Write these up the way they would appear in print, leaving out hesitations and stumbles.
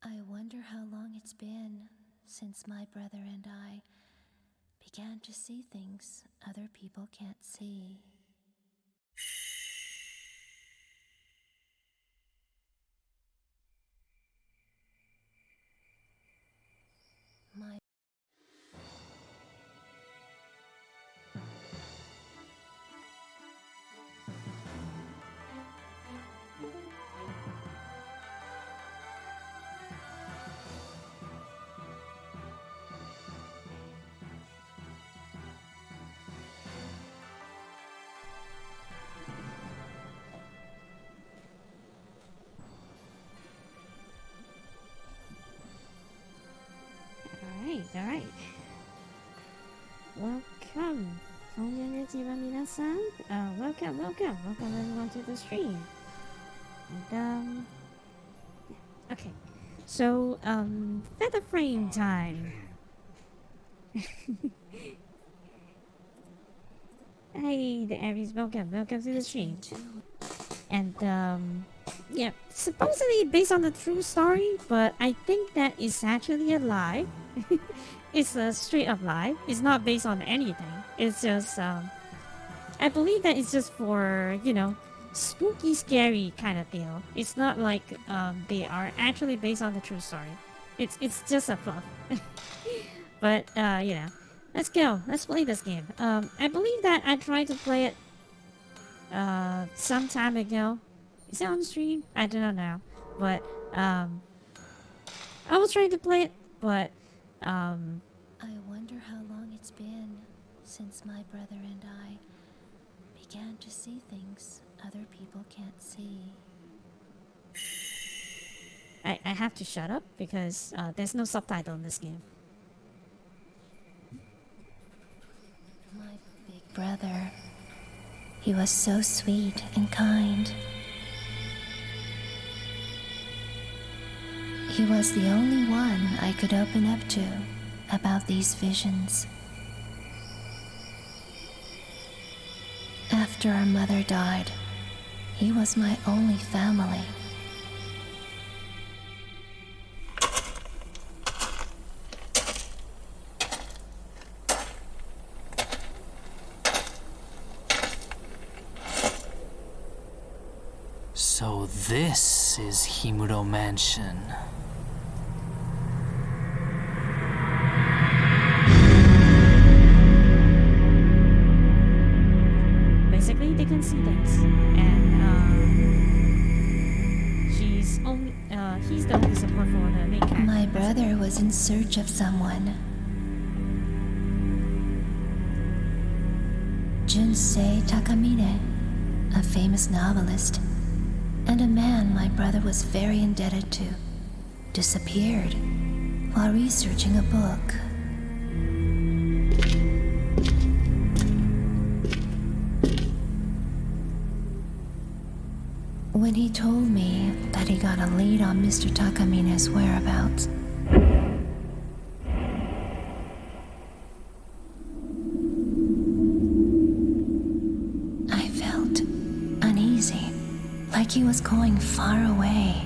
I wonder how long it's been since my brother and I began to see things other people can't see. My Alright. Welcome. Konnichiwa minasan. Welcome everyone to the stream. And, okay. So, feather frame time. Hey, the Aries, welcome to the stream. And, yeah, supposedly based on the true story, but I think that is actually a lie. It's a straight up lie. It's not based on anything. It's just, I believe that it's just for, spooky, scary kind of deal. It's not like they are actually based on the true story. It's just a fluff. But let's go. Let's play this game. I believe that I tried to play it some time ago. Is it on stream? I don't know. But I was trying to play it, but I wonder how long it's been since my brother and I began to see things other people can't see. I have to shut up because there's no subtitle in this game. My big brother, he was so sweet and kind. He was the only one I could open up to about these visions. After our mother died, he was my only family. So this is Himuro Mansion. Basically, they can see things, and he's the only support for the main character. My brother was in search of someone. Junsei Takamine, a famous novelist, and a man my brother was very indebted to, disappeared while researching a book. When he told me that he got a lead on Mr. Takamine's whereabouts, I felt uneasy, like he was going far away.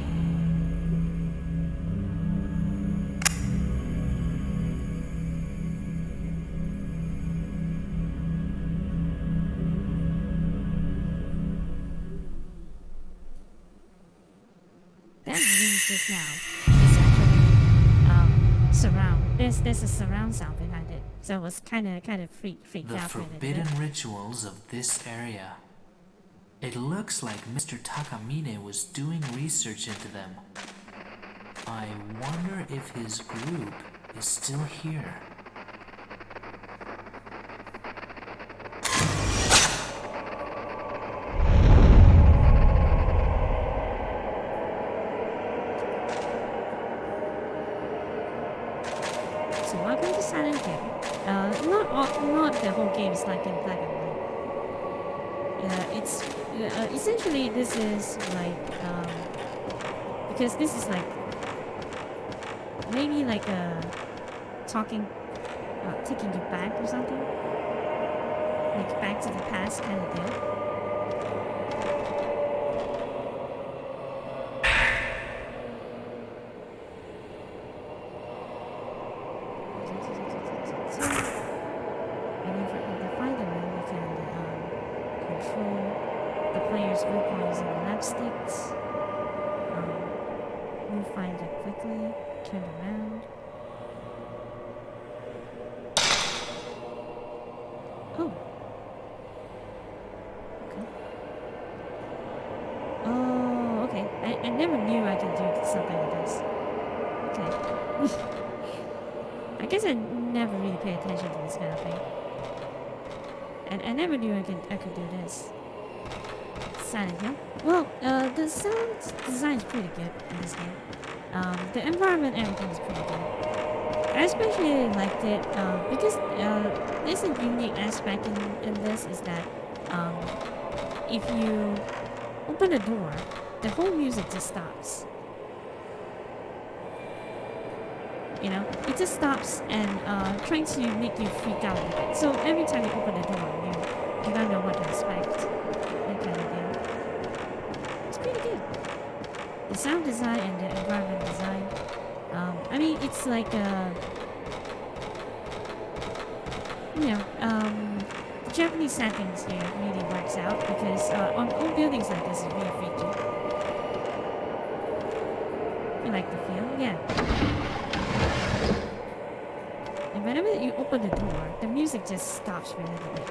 That means just now is actually surround. There's a surround sound behind it, so it was kind of freaked The out. forbidden rituals of this area. It looks like Mr. Takamine was doing research into them. I wonder if his group is still here. So welcome to Silent Hill. Not the whole game is like in black and white. It's essentially this is like because this is like maybe like a talking, taking you back or something, like back to the past kind of deal. player's viewpoint using the left sticks. Move finder quickly, turn around. Oh. Okay. Oh, okay. I never knew I could do something like this. Okay. I guess I never really pay attention to this kind of thing. And I never knew I could do this. Silent Hill. Well, the sound design is pretty good in this game. The environment, everything is pretty good. I especially liked it because there's a unique aspect in this is that if you open a door, the whole music just stops. You know, it just stops and trying to make you freak out a little bit. So every time you open the door, you don't know what to expect. That kind of thing. It's pretty good. The sound design and the environment design. I mean, it's like the Japanese settings here really works out because on old buildings like this is really freaky. You like the feel? Yeah. And whenever you open the door, the music just stops for a little bit.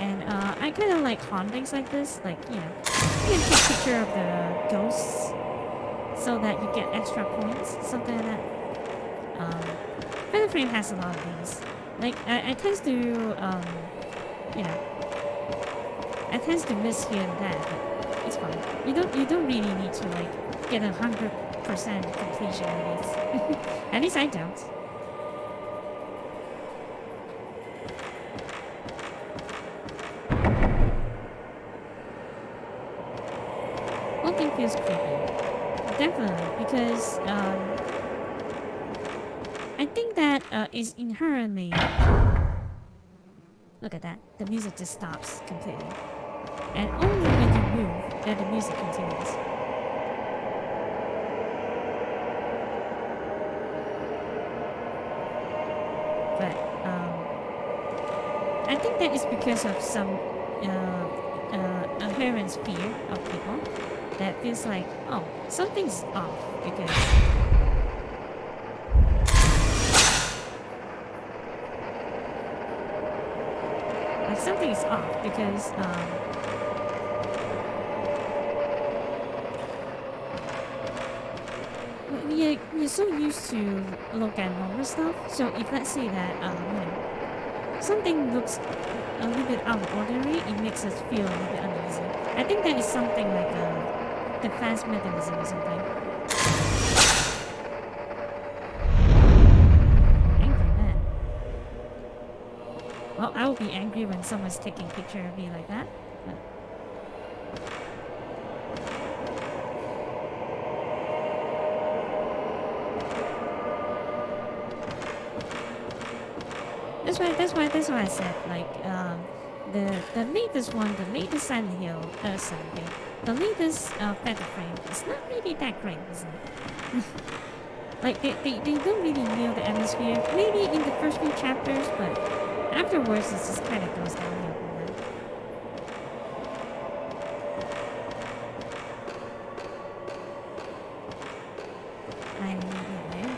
And I kind of like hauntings like this, like, you know, you can take a picture of the ghosts so that you get extra points, something like that. Fatal Frame has a lot of these. Like, I tend to, you know, I tend to miss here and there, but it's fine. You don't really need to, like, get 100% completion of these. At least I don't. Whole thing feels creepy. Definitely, because, I think that is inherently... Look at that. The music just stops completely. And only when you move that the music continues. But I think that is because of some inherent fear of people that feels like, oh, something's off because... something is off because you're so used to look at normal stuff. So if let's say that you know, something looks a little bit out of ordinary, it makes us feel a little bit uneasy. I think that is something like a defense mechanism or something. Well, I would be angry when someone's taking a picture of me like that. But... That's why I said, like, the latest one, the latest Silent Hill, the latest Fatal Frame is not really that great, isn't it? Like, they don't really nail the atmosphere. Maybe in the first few chapters, but afterwards, it just kind of goes downhill from there. I am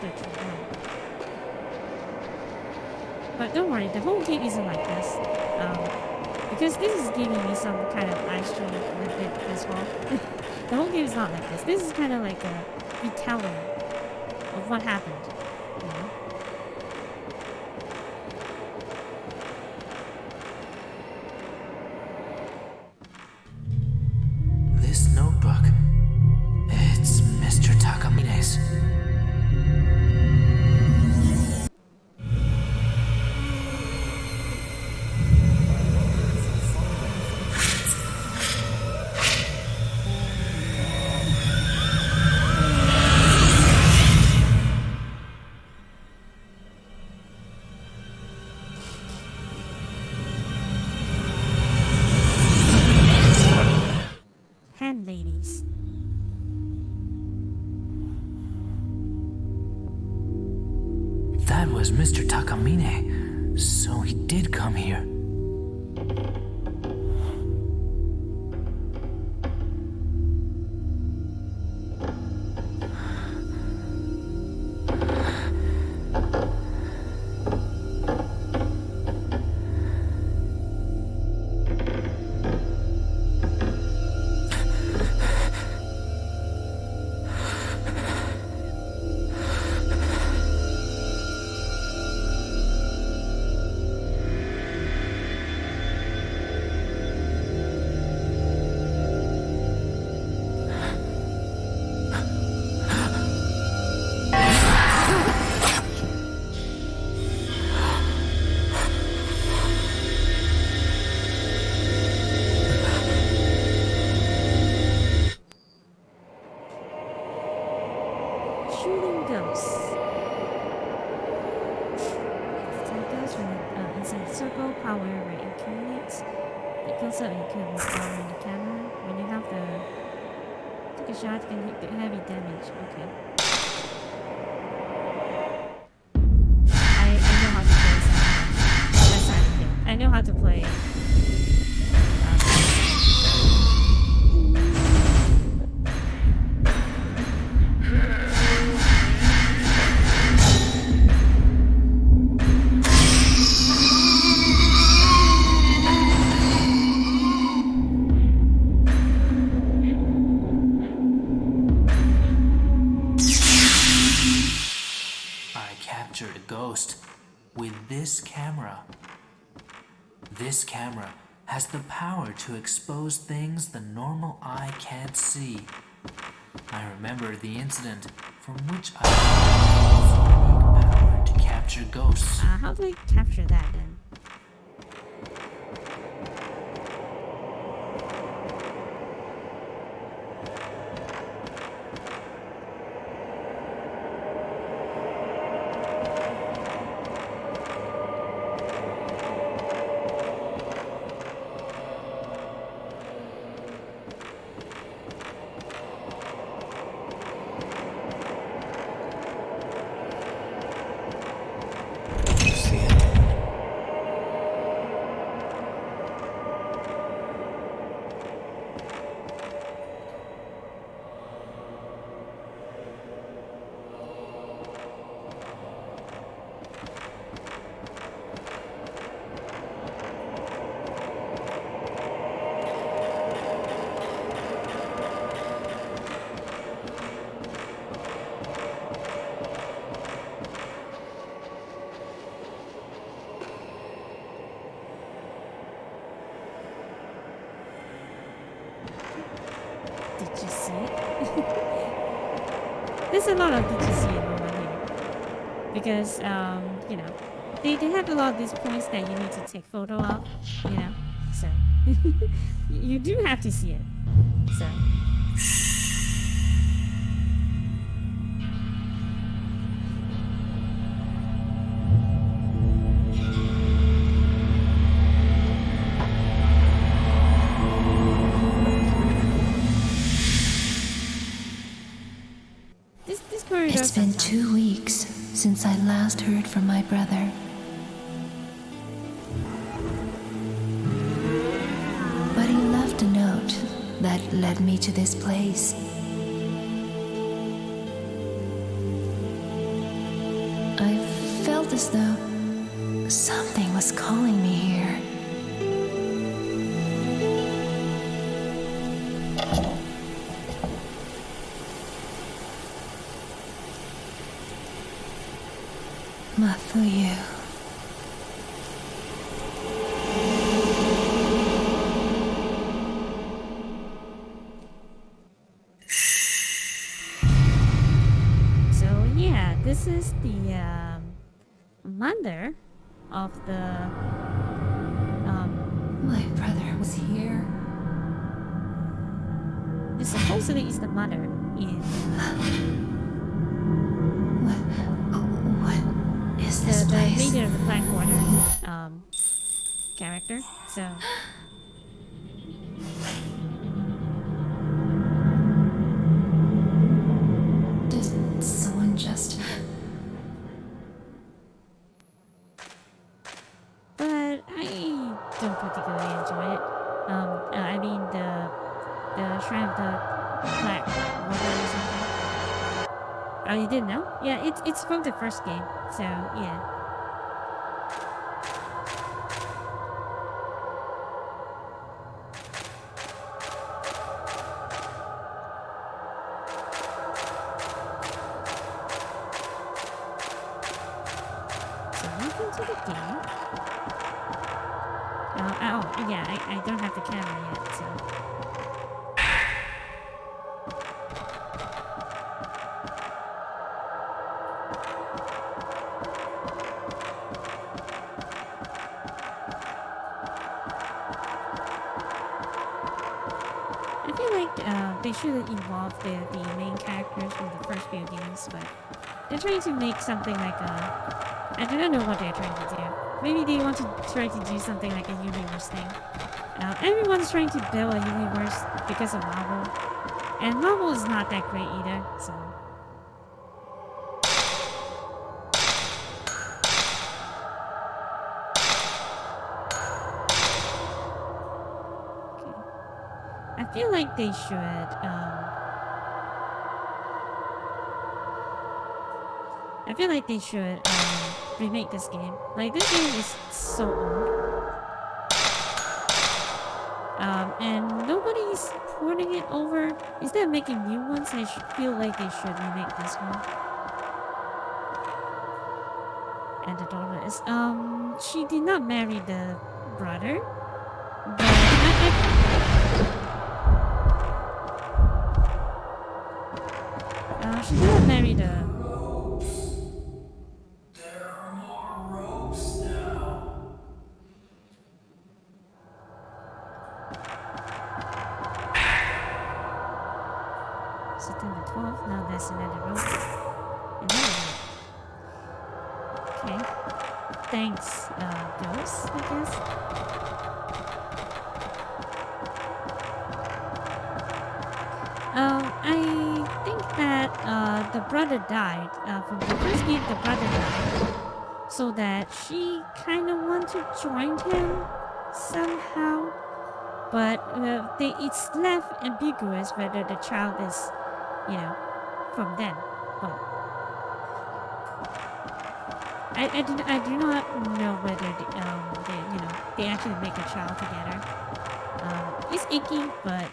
good to know. But don't worry, the whole game isn't like this. Because this is giving me some kind of ice cream with it as well. The whole game is not like this. This is kind of like a retelling of what happened. You know? This notebook, it's Mr. Takamine's. Ladies. That was Mr. Takamine. So he did come here. circle power where it accumulates. It fills up and could with power in the camera. When you have the take a shot, can hit heavy damage. Okay. I know how to play something. That's not a thing. I know how to play. I captured a ghost with this camera. This camera has the power to expose things the normal eye can't see. I remember the incident from which I used unique power to capture ghosts. How do I capture that then? You see it? Did you see it? There's a lot of did you see it over here. Because, you know, they have a lot of these points that you need to take photo of, you know? So, you do have to see it. So. This corridor It's been sometimes- 2 weeks since I last heard from my brother. But he left a note that led me to this place. I felt as though something was calling me here. Matsuyu. So yeah, this is the mother of the My brother was here. this supposedly is the mother in What is this the place? leader of the Black Order character. So Did someone just... but I don't particularly enjoy it. I mean the Shrine of the Black Order or something. Oh, you didn't know? Yeah, it's from the first game. So yeah. So welcome to the game. Oh yeah, I don't have the camera yet, so. I feel like they should involve the main characters from the first few games, but they're trying to make something like a... I don't know what they're trying to do. maybe they want to try to do something like a universe thing. Everyone's trying to build a universe because of Marvel, and Marvel is not that great either. So. I feel like they should. I feel like they should remake this game. Like this game is so old, and nobody's porting it over. Instead of making new ones, I feel like they should remake this one. And the daughter is she did not marry the brother, but she did not marry the. There are more ropes now. September 12th. Now there's another rope. Another rope. Okay. Thanks, Ghost, I guess. I think that the brother died. From the first game, the brother died. So that she kind of want to join him somehow. But it's left ambiguous whether the child is, from them. But I do not know whether they actually make a child together. It's icky, but.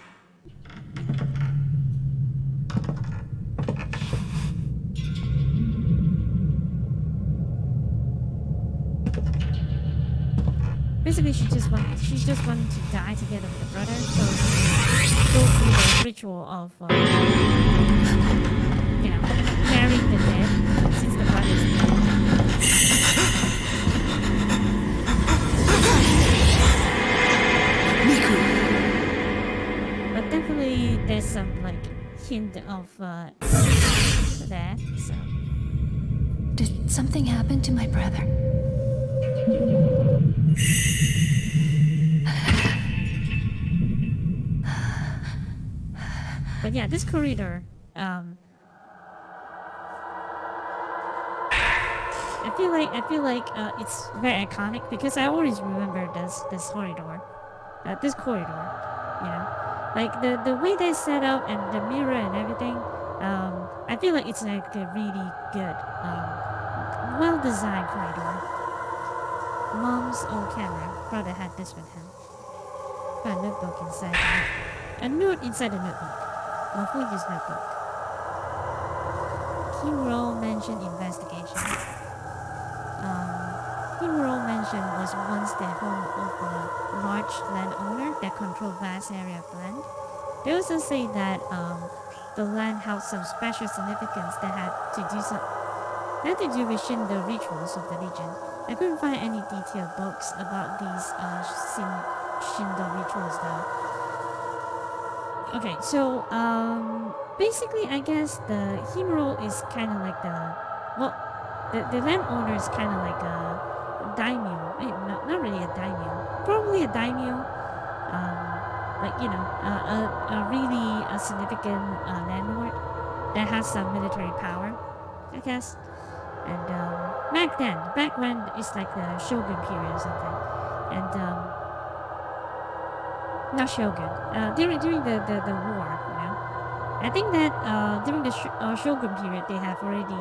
Basically, she just wanted to die together with the brother, so go through the ritual of, marrying the dead, since the brother is dead. But definitely, there's some hint of that. So. Did something happen to my brother? But yeah, this corridor, I feel like it's very iconic because I always remember this corridor, like the way they set up and the mirror and everything. I feel like it's like a really good, well-designed corridor. Mom's old camera. Brother had this with him. Got a notebook inside the notebook. A note inside the notebook. Mafuji's notebook. Himuro mentioned investigation. Himuro mentioned was once the home of a large landowner that controlled vast area of land. They also say that the land held some special significance that had to do with Shindo rituals of the region. I couldn't find any detailed books about these Shindo rituals though. Okay, so basically I guess the Himuro is kind of like the landowner is kind of like a daimyo. Not really a daimyo. Probably a daimyo. A really significant landlord that has some military power, I guess. And back when it's like the Shogun period or something, and not Shogun. During the war, I think that during the Shogun period they have already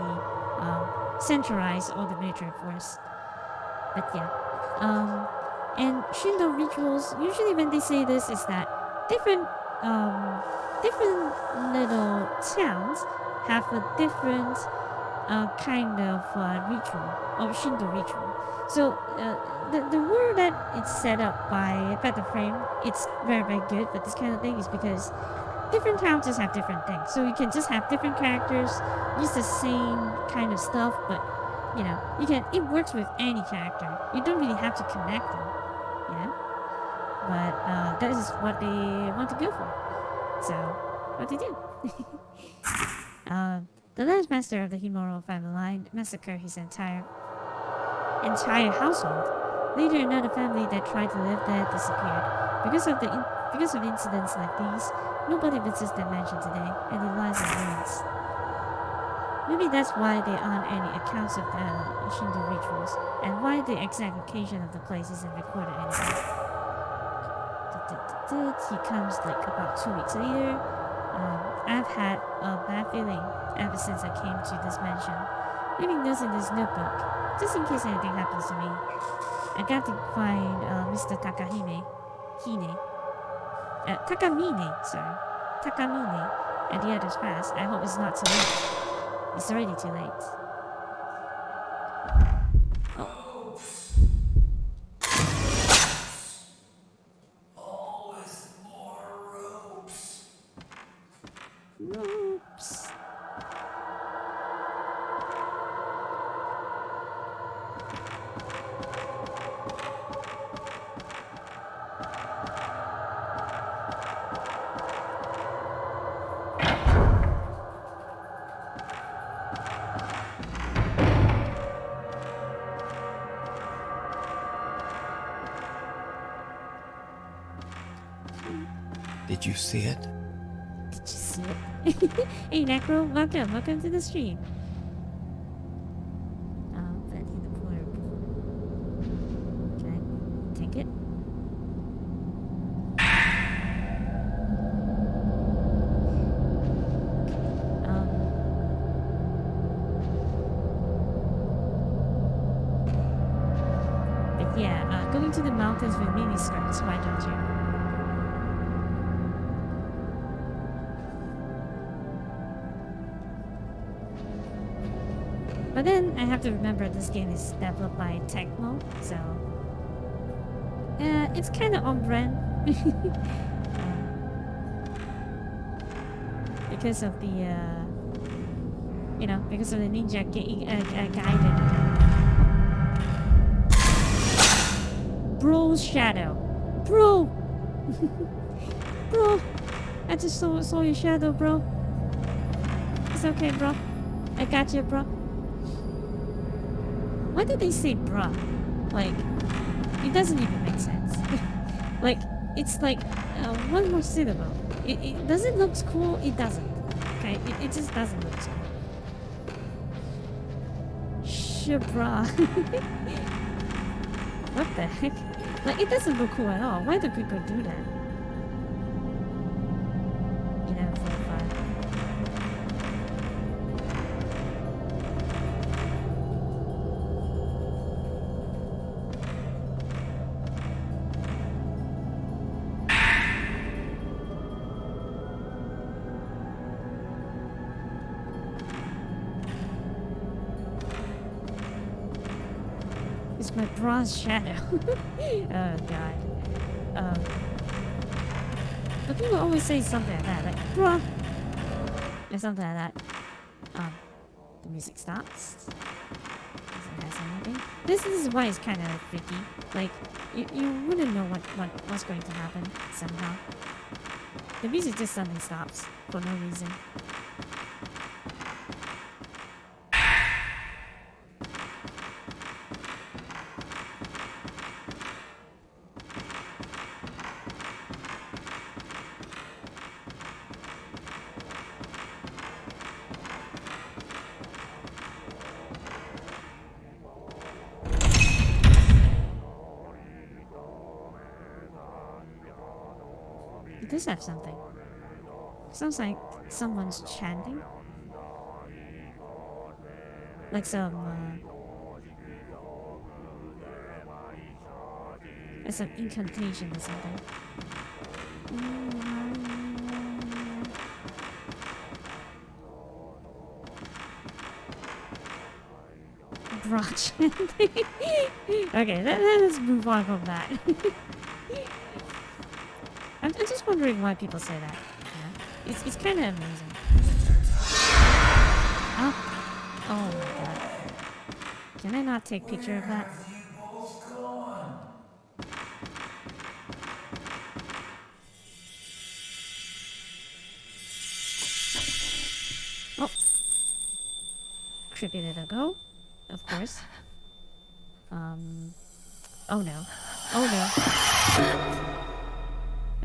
centralized all the military force. But yeah, and Shindo rituals usually when they say this is that different little towns have a different kind of ritual or Shindo ritual. So the word that it's set up by Better Frame, it's very very good. But this kind of thing is because different towns just have different things. So you can just have different characters use the same kind of stuff, but it works with any character. You don't really have to connect them, But that is what they want to go for. So what they do. The last master of the Himuro family line massacred his entire entire household. Later, another family that tried to live there disappeared. Because of incidents like these, nobody visits that mansion today, and it lies in ruins. Maybe that's why there aren't any accounts of the Shinto rituals, and why the exact location of the place isn't recorded anywhere. He comes like about 2 weeks later. I've had a bad feeling ever since I came to this mansion. Leaving notes in this notebook, just in case anything happens to me. I got to find Mr. Takamine, and the others fast. I hope it's not too late. It's already too late. Oh. Always more ropes. Ropes. Did you see it? Did you see it? Hey Necro, welcome to the stream. Betty the Porter Pool. Can I take it? But yeah, going to the mountains with mini skirts, why don't you? But then I have to remember this game is developed by Tecmo, so it's kind of on brand because of the because of the Ninja Gaiden. Bro's shadow, bro, bro. I just saw your shadow, bro. It's okay, bro. I got you, bro. Why did they say bruh? Like, it doesn't even make sense. Like, it's like one more syllable. Does it look cool? It doesn't. Okay, it just doesn't look cool. Sure, bruh. What the heck? Like, it doesn't look cool at all. Why do people do that? You know, 4 or 5. My bronze shadow. Oh god. But people always say something like that, like bruh, or something like that. The music stops. Does it have anything? This is why it's kind of freaky. Like you wouldn't know what's going to happen somehow. The music just suddenly stops for no reason. It does have something. Sounds like someone's chanting. Like some, like some incantation or something. Bra chanting. Okay, let's move on from that. I'm just wondering why people say that. Yeah. It's kind of amazing. Oh my god. Can I not take picture of that? Oh. Creepy little go. Of course. Oh no. Oh no.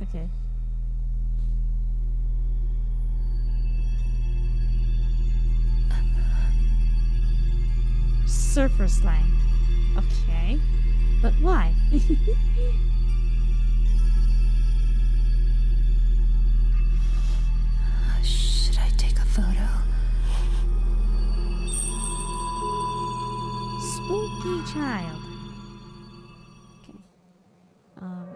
Okay. Surfer slang. Okay. But why? Should I take a photo? Spooky child. Okay.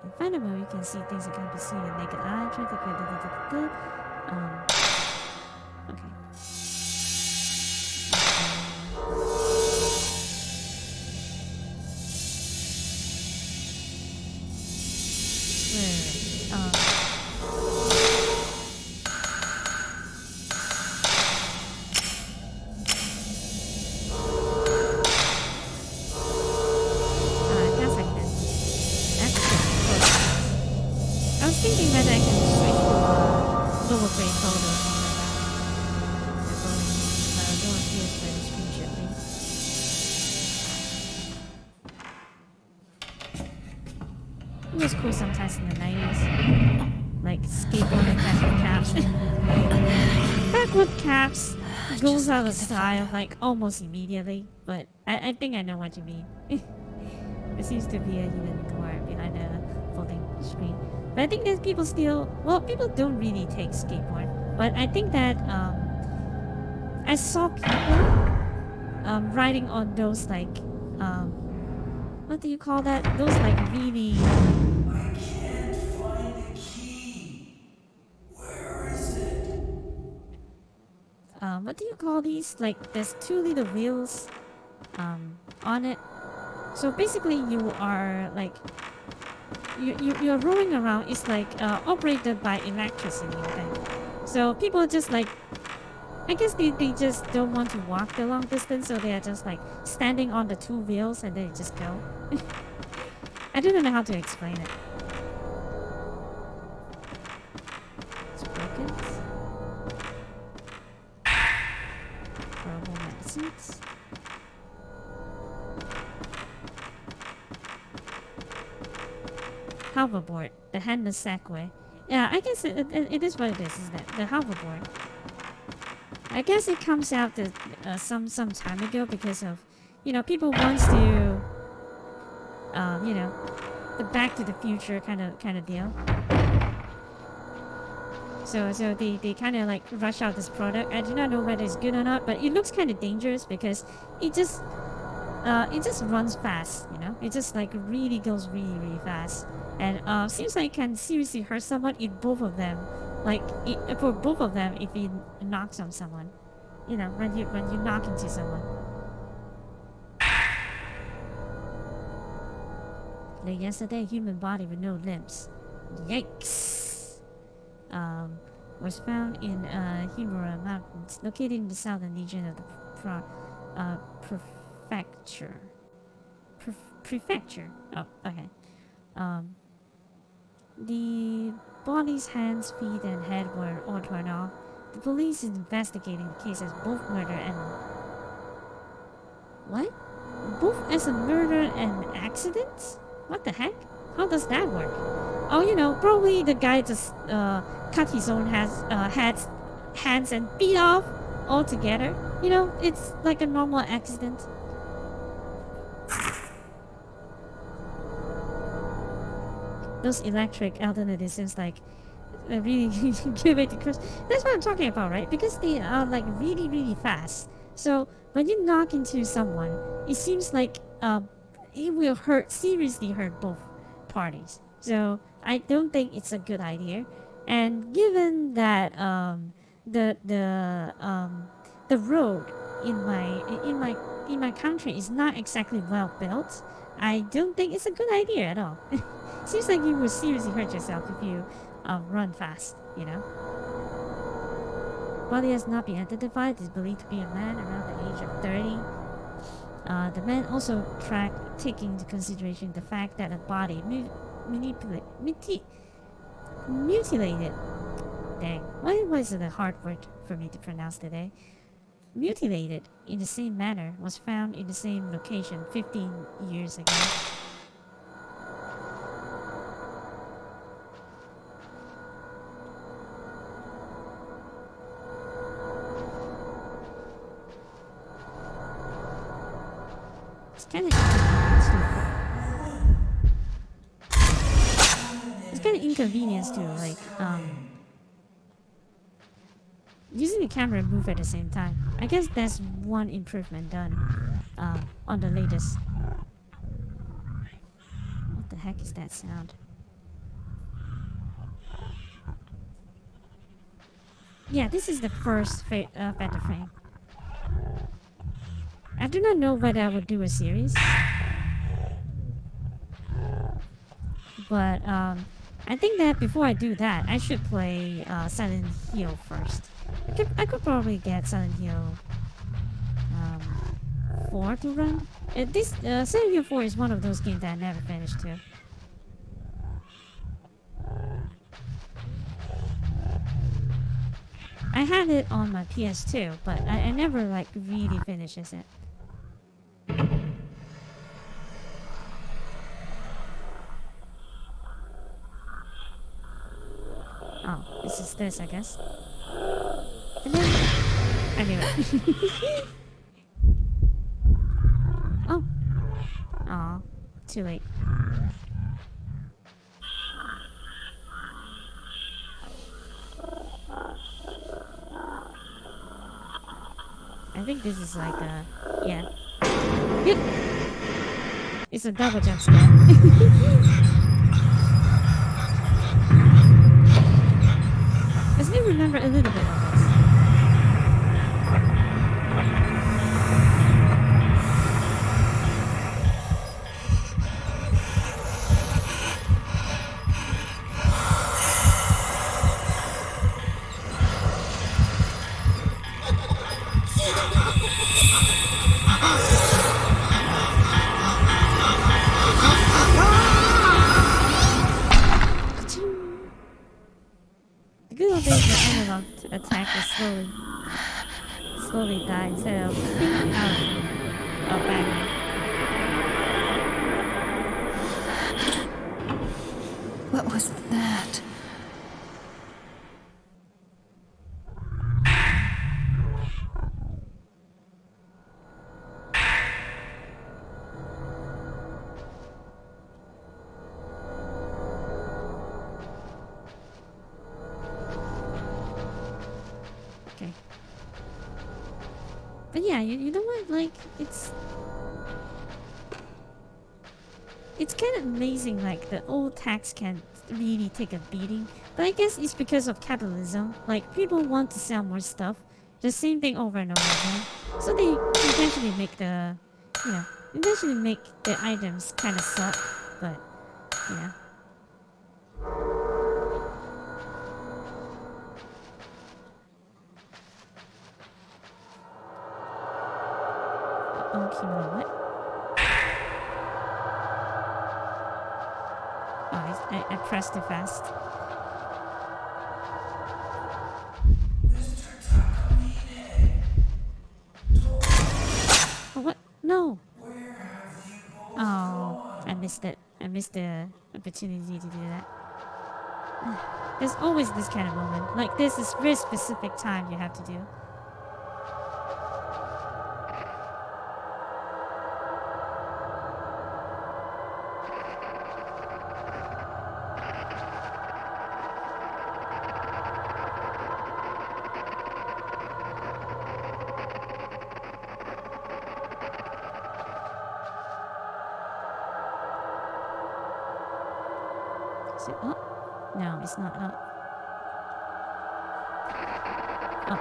In front of him, you can see things that can't be seen with naked eye. Try to okay. Wait. I guess I can. That's good. I was thinking whether I can switch to lower grade photos but don't appear for the screenshot thing. It was cool sometimes in the 90s. Like skateboarding backward caps. Backward caps goes out of style like almost immediately, but I think I know what you mean. There seems to be a hidden door behind the folding screen. But I think that people still, well, people don't really take skateboard. But I think that I saw people riding on those like, what do you call that? Those like really... I can't find the key. Where is it? what do you call these? Like there's two little wheels on it. So basically you are like, you're rolling around. It's like operated by electricity, I think. So people just like, I guess they just don't want to walk the long distance, so they are just like standing on the two wheels and they just go. I don't know how to explain it. It's broken. Horrible medicines. Hoverboard, the handless Segway. Yeah, I guess it is what it is that the hoverboard. I guess it comes out some time ago because of, people wants to, the Back to the Future kind of deal. So they kind of like rush out this product. I do not know whether it's good or not, but it looks kind of dangerous because it just runs fast. It just like really goes really fast, and seems like it can seriously hurt someone if both of them, for both of them if it knocks on someone. When you knock into someone. Like yesterday, a human body with no limbs. Yikes! Was found in Himura Mountains, located in the southern region of the prefecture. Prefecture. Oh, okay. The body's hands, feet, and head were all torn off. The police is investigating the case as both murder and... What? Both as a murder and accident? What the heck? How does that work? Oh, probably the guy just cut his own hands and feet off altogether. It's like a normal accident. Those electric alternatives seems like really give it to Chris. That's what I'm talking about, right? Because they are like really fast. So when you knock into someone, it seems like it will seriously hurt both parties. So I don't think it's a good idea. And given that the road in my country is not exactly well built, I don't think it's a good idea at all. Seems like you will seriously hurt yourself if you run fast, Body has not been identified. Is believed to be a man around the age of 30. The man also tracked, taking into consideration the fact that a body mutilated. Dang, why was it a hard word for me to pronounce today? mutilated in the same manner was found in the same location 15 years ago. It's kind of inconvenience too, like using the camera and move at the same time. I guess that's one improvement done on the latest. What the heck is that sound? Yeah, this is the first Phantom Frame. I do not know whether I would do a series, but I think that before I do that, I should play Silent Hill first. I could probably get Silent Hill 4 to run. Silent Hill 4 is one of those games that I never finished too. I had it on my PS2, but I never like really finishes it. Oh, this is this, I guess. And then, anyway. Oh. Aw, too late. I think this is like a... yeah. Yep. It's a double jump scare. I still remember a little bit of this. The good old days when analog attack was slowly die instead of thinking out of battle. What was that? Okay. But yeah, you know what? Like, it's kind of amazing, like, the old tax can really take a beating. But I guess it's because of capitalism. Like, people want to sell more stuff. The same thing over and over again. So they eventually make the items kind of suck. But, yeah. Okay, what? Oh, I pressed too fast. Oh, what? No! Oh, I missed it. I missed the opportunity to do that. There's always this kind of moment. Like, there's this very specific time you have to do. Is it up? No, it's not up. Up.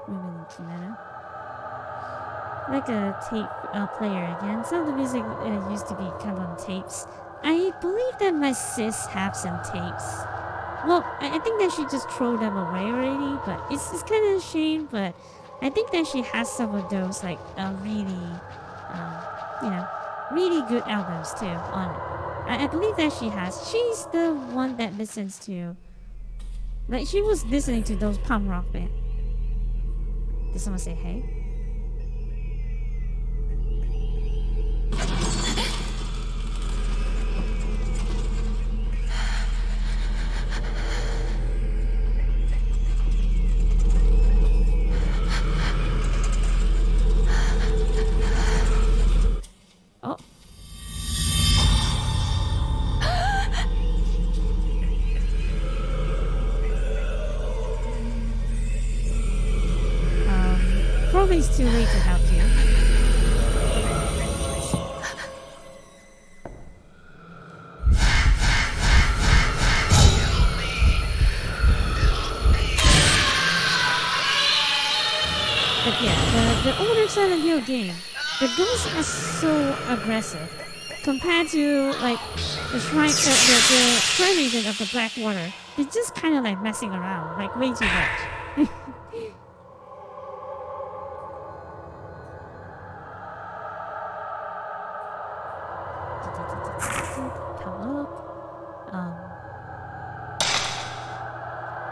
Moving to meta. Like a tape player again. Some of the music used to be kind of on tapes. I believe that my sis have some tapes. Well, I think that she just threw them away already, but it's kind of a shame, but I think that she has some of those, like, really, really good albums too on it. I believe that she has. She's the one that listens to Like she was listening to those punk rock band. Did someone say hey? Oh. Probably it's too late to help you. But yeah, the older Silent Hill game, the ghosts are so aggressive compared to like the shrine, the shrine agent of the Blackwater. They're just kind of like messing around, like way too much. Come up.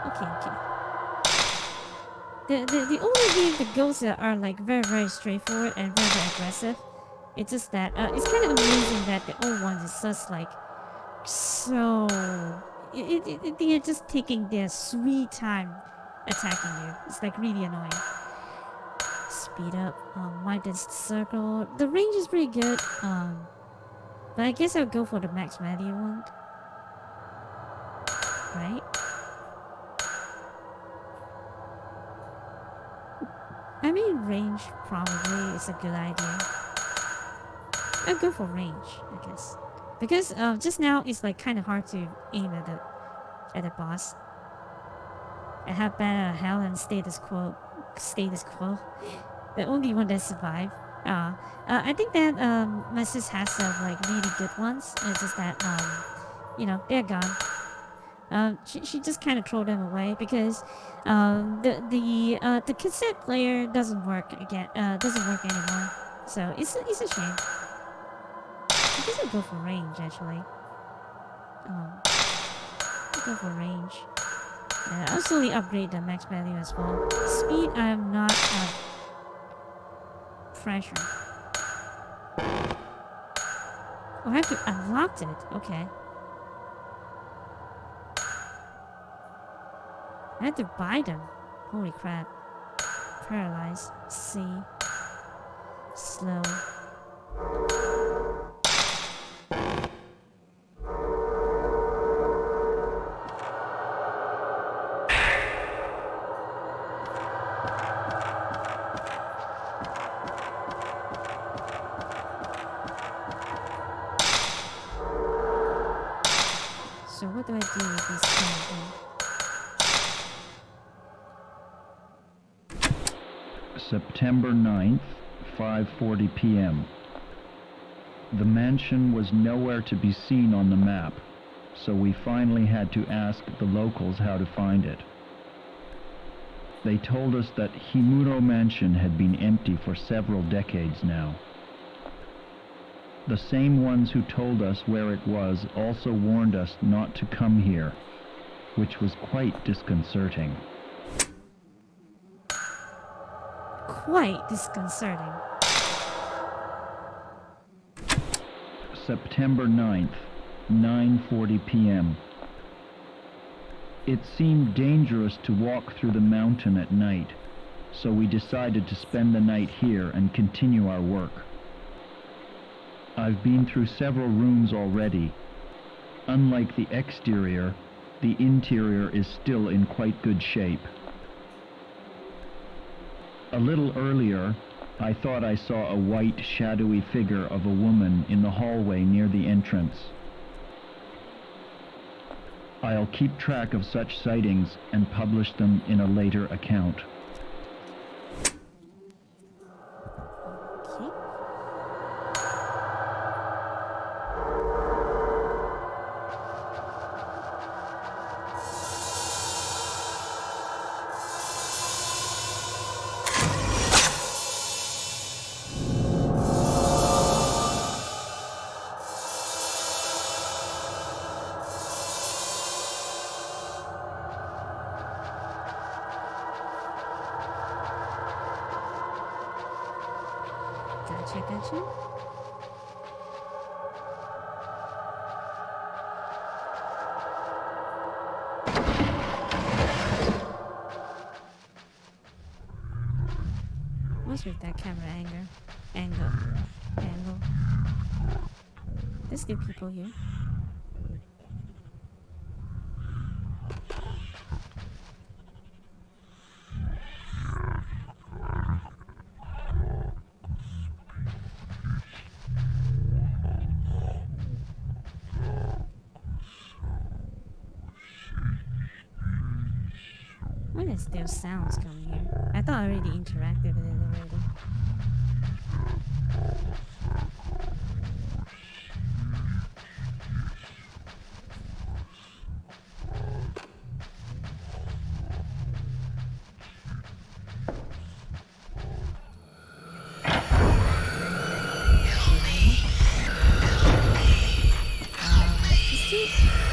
Okay. The older game, the ghosts are like very straightforward and very aggressive. It's just that it's kind of amazing that the old ones is just like so. They're just taking their sweet time attacking you. It's like really annoying. Speed up. Wide the circle. The range is pretty good. But I guess I'll go for the max value one. Right? I mean, range probably is a good idea. I'll go for range, I guess, because just now it's like kind of hard to aim at the boss. I have better hell and status quo. The only one that survived. I think that my sis has some like really good ones. It's just that you know, they're gone. She just kind of throw them away because the cassette player doesn't work again. Doesn't work anymore. So it's a shame. I guess I'll go for range actually. I'll go for range. I'll slowly upgrade the max value as well. Speed, I'm not pressure. Oh, I have to unlock it. Okay. I had to buy them. Holy crap. Paralyze. C. Slow. So what do I do with this thing? September 9th, 5:40 p.m. The mansion was nowhere to be seen on the map, so we finally had to ask the locals how to find it. They told us that Himuro Mansion had been empty for several decades now. The same ones who told us where it was also warned us not to come here, which was quite disconcerting. Quite disconcerting. September 9th, 9:40 p.m. It seemed dangerous to walk through the mountain at night, so we decided to spend the night here and continue our work. I've been through several rooms already. Unlike the exterior, the interior is still in quite good shape. A little earlier, I thought I saw a white, shadowy figure of a woman in the hallway near the entrance. I'll keep track of such sightings and publish them in a later account. Okay. Gotcha. What's with that camera angle? There's still people here. Why is there sounds coming here? I thought I already interacted with it already.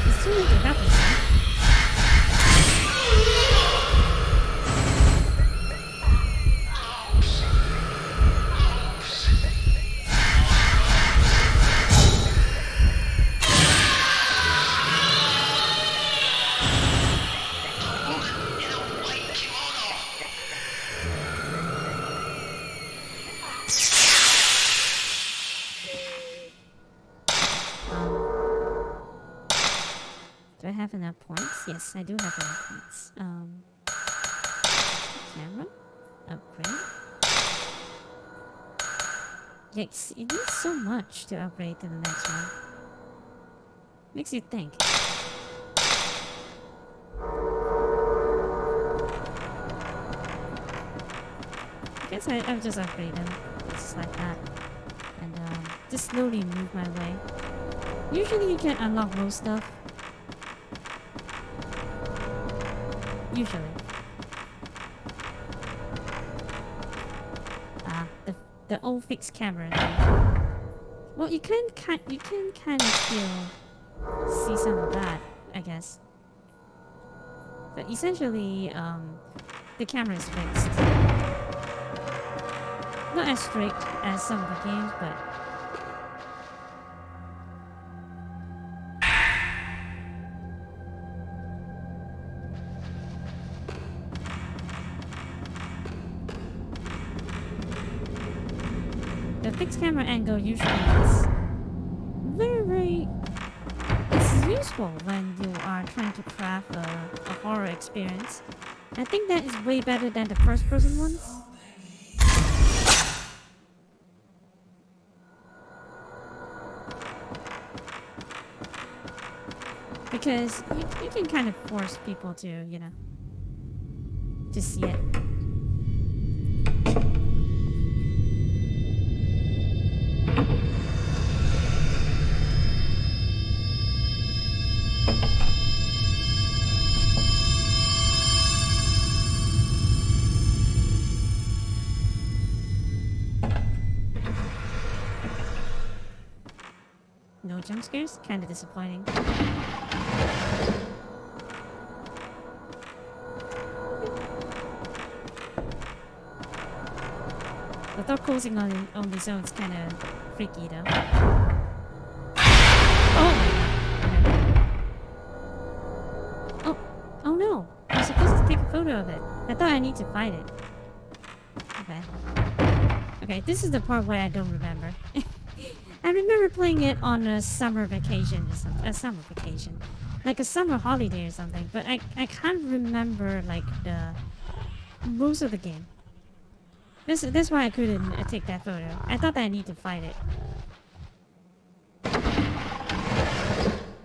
It's still need to happen, huh? Do I have enough points? Yes, I do have enough points. Camera? Upgrade? Yikes, it needs so much to upgrade to the next one. Makes you think. I guess I'll just upgrade them. Just like that. And just slowly move my way. Usually you can unlock most stuff. Usually. The old fixed camera thing. Well, you can kind of still see some of that, I guess. But essentially, the camera is fixed. Not as strict as some of the games, but the fixed camera angle usually is very it's useful when you are trying to craft a horror experience. I think that is way better than the first person ones. Because you can kind of force people to, you know, to see it. No jump scares? Kinda disappointing. The door closing on its own is kinda freaky though. Oh my god. Okay. Oh no! I'm supposed to take a photo of it. I thought I need to find it. Okay. Okay, this is the part where I don't remember. I remember playing it on a summer vacation or something. A summer vacation. Like a summer holiday or something. But I can't remember like the most of the game. That's why I couldn't take that photo. I thought that I need to find it.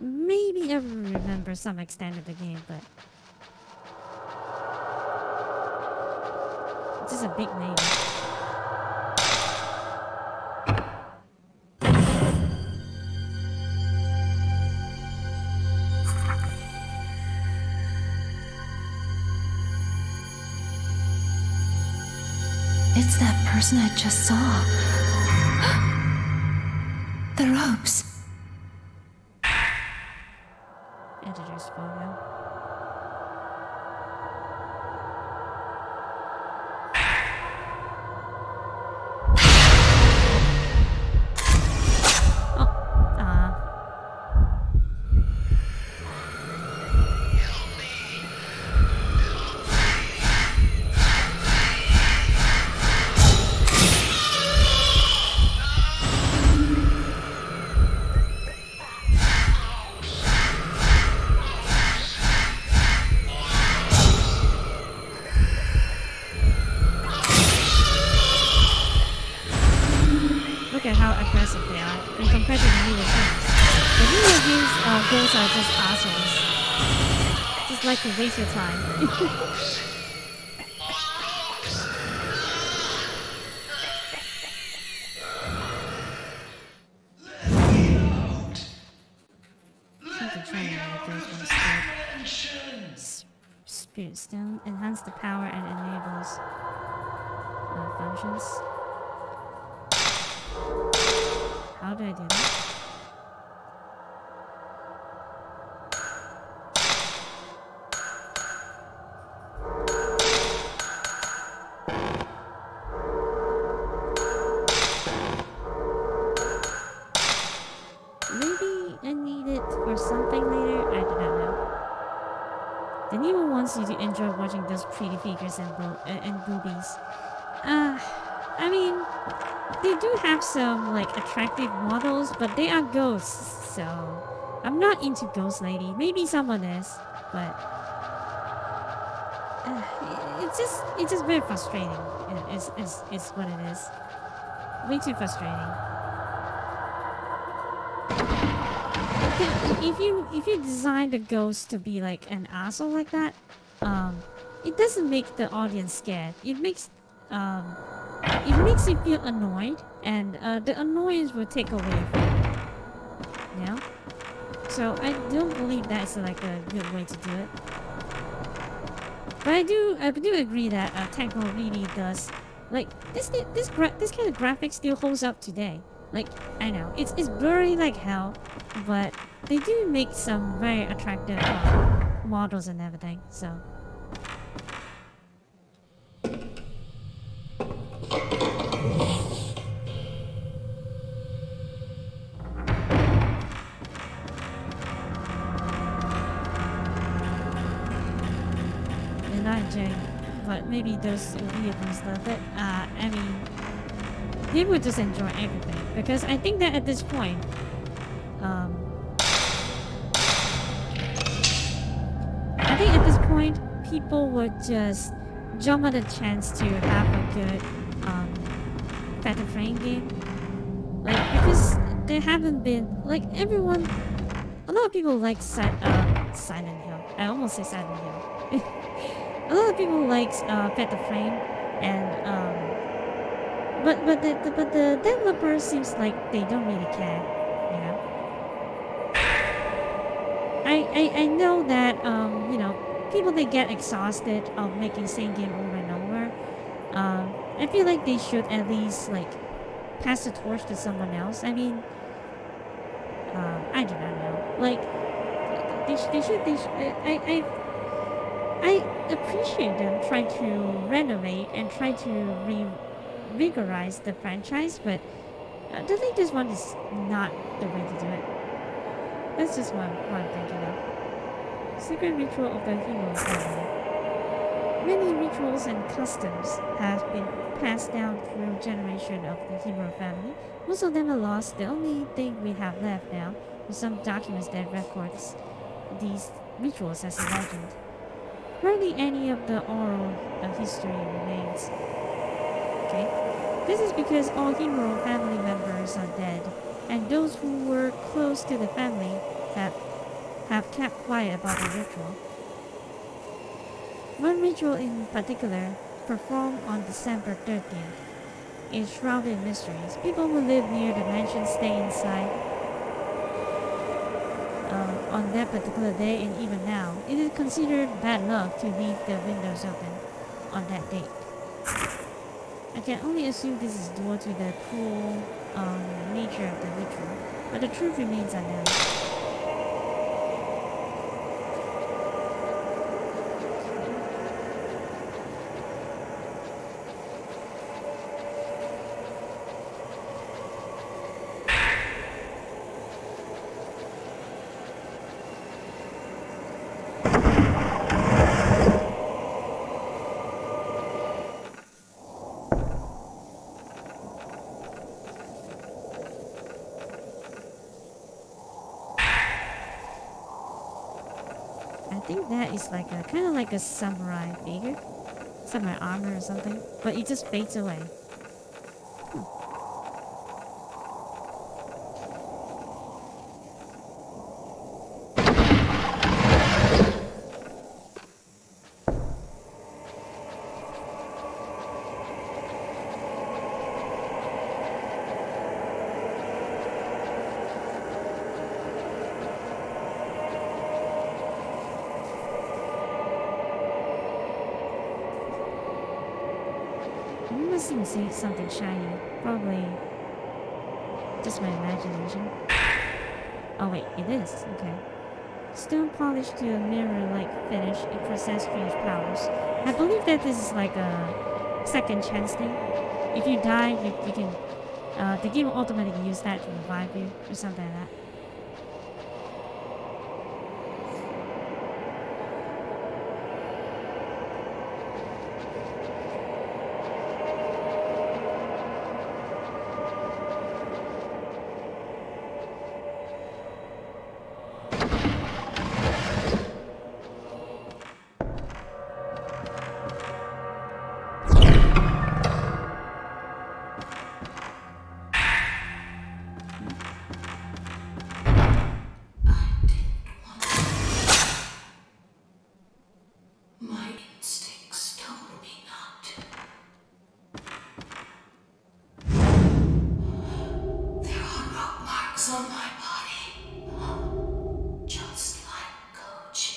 Maybe I remember some extent of the game, but it's just a big maybe. It's that person I just saw. The ropes. Editor's photo. look at how aggressive they are when compared to the newer games. The newer games, ghosts are just assholes. Just like to waste your time. Something trying to make those ones good. Spirit Stone enhance the power and enables functions. How do I do that? Maybe I need it for something later. I do not know. The Nemo wants you to enjoy watching those pretty figures and boobies. I mean, they do have some like attractive models, but they are ghosts, so I'm not into Ghost Lady. Maybe someone is, but it's just very frustrating. It's what it is. Way too frustrating. If you design the ghost to be like an asshole like that, it doesn't make the audience scared. It makes you feel annoyed, and the annoyance will take away from it. You know? So I don't believe that's like a good way to do it. But I do agree that Tecmo really does like this kind of graphics still holds up today. Like, I know it's blurry like hell, but they do make some very attractive models and everything. So. They're not enjoying, but maybe those vehicles though. But I mean, they would just enjoy everything, because I think that at this point, people would just jump at the chance to have a good Fatal Frame game, like, because there haven't been like everyone. A lot of people like Silent Hill. I almost say Silent Hill. A lot of people like Fatal Frame, and but the developer seems like they don't really care, you know. I know that you know, people, they get exhausted of making same game over and over. I feel like they should at least like pass the torch to someone else. I mean, I do not know. Like they should. I appreciate them trying to renovate and try to revigorize the franchise, but the latest one is not the way to do it. That's just what I'm thinking of. Secret ritual of the hero family. Many rituals and customs have been passed down through generation of the hero family. Most of them are lost. The only thing we have left now is some documents that records these rituals as a legend. Hardly any of the oral history remains. Okay? This is because all hero family members are dead, and those who were close to the family have kept quiet about the ritual. One ritual in particular, performed on December 13th, is shrouded in mysteries. People who live near the mansion stay inside on that particular day, and even now, it is considered bad luck to leave the windows open on that date. I can only assume this is due to the cruel nature of the ritual, but the truth remains unknown. I think that is like a kind of like a samurai figure, samurai armor or something, but it just fades away. guessing see something shiny. Probably just my imagination. Oh wait, it is. Okay. Stone polished to a mirror-like finish, it possesses strange powers. I believe that this is like a second chance thing. If you die, you can... the game will automatically use that to revive you, or something like that. My instincts told me not to. There are rock marks on my body, just like Koji.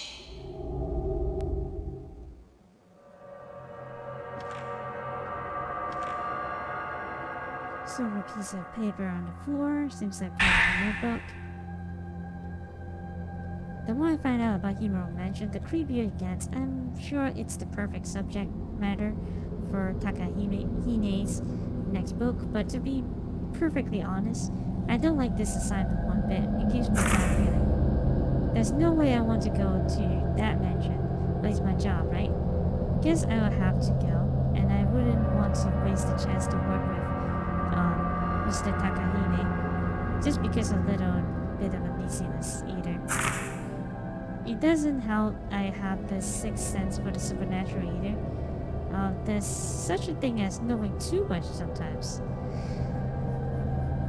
Silver piece of paper on the floor, seems like part of a notebook. The more I find out about Himuro Mansion, the creepier it gets. I'm sure it's the perfect subject matter for Takahine's next book, but to be perfectly honest, I don't like this assignment one bit. It gives me a bad feeling. There's no way I want to go to that mansion, but it's my job, right? Guess I will have to go, and I wouldn't want to waste the chance to work with Mr. Takahine just because a little bit of uneasiness either. It doesn't help I have the sixth sense for the supernatural either. There's such a thing as knowing too much sometimes.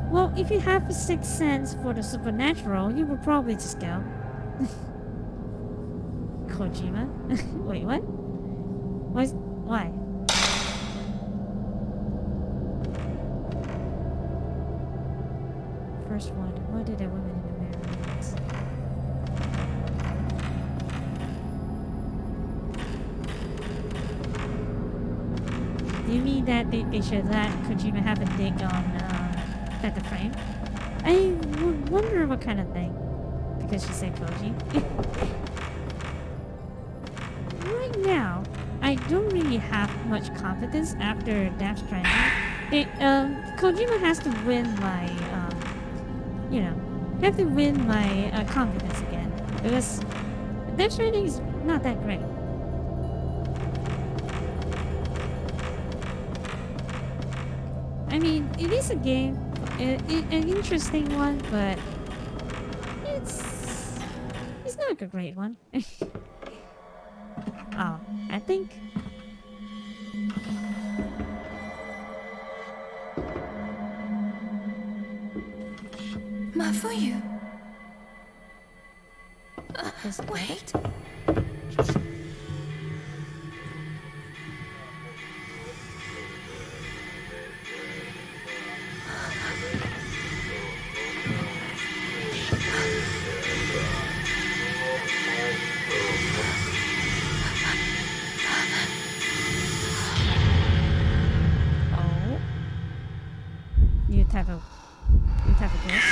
Well, if you have a sixth sense for the supernatural, you would probably just go. Kojima? Wait, what? Why? First one, why did a woman in the mirror dance? Do you mean that they should let Kojima have a dig on Phantom Frame? I would wonder what kind of thing. Because she said Koji. Right now, I don't really have much confidence after Death Stranding. Kojima has to win my, have to win my confidence again. Because Death Stranding is not that great. I mean, it is a game, an interesting one, but it's not a great one. Oh, I think. Mafuyu. Is it Wait. Oh. New type of ghost.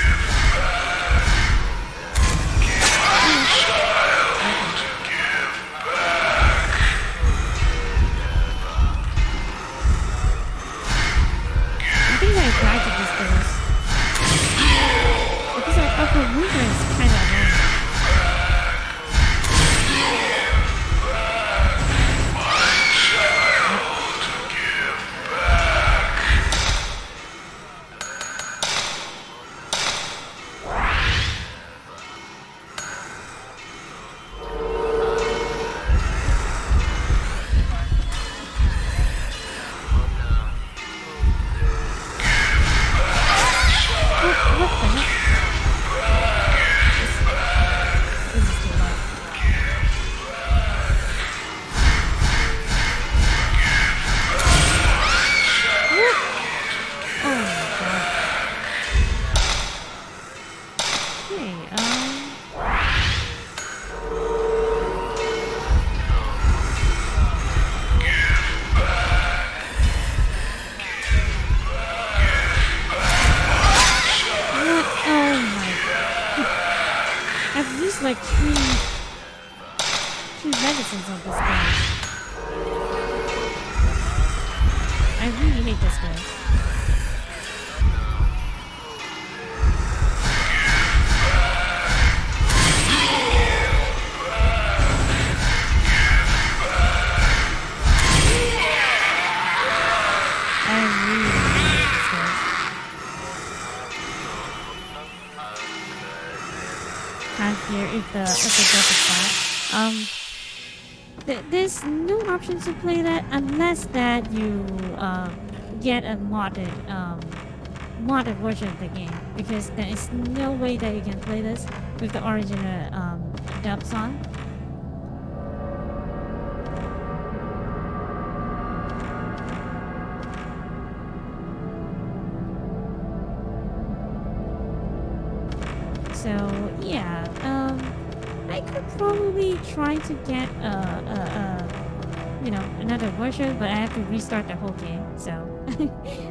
I think I tried to this ghost. Because her movement is kind of annoying. What the heck? like three medicines on this guy. I really hate this guy. I really hate this guy. Can't hear if the death is back. There's no option to play that unless that you get a modded version of the game, because there is no way that you can play this with the original dub song. So yeah, I could probably try to get another version, but I have to restart the whole game. So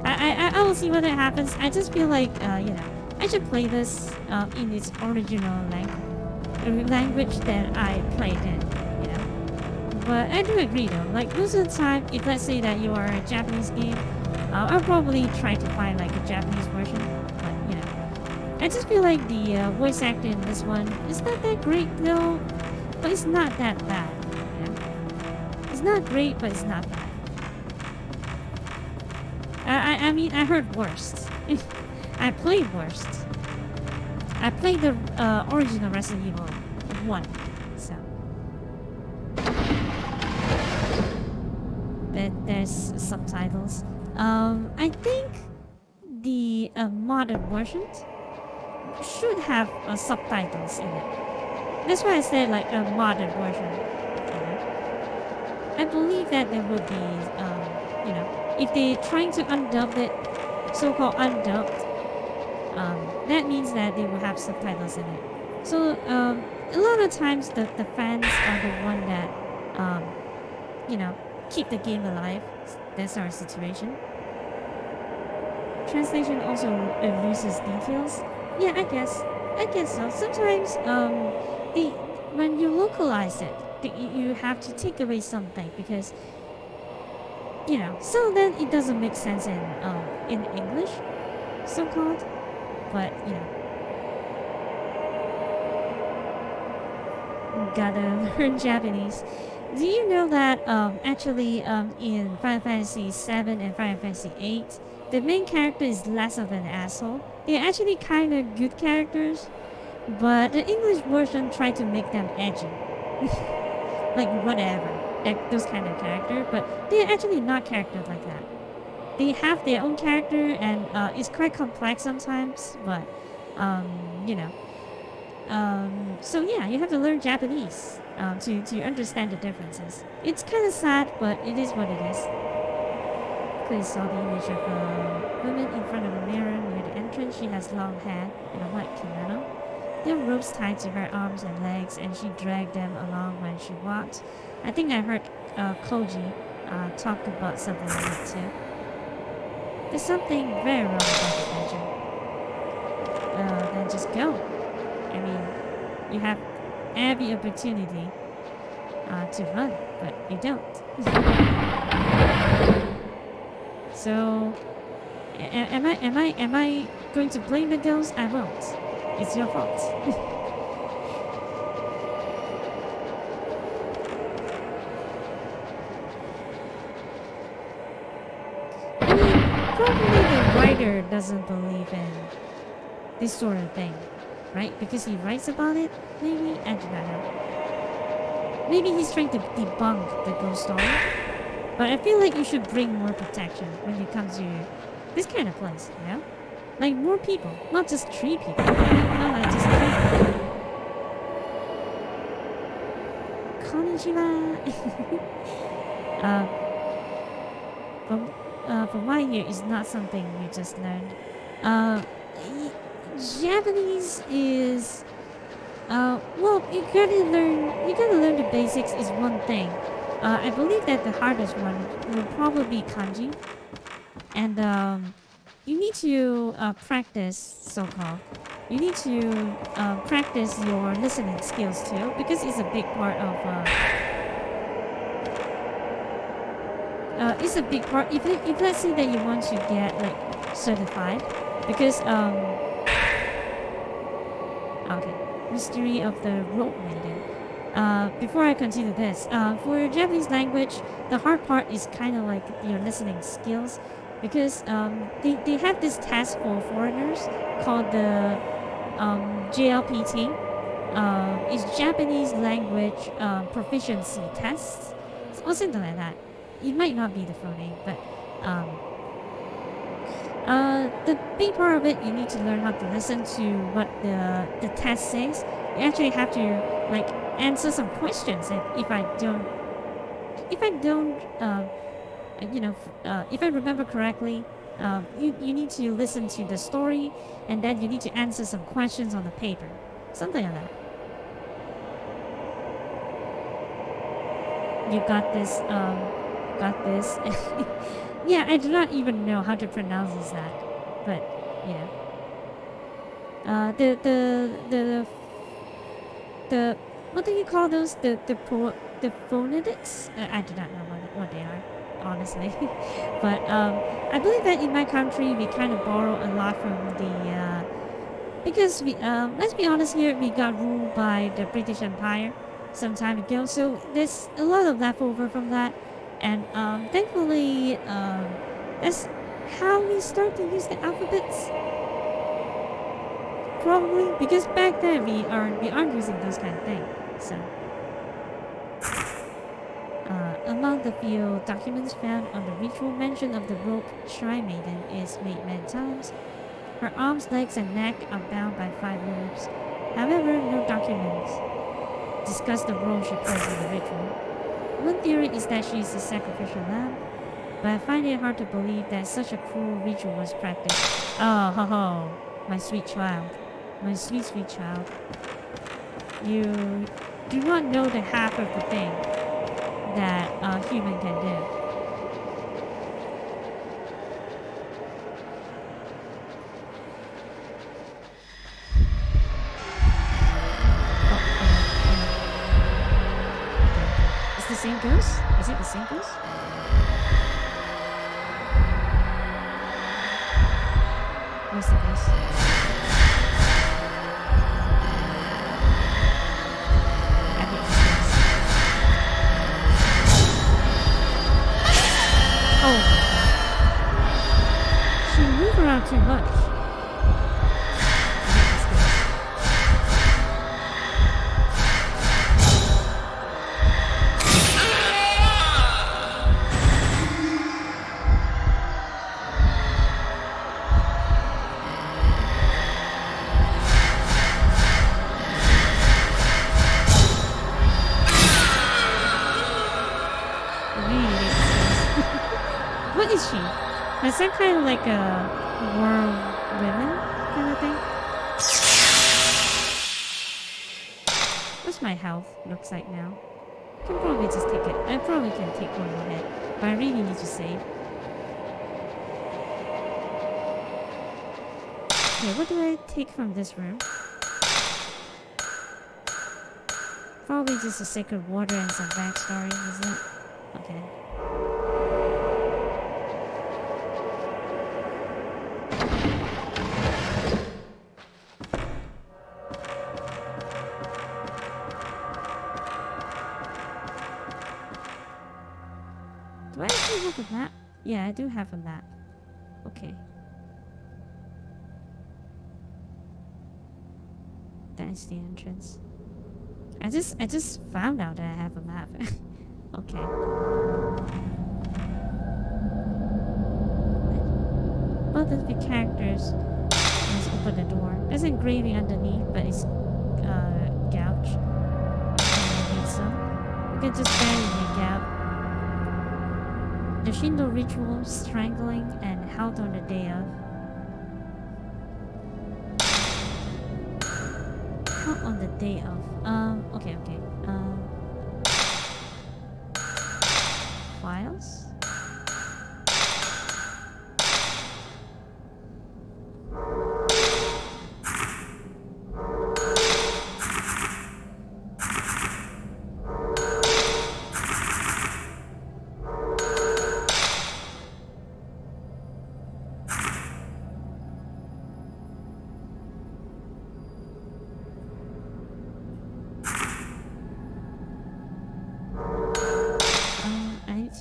I will see what happens. I just feel like I should play this in its original language that I played in. But I do agree though. Like most of the time, if let's say that you are a Japanese game, I'll probably try to find like a Japanese version. But I just feel like the voice acting in this one is not that great though, but it's not that bad. It's not great, but it's not bad. I mean, I heard worst. I played worst. I played the original Resident Evil 1, so. But there's subtitles. I think the modern versions should have subtitles in it. That's why I said like a modern version. I believe that there would be, if they're trying to undub it, so-called undubbed, that means that they will have subtitles in it. So a lot of times the fans are the one that, keep the game alive. That's our situation. Translation also loses details. Yeah, I guess so. Sometimes when you localize it, you have to take away something because so then it doesn't make sense in English, so-called. But gotta learn Japanese. Do you know that actually in Final Fantasy 7 and Final Fantasy 8, the main character is less of an asshole? They're actually kind of good characters, but the English version tried to make them edgy. Like whatever, like those kind of character, but they're actually not characters like that. They have their own character, and it's quite complex sometimes, but so yeah, you have to learn Japanese to understand the differences. It's kind of sad, but it is what it is. Clay saw the image of a woman in front of a mirror near the entrance. She has long hair and a white kimono. There were ropes tied to her arms and legs, and she dragged them along when she walked. I think I heard Koji talk about something like that too. There's something very wrong about the adventure. Then just go. I mean, you have every opportunity to run, but you don't. So, am I going to blame the ghost? I won't. It's your fault. I mean, probably the writer doesn't believe in this sort of thing, right? Because he writes about it, maybe? I do not know. Maybe he's trying to debunk the ghost story. But I feel like you should bring more protection when you come to this kind of place, Like more people, not just 3 people. Not just 3 people. Konnichiwa! From what I hear, it's not something you just learned. Japanese is well, you gotta learn the basics is one thing. I believe that the hardest one will probably be kanji, and you need to practice, so-called. you need to practice your listening skills too, because it's a big part of. It's a big part. If let's say that you want to get like certified, because okay, Mystery of the Rope Maiden. Before I continue this, for Japanese language, the hard part is kind of like your listening skills, because they have this test for foreigners called the JLPT. It's Japanese language proficiency tests or something like that. It might not be the full name, but the big part of it, you need to learn how to listen to what the test says. You actually have to like answer some questions. And if I don't, if I remember correctly, you need to listen to the story, and then you need to answer some questions on the paper, something like that. You got this. Got this. Yeah, I do not even know how to pronounce that, but yeah. The what do you call those? The phonetics? I do not know what they are, honestly. But I believe that in my country we kind of borrow a lot from the because we let's be honest here, we got ruled by the British Empire some time ago, so there's a lot of leftover from that. And thankfully, that's how we start to use the alphabets. Probably because back then we aren't using those kind of things. So, among the few documents found on the ritual mention of the rope shrine maiden is made many times. Her arms, legs, and neck are bound by 5 ropes. However, no documents discuss the role she plays in the ritual. One theory is that she is a sacrificial lamb, but I find it hard to believe that such a cruel ritual was practiced. Oh, ho ho, my sweet child. My sweet, sweet child. You do not know the half of the thing that a human can do. Is the same ghost? Is it the same ghost? Where's the ghost? I think it's this. Oh. She moved around too much. What is she? Is that kind of like a worm women kind of thing? What's my health looks like now? I can probably just take it. I probably can take one more hit, but I really need to save. Okay, what do I take from this room? Probably just a sacred water and some backstory, is it? Okay. Do I actually have a map? Yeah, I do have a map. Okay. That is the entrance. I just found out that I have a map. Okay. Both of the characters. Let's open the door. There's engraving underneath, but it's gouged. So we can just barely make out. The Shindo ritual, strangling and held on the day of. Held on the day of. Okay. Files?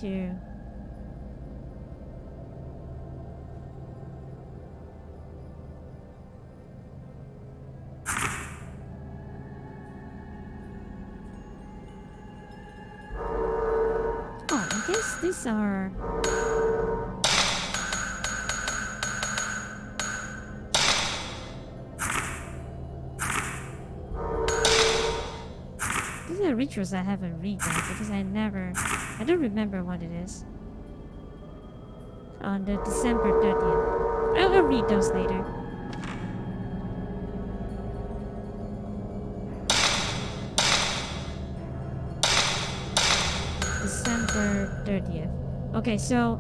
too. Oh, I guess these are... These are rituals I haven't read yet because I don't remember what it is. On the December 30th. I'll read those later. December 30th. Okay, so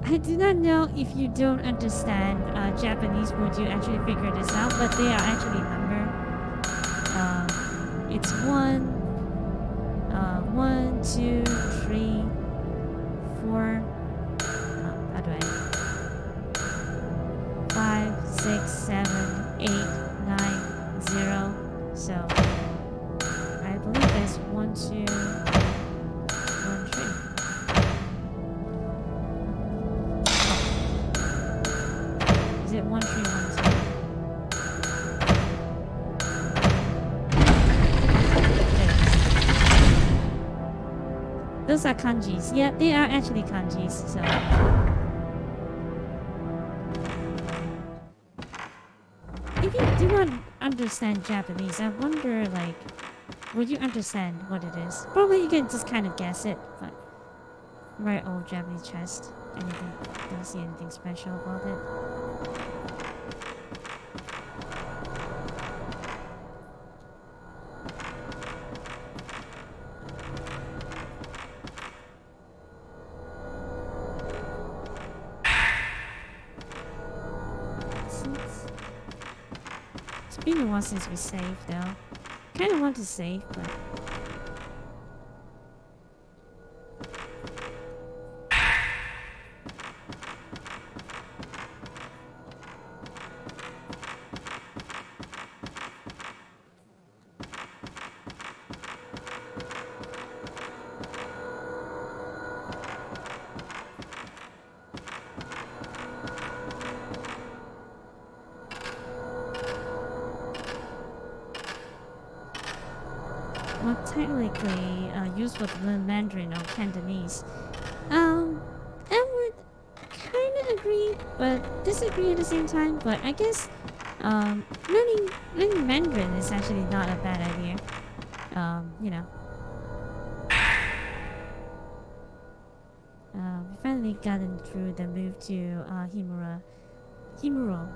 I do not know if you don't understand Japanese, would you actually figure this out? But they are actually numbered. It's 1, 2, 3, 4. How do I? 5, 6, 7, 8, 9, 0. So I believe that's 1, 2, 1, 3. Oh. Is it 1, 3, 1, 2? Those are kanjis. Yeah, they are actually kanjis, so... If you do not understand Japanese, I wonder, like... Would you understand what it is? Probably you can just kind of guess it, but... Right, old Japanese chest. Anything... Don't see anything special about it. It's been a while since we saved, though. Kind of want to save, but... Well, technically, useful to learn Mandarin or Cantonese. I would kind of agree, but disagree at the same time. But I guess, learning Mandarin is actually not a bad idea. You know. We finally gotten through the move to Himuro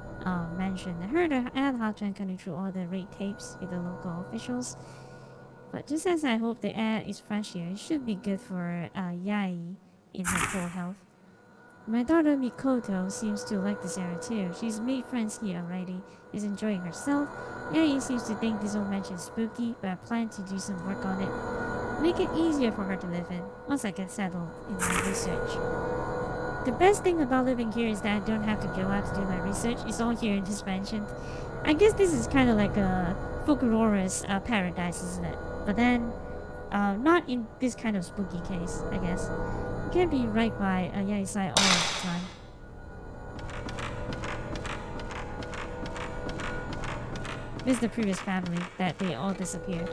mansion. I heard I had a hard time cutting through all the raid tapes with the local officials. But just as I hope the air is fresh here, it should be good for Yai in her full health. My daughter Mikoto seems to like this area too. She's made friends here already, is enjoying herself. Yai seems to think this old mansion is spooky, but I plan to do some work on it. Make it easier for her to live in, once I get settled in my research. The best thing about living here is that I don't have to go out to do my research. It's all here in this mansion. I guess this is kind of like a Fukurora's paradise, isn't it? But then, not in this kind of spooky case, I guess. You can't be right by Yai's side all the time. This is the previous family that they all disappeared.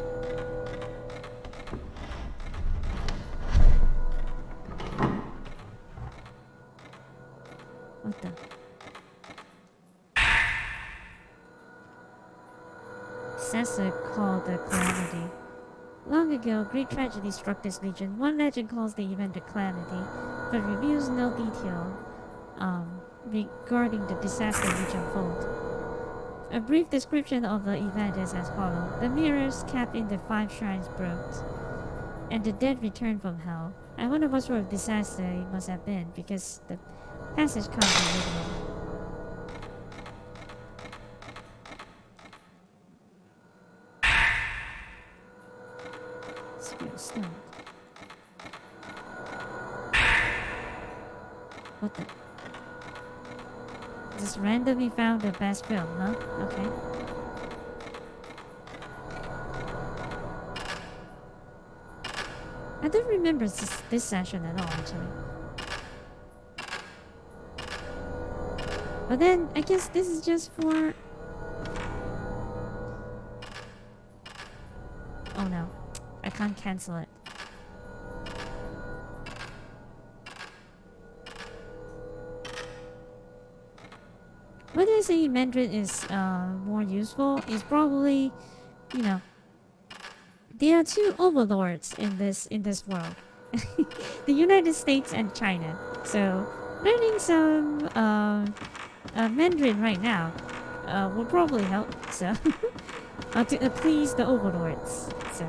What the? Successor called the Calamity. Long ago, great tragedy struck this region. One legend calls the event a calamity, but reveals no detail regarding the disaster which unfolded. A brief description of the event is as follows. The mirrors kept in the 5 shrines broke, and the dead returned from hell. I wonder what sort of disaster it must have been, because the passage can't be literal. Stone. What the? Just randomly found the best film, huh? Okay. I don't remember this session at all, actually. But then, I guess this is just for... Oh no, I can't cancel it. Whether I say Mandarin is more useful is probably, you know, there are two overlords in this world, the United States and China. So learning some Mandarin right now will probably help. So to please the overlords. So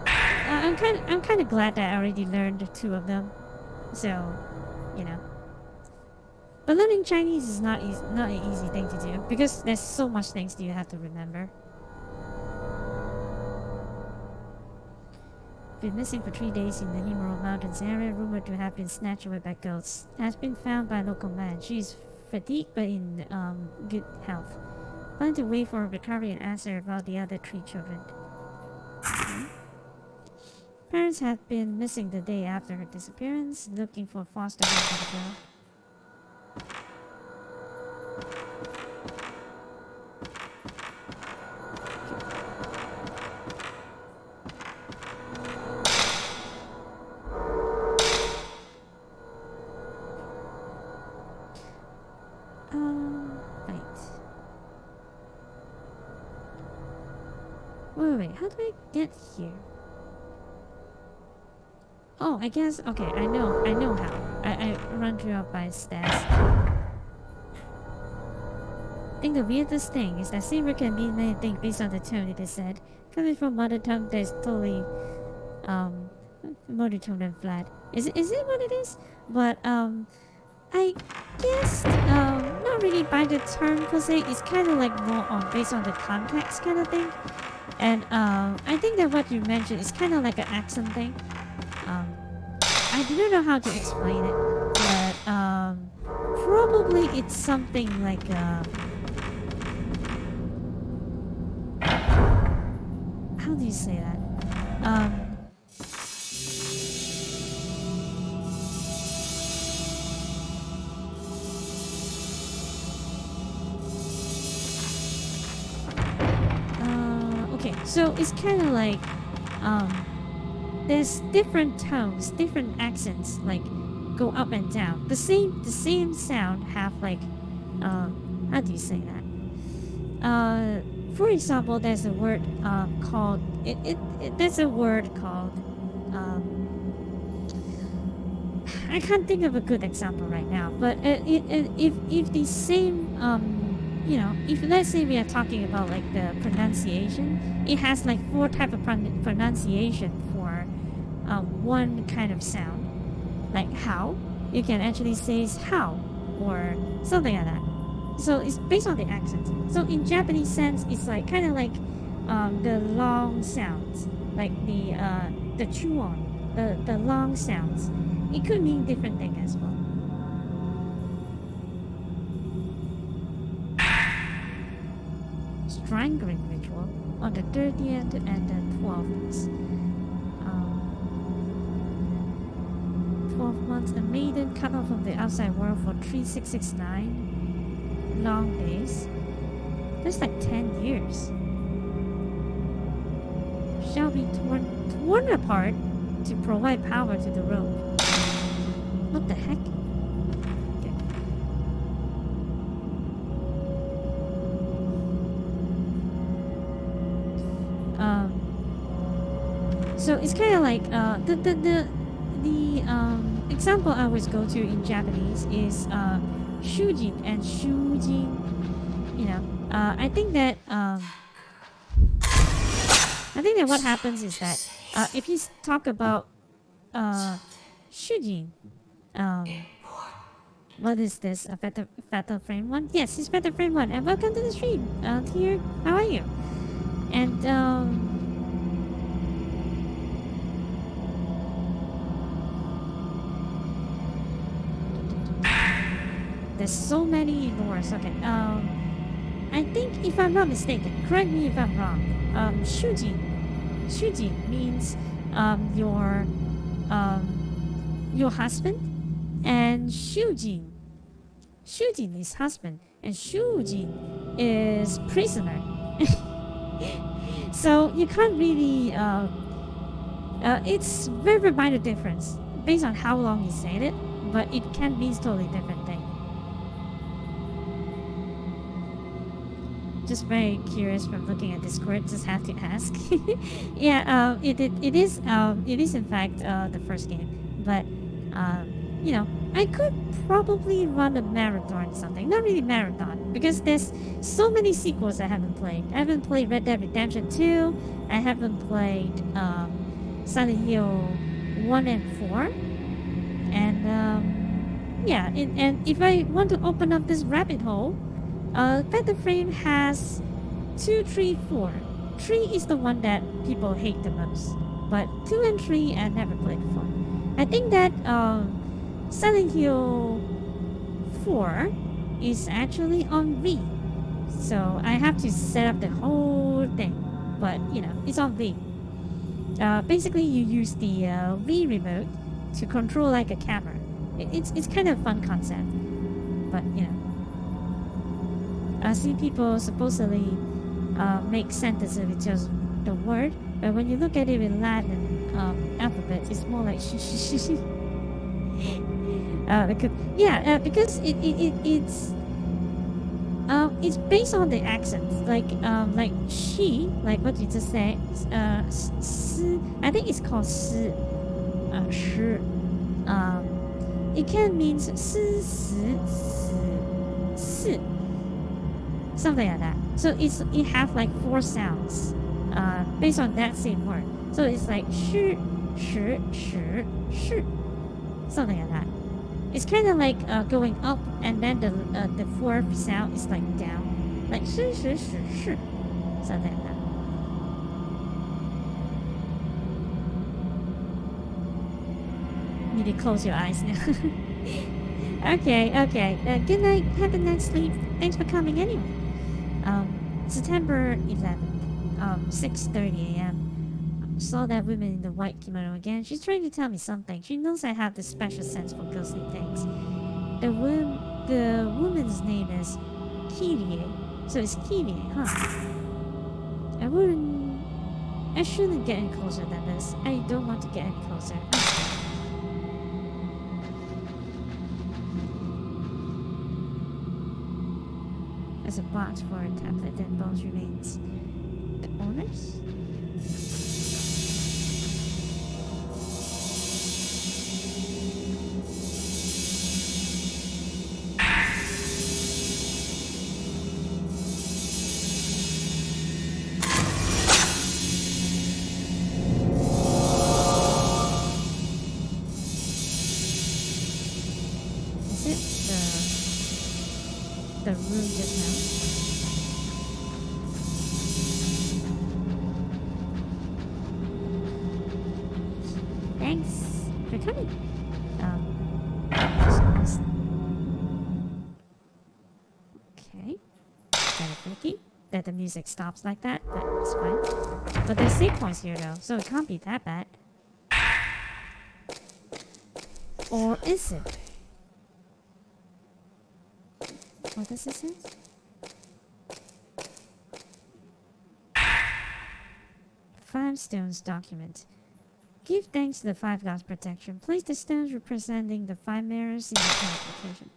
I'm kind of glad that I already learned two of them. So you know. But learning Chinese is not an easy thing to do because there's so much things that you have to remember. Been missing for 3 days in the Emerald Mountains area, rumored to have been snatched away by ghosts. Has been found by a local man. She is fatigued but in good health. Plan to wait for her recovery and ask her about the other 3 children. Parents have been missing the day after her disappearance, looking for foster home for the girl. Wait, how do I get here? Oh, I guess, okay, I know how. I run through up by stairs. I think the weirdest thing is that Saber can mean many things based on the tone it is said. Coming from mother tongue, there's totally, monotone and flat. Is it what it is? But, I guess, not really by the term per se, it's kind of like more based on the context kind of thing. And I think that what you mentioned is kind of like an accent thing. I don't know how to explain it, but probably it's something like how do you say that? Okay, so it's kind of like there's different tones, different accents, like go up and down. The same sound have like how do you say that? For example, there's a word called there's a word called I can't think of a good example right now, but if the same you know, if let's say we are talking about like the pronunciation, it has like 4 type of pronunciation for one kind of sound. Like how, you can actually say how or something like that. So it's based on the accent. So in Japanese sense, it's like kind of like the long sounds, like the chuon, the long sounds. It could mean different things as well. Strangling ritual on the 30th and the 12th. 12 months, a maiden cut off from the outside world for 3669 long days. That's like 10 years. Shall be torn apart to provide power to the rope. What the heck? So it's kind of like the example I always go to in Japanese is shujin and shujin. You know, I think that what happens is that if you talk about shujin, what is this? A Fatal Frame 1? Yes, it's Fatal Frame 1. And welcome to the stream. Here, how are you? And there's so many lores. Okay. I think if I'm not mistaken, correct me if I'm wrong. Shujin Shujin means your husband, and Shujin is husband, and Shujin is prisoner. So you can't really. It's very minor difference based on how long you say it, but it can mean totally different thing. Just very curious from looking at Discord. Just have to ask. Yeah, it is in fact the first game, but you know, I could probably run a marathon or something. Not really marathon because there's so many sequels I haven't played. I haven't played Red Dead Redemption 2. I haven't played Silent Hill 1 and 4, and yeah, and if I want to open up this rabbit hole. Fatal Frame has 2, 3, 4. 3 is the one that people hate the most, but 2 and 3 I never played before. I think that Silent Hill 4 is actually on V, so I have to set up the whole thing, but you know, it's on V. Basically, you use the V remote to control like a camera. It's kind of a fun concept, but you know. I see people supposedly make sentences with just the word, but when you look at it in Latin alphabet, it's more like because it's based on the accent, like she, like what you just said, I think it's called 诗, 诗. It can mean 诗, 死, 死, something like that. So it have like 4 sounds based on that same word. So it's like 是, 时, 时, 是, something like that. It's kind of like going up, and then the 4th sound is like down, like 是, 时, 时, 是, something like that. You need to close your eyes now. Okay. Good night. Have a nice sleep. Thanks for coming anyway. September 11th, 6:30 a.m. Saw that woman in the white kimono again. She's trying to tell me something. She knows I have this special sense for ghostly things. The woman's name is Kirie. So it's Kirie, huh? I shouldn't get any closer than this. I don't want to get any closer. As a box for a tablet that both remains the owners. Is it the room just now? Thanks for coming. Okay. Kind of freaky that the music stops like that, but it's fine. But there's save points here though, so it can't be that bad. Or is it? What does it say? Five stones document. Give thanks to the 5 gods' protection. Place the stones representing the 5 mirrors in the correct location.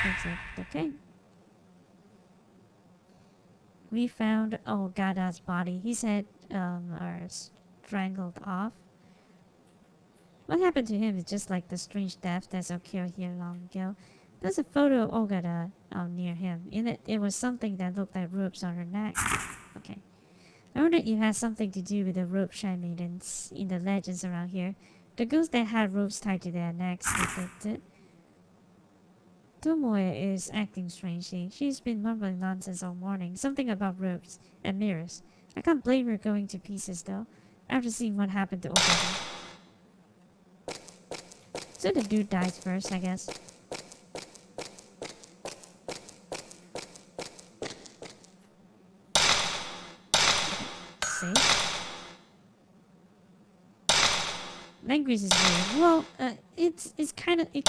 That's it. Okay. We found Ogada's body. He said are strangled off. What happened to him is just like the strange death that's occurred here long ago. There's a photo of Ogata near him. In it, it was something that looked like ropes on her neck. Okay. I wonder if it has something to do with the rope shrine maidens in the legends around here. The ghosts that had ropes tied to their necks depicted. Tomoe is acting strangely. She's been mumbling nonsense all morning. Something about ropes and mirrors. I can't blame her going to pieces though, after seeing what happened to Ogata. So the dude dies first, I guess. See? Language is weird. Well, it kind of is.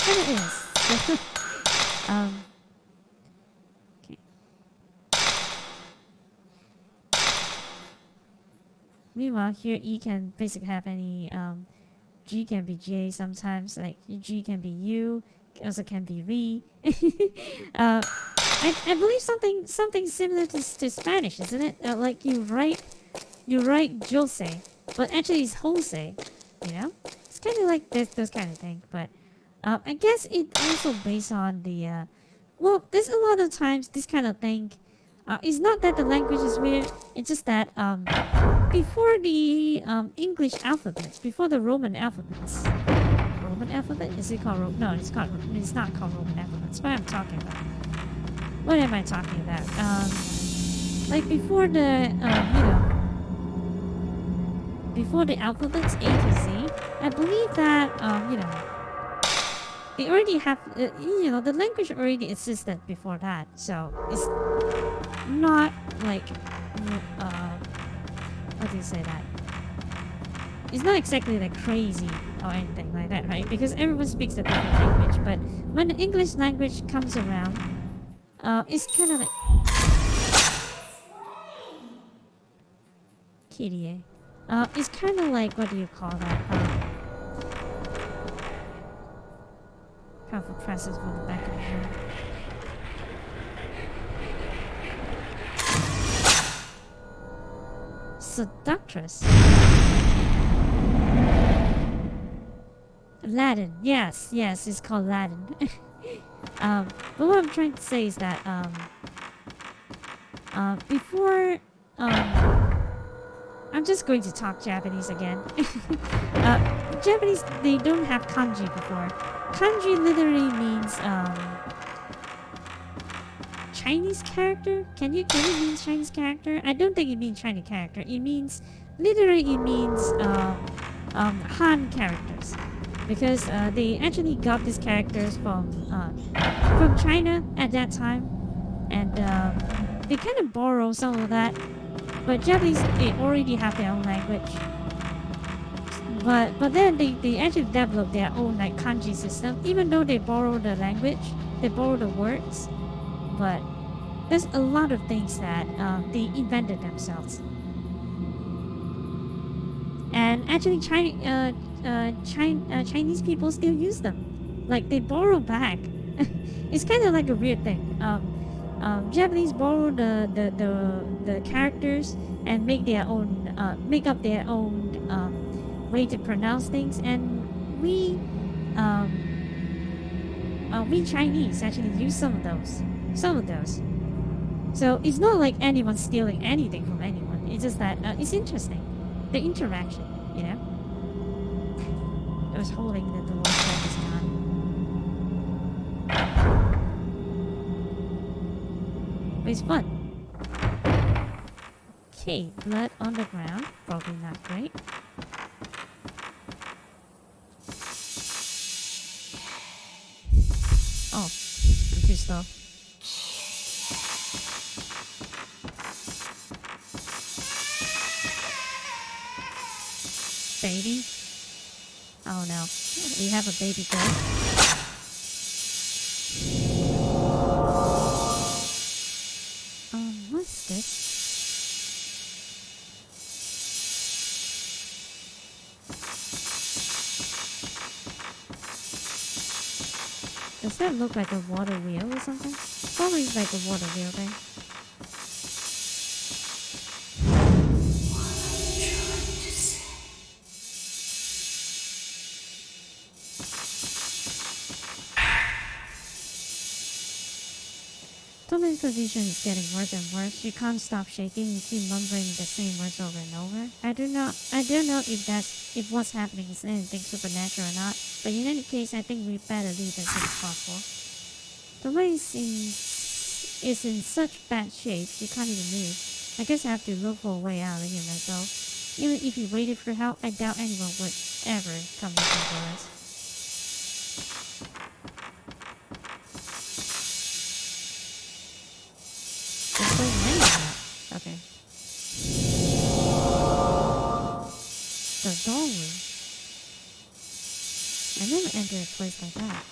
Okay. Meanwhile, here E can basically have any G can be J sometimes, like G can be U, also can be V. I believe something similar to Spanish, isn't it? Like you write Jose, but actually it's Jose. You know, it's kind of like those kind of thing. But I guess it also based on the well, there's a lot of times this kind of thing. It's not that the language is weird. It's just that before the English alphabets, before the Roman alphabets. Roman alphabet? Is it called No, it's not called Roman alphabets. What am I talking about? What am I talking about? Like before the before the alphabets A to Z, I believe that they already have the language already existed before that, so it's not like how do you say that? It's not exactly like crazy or anything like that, right? Because everyone speaks a different language, but when the English language comes around, it's kind of like kitty. It's kind of like, what do you call that? Powerful presses from the back of the head. Seductress. Aladdin. Yes, it's called Aladdin. But what I'm trying to say is that before I'm just going to talk Japanese again. Japanese, they don't have kanji before. Kanji literally means Chinese character. Can it mean Chinese character? I don't think it means Chinese character. It means literally Han characters, because they actually got these characters from China at that time, and they kind of borrow some of that. But Japanese, they already have their own language. But then they actually developed their own like kanji system, even though they borrow the language, they borrow the words. But there's a lot of things that they invented themselves. And actually Chinese people still use them. Like they borrow back. It's kind of like a weird thing. Japanese borrow the characters and make up their own way to pronounce things, and we Chinese actually use some of those. So it's not like anyone's stealing anything from anyone. It's just that it's interesting, the interaction, you know. I was holding the door at this time. But it's fun. Okay, blood on the ground. Probably not great. Oh, I'm too slow. Baby? Oh no. We have a baby girl. What's this? Does that look like a water wheel or something? Probably like a water wheel thing. Tomo's position is getting worse and worse. She can't stop shaking and keep mumbling the same words over and over. I don't know if what's happening is anything supernatural or not, but in any case, I think we better leave as soon as possible. Tomo is in such bad shape, she can't even move. I guess I have to look for a way out of here myself. Even if we waited for help, I doubt anyone would ever come looking for us. Okay. The doorway. I never entered a place like that.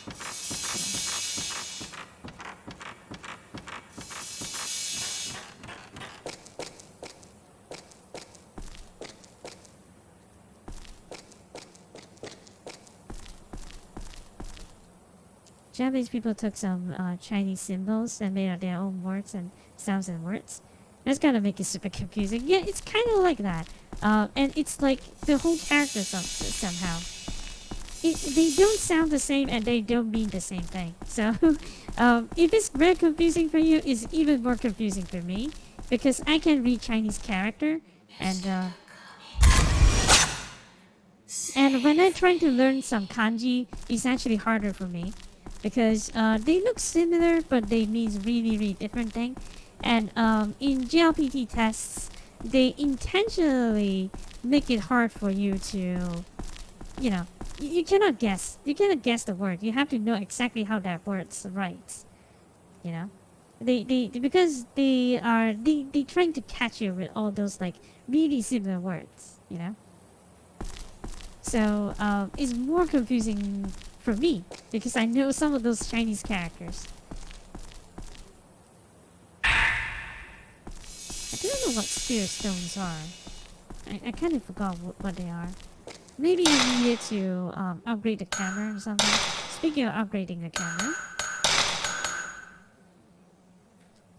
Japanese people took some Chinese symbols and made out their own words and sounds and words. That's gonna make it super confusing. Yeah, it's kind of like that. And it's like the whole character somehow. They don't sound the same and they don't mean the same thing. So, if it's very confusing for you, it's even more confusing for me because I can read Chinese character and when I'm trying to learn some kanji, it's actually harder for me because they look similar but they mean really different thing. And in JLPT tests, they intentionally make it hard for you to, you know, you cannot guess. You cannot guess the word. You have to know exactly how that word's right. You know, they because they trying to catch you with all those like really similar words. You know. So it's more confusing for me because I know some of those Chinese characters. I don't know what spirit stones are. I kind of forgot what they are. Maybe I needed to upgrade the camera or something. Speaking of upgrading the camera,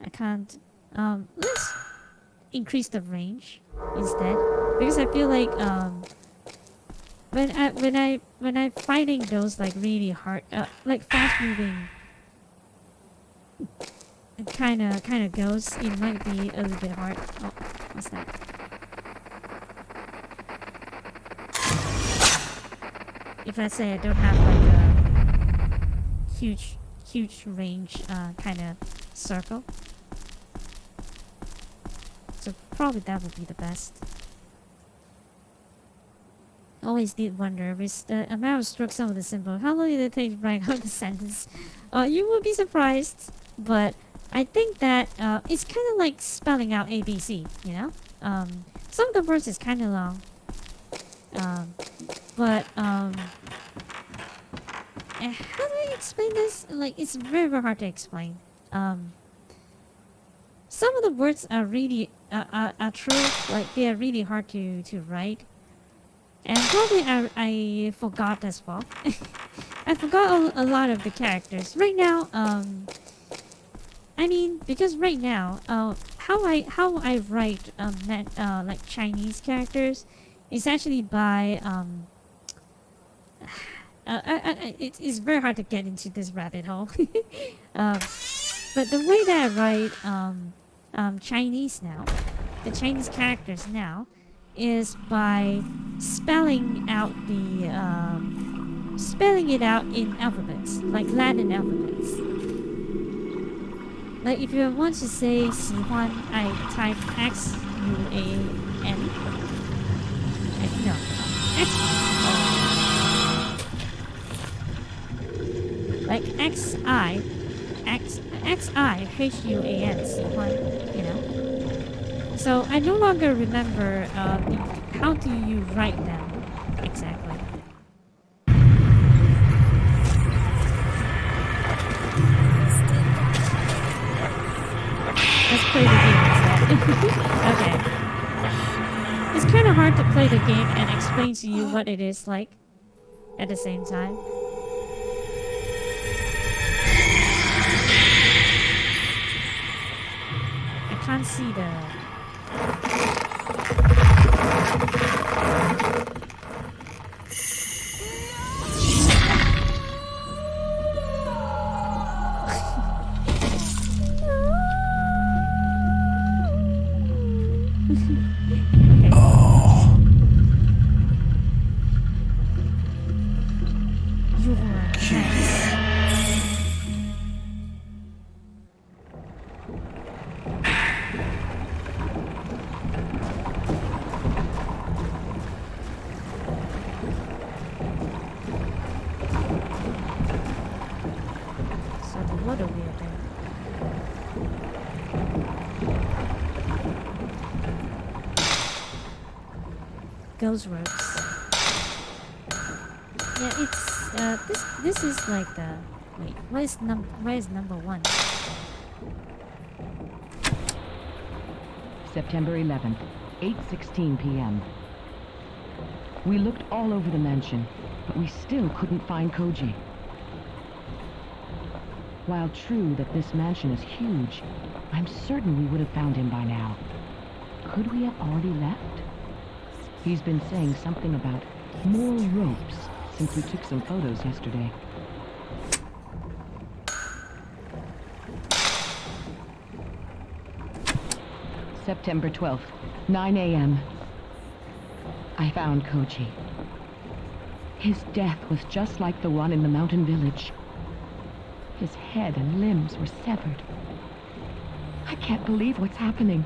I can't. Let's increase the range instead because I feel like when I fighting those like really hard like fast moving kind of ghosts, it might be a little bit hard. Oh, what's that? If let's say I don't have like a huge range kind of circle, so probably that would be the best. Always did wonder with the amount of strokes on the symbol, how long did it take to write out the sentence? You will be surprised, but I think that it's kind of like spelling out ABC, you know? Some of the words is kind of long. But how do I explain this? Like, it's very hard to explain. Some of the words are really are true, like they are really hard to write. And probably I forgot as well. I forgot a lot of the characters. Right now, I mean, because right now, how I write like Chinese characters is actually by it is very hard to get into this rabbit hole. But the way that I write Chinese now, the Chinese characters now, is by spelling it out in alphabets, like Latin alphabets. Like if you want to say 喜欢, I type XUAN. No, X. Like XI, HUAN, 喜欢, you know. So I no longer remember how do you write them exactly. Let's play the game instead. Okay. It's kind of hard to play the game and explain to you what it is like at the same time. I can't see the... ghost ropes. Yeah, it's this is like the wait. Where is number 1? September 11th, 8:16 p.m. We looked all over the mansion, but we still couldn't find Koji. While true that this mansion is huge, I'm certain we would have found him by now. Could we have already left? He's been saying something about more ropes since we took some photos yesterday. September 12th, 9 a.m. I found Koji. His death was just like the one in the mountain village. His head and limbs were severed. I can't believe what's happening.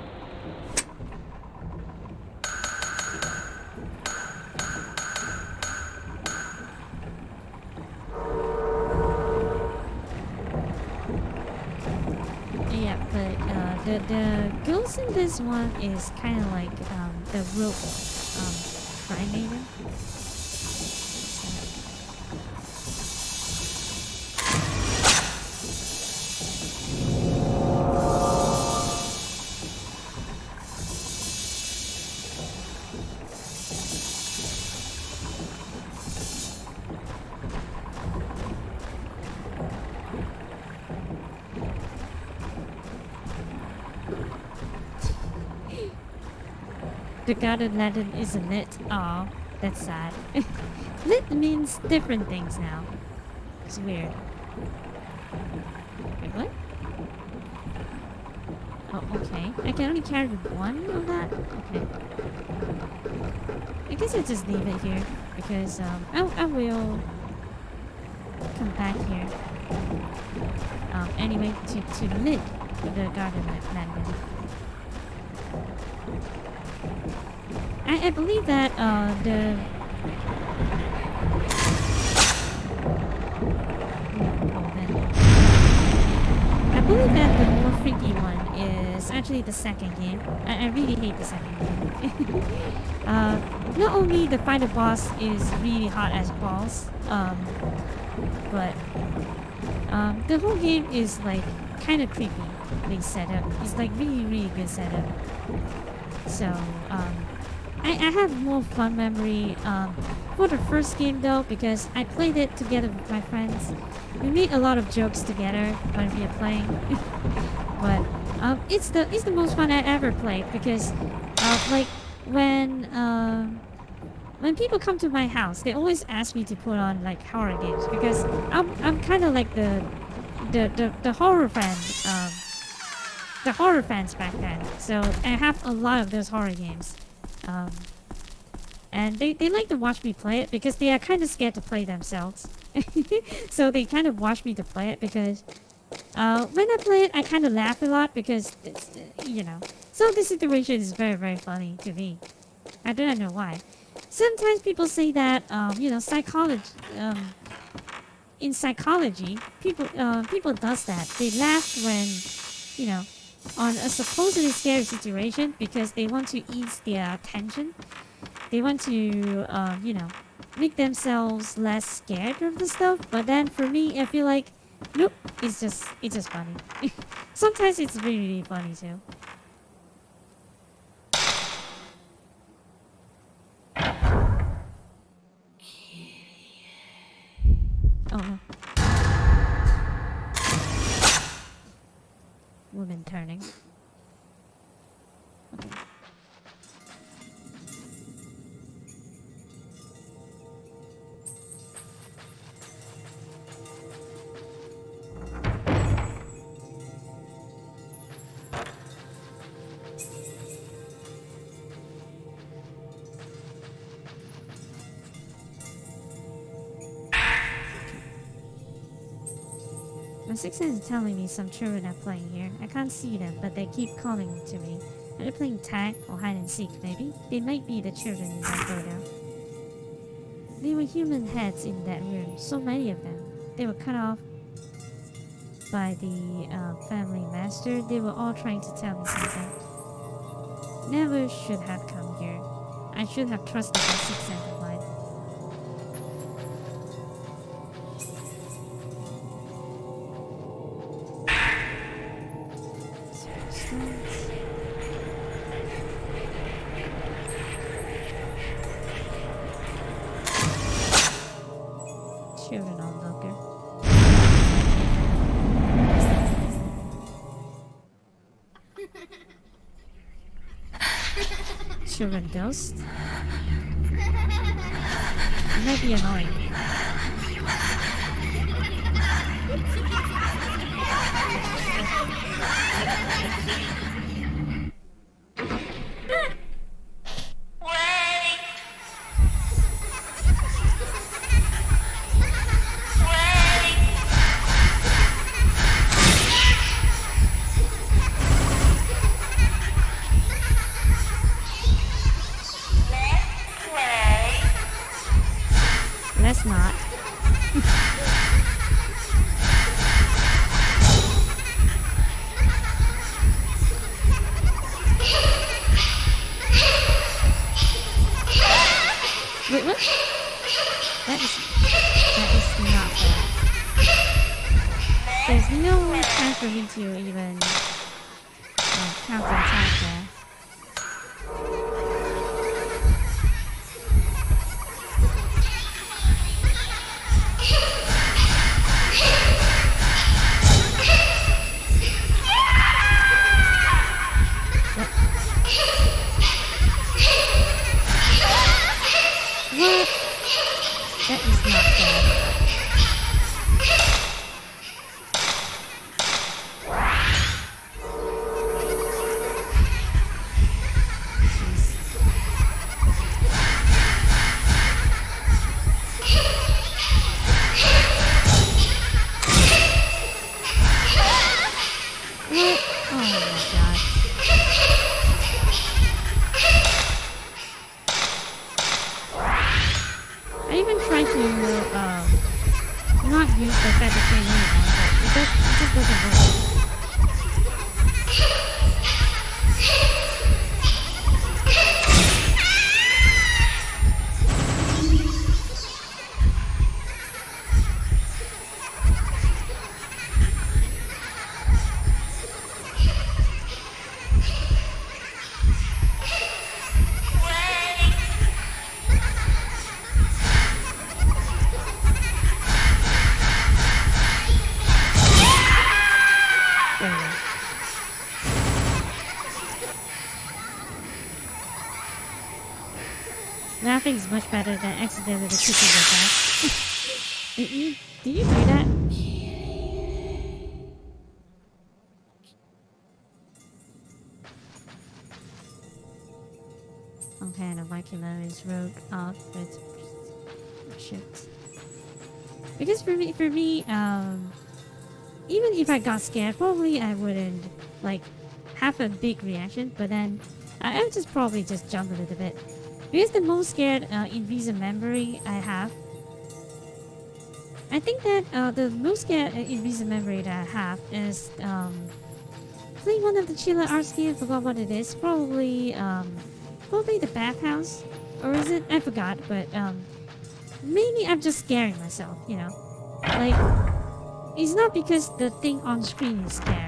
Yeah, but the ghost in this one is kind of like the rope primator. The garden lantern isn't lit. Oh, that's sad. Lit means different things now. It's weird. Wait, what? Oh, okay. I can only carry one of that? Okay. I guess I'll just leave it here. Because, I will come back here. Anyway, to lit the garden lantern. I believe that the I believe that the more freaky one is actually the second game. I really hate the second game. Not only the final boss is really hot as balls, but the whole game is like kind of creepy. They set up. It's like really good setup. So I have more fun memory for the first game though, because I played it together with my friends. We made a lot of jokes together when we are playing. But it's the most fun I ever played, because like when people come to my house, they always ask me to put on like horror games, because I'm kind of like the horror fan. The horror fans back then, so I have a lot of those horror games. And they like to watch me play it because they are kind of scared to play themselves. So they kind of watch me to play it because when I play it, I kind of laugh a lot because, it's, you know. So the situation is very funny to me. I don't know why. Sometimes people say that, you know, in psychology, people does that. They laugh when, you know, on a supposedly scary situation because they want to ease their tension. They want to, you know, make themselves less scared of the stuff. But then for me, I feel like, nope, it's just funny. Sometimes it's really funny too. Oh no. Woman turning. Okay. My sixth sense is telling me some children are playing here. I can't see them, but they keep calling to me. Are they playing tag or hide and seek, maybe? They might be the children in that photo. There were human heads in that room, so many of them. They were cut off by the family master. They were all trying to tell me something. Never should have come here. I I should have trusted my sixth sense of mine. Children onlooker. Children ghost. It might be annoying. Let's not. Wait, what? That is not bad. There's no time for him to even counterattack there. What? That is not bad. What? Oh my god. I even tried to not use the feather chain anymore, but it just doesn't work. There we go. Laughing is much better than accidentally kicking your back. Did you do that? Okay, and the Viking is rogue off with shit. Because for me, even if I got scared, probably I wouldn't like have a big reaction. But then I would just probably just jump a little bit. Because the most scared in recent memory I have, I think that the most scared in recent memory that I have is playing one of the Chiller arts game. I forgot what it is. Probably the bathhouse, or is it? I forgot. But maybe I'm just scaring myself. You know, like it's not because the thing on screen is scary.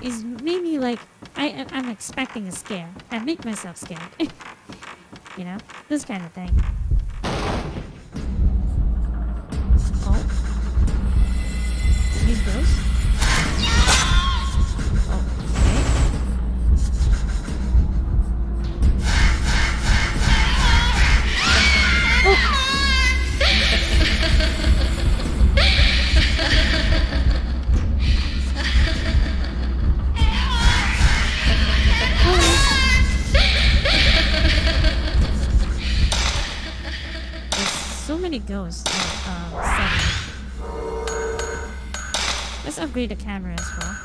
It's maybe like I'm expecting a scare. I make myself scared. You know, this kind of thing. Oh. Use those. Oh, okay. Oh! So many ghosts. Let's upgrade the camera as well.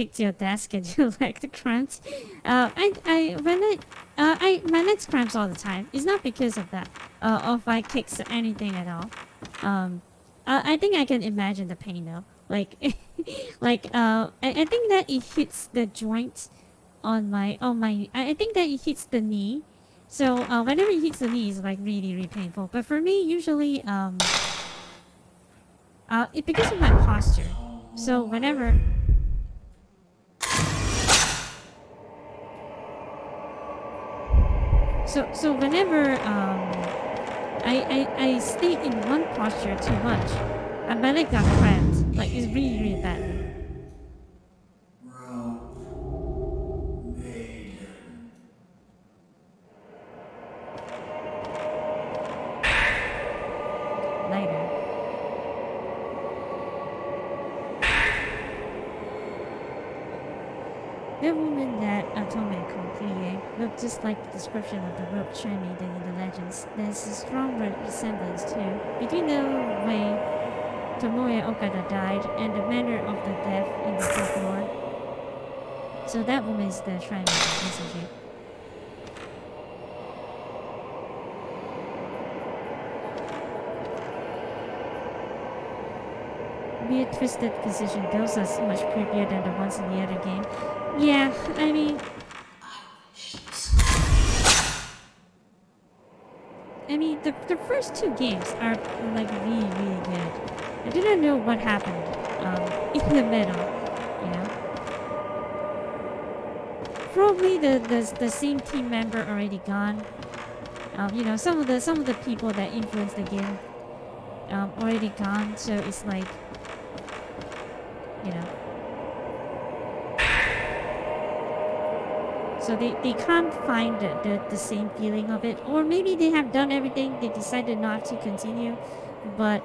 kicked your desk and you like the cramps. My legs cramps all the time. It's not because of that, or if I kick anything at all. I think I can imagine the pain though. Like, I think that it hits the joint on my. I think that it hits the knee. So whenever it hits the knee, it's like really, really painful. But for me, usually, it because of my posture. So whenever. So whenever I stay in one posture too much, and my leg got cramped. Like it's really, really bad. Later. The woman that Otome Koklie looked just like the description of the rope Shami in the legends. There's a strong resemblance too between the way Tomoya Okada died and the manner of the death in the folklore. So that woman is the shrine messenger. Weird twisted position, those are so much creepier than the ones in the other game. Yeah, I mean... the first two games are like really, really good. I do not know what happened in the middle, you know? Probably the same team member already gone. You know, some of the people that influenced the game already gone, so it's like, you know. So they can't find the same feeling of it. Or maybe they have done everything, they decided not to continue. But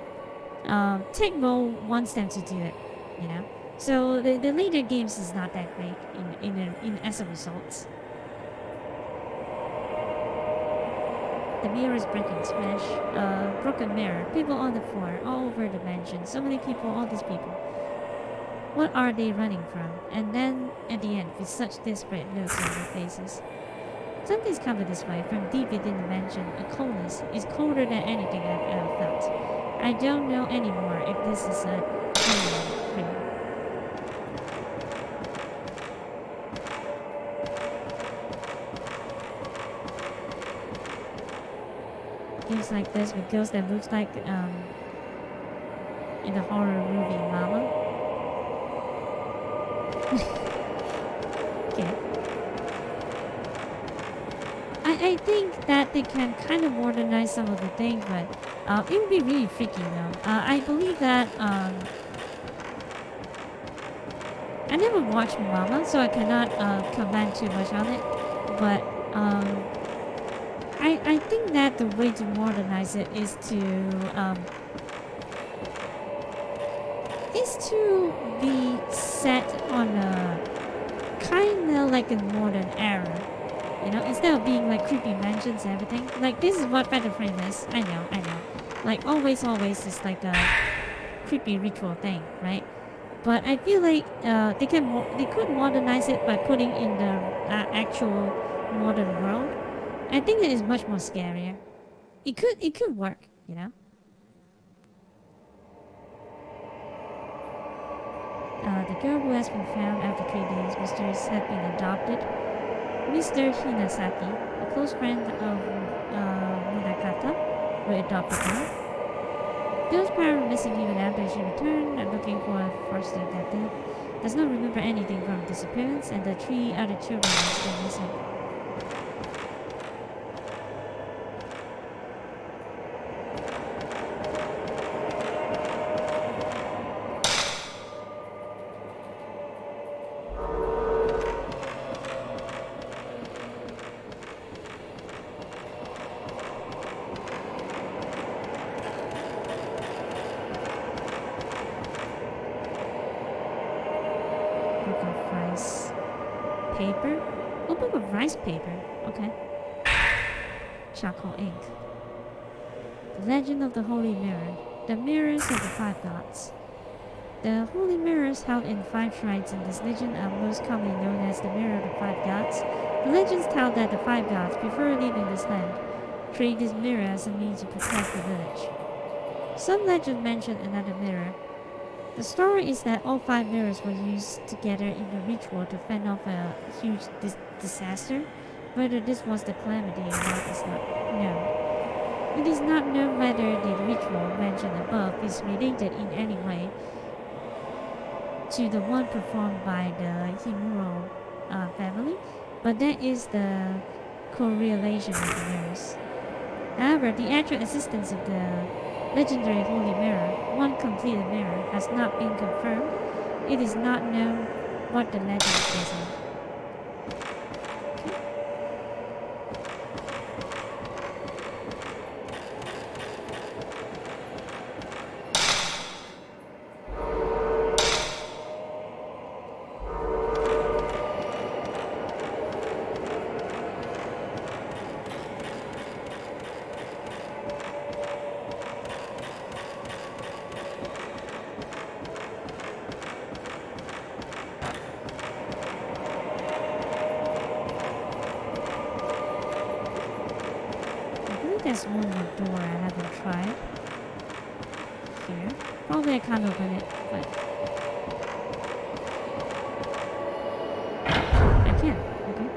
Tecmo wants them to do it, you know. So the later games is not that great in as a result. The mirror is breaking, smash. Broken mirror. People on the floor, all over the mansion. So many people, all these people. What are they running from? And then, at the end, with such desperate looks on their faces. Something's coming this way, from deep within the mansion. A coldness is colder than anything I've ever felt. I don't know anymore if this is a dream. Games like this with ghosts that looks like in the horror movie Mama. Okay. I think that they can kind of modernize some of the things, but it would be really freaky though. I believe that I never watched Mama, so I cannot comment too much on it. But I think that the way to modernize it is to be set on a kind of like a modern era, you know, instead of being like creepy mansions and everything. Like this is what Fatal Frame is. I know. Like always is like a creepy ritual thing, right? But I feel like they could modernize it by putting in the actual modern world. I think it is much more scarier. It could work, you know. The girl who has been found after 3 days, Mr. had been adopted. Mr. Hinasaki, a close friend of Munakata, will adopt her. Girl's parents missing even after she returned and looking for a foster adopted. Does not remember anything from disappearance, and the 3 other children are still missing. Paper, okay. Charcoal ink. The legend of the Holy Mirror. The mirrors of the 5 gods. The holy mirrors held in 5 shrines in this legend are most commonly known as the Mirror of the 5 Gods. The legends tell that the 5 gods, before leaving this land, create this mirror as a means to protect the village. Some legends mention another mirror. The story is that all 5 mirrors were used together in a ritual to fend off a huge disaster. Whether this was the calamity or not is not known. It is not known whether the ritual mentioned above is related in any way to the one performed by the Himuro family, but that is the correlation of the mirrors. However, the actual existence of the legendary holy mirror, one completed mirror, has not been confirmed. It is not known what the legend is based on. There's one more door I haven't tried. Here. Probably I can't open it, but I can. Okay.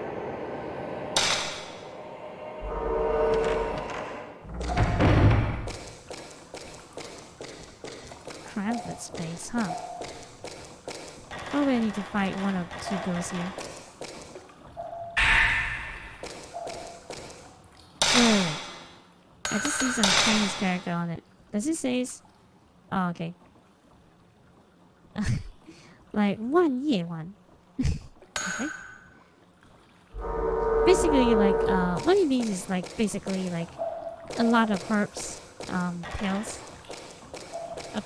Cramped space, huh? Probably I need to fight one or two ghosts here. I just see some Chinese character on it. Does it say? Oh, okay. Like 1 year one. Okay. Basically, like, what it means is like basically like a lot of herbs, pills.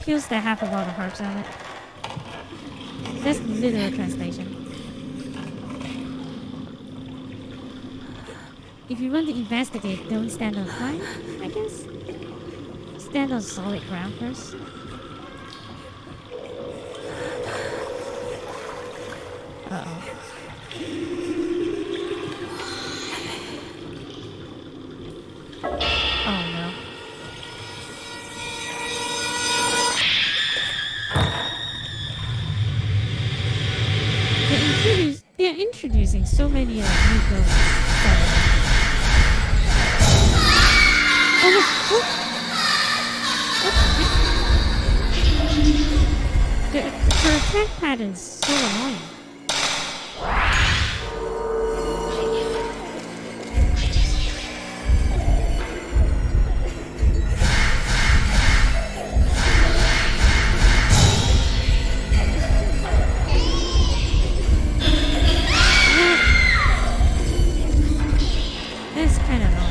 Pills that have a lot of herbs on it. That's the literal translation. If you want to investigate, don't stand on fire, I guess. Stand on solid ground first. Uh-oh. Oh no. They're introducing so many new ghosts. Oh no! What? Her attack pattern is so annoying. That's kind of annoying.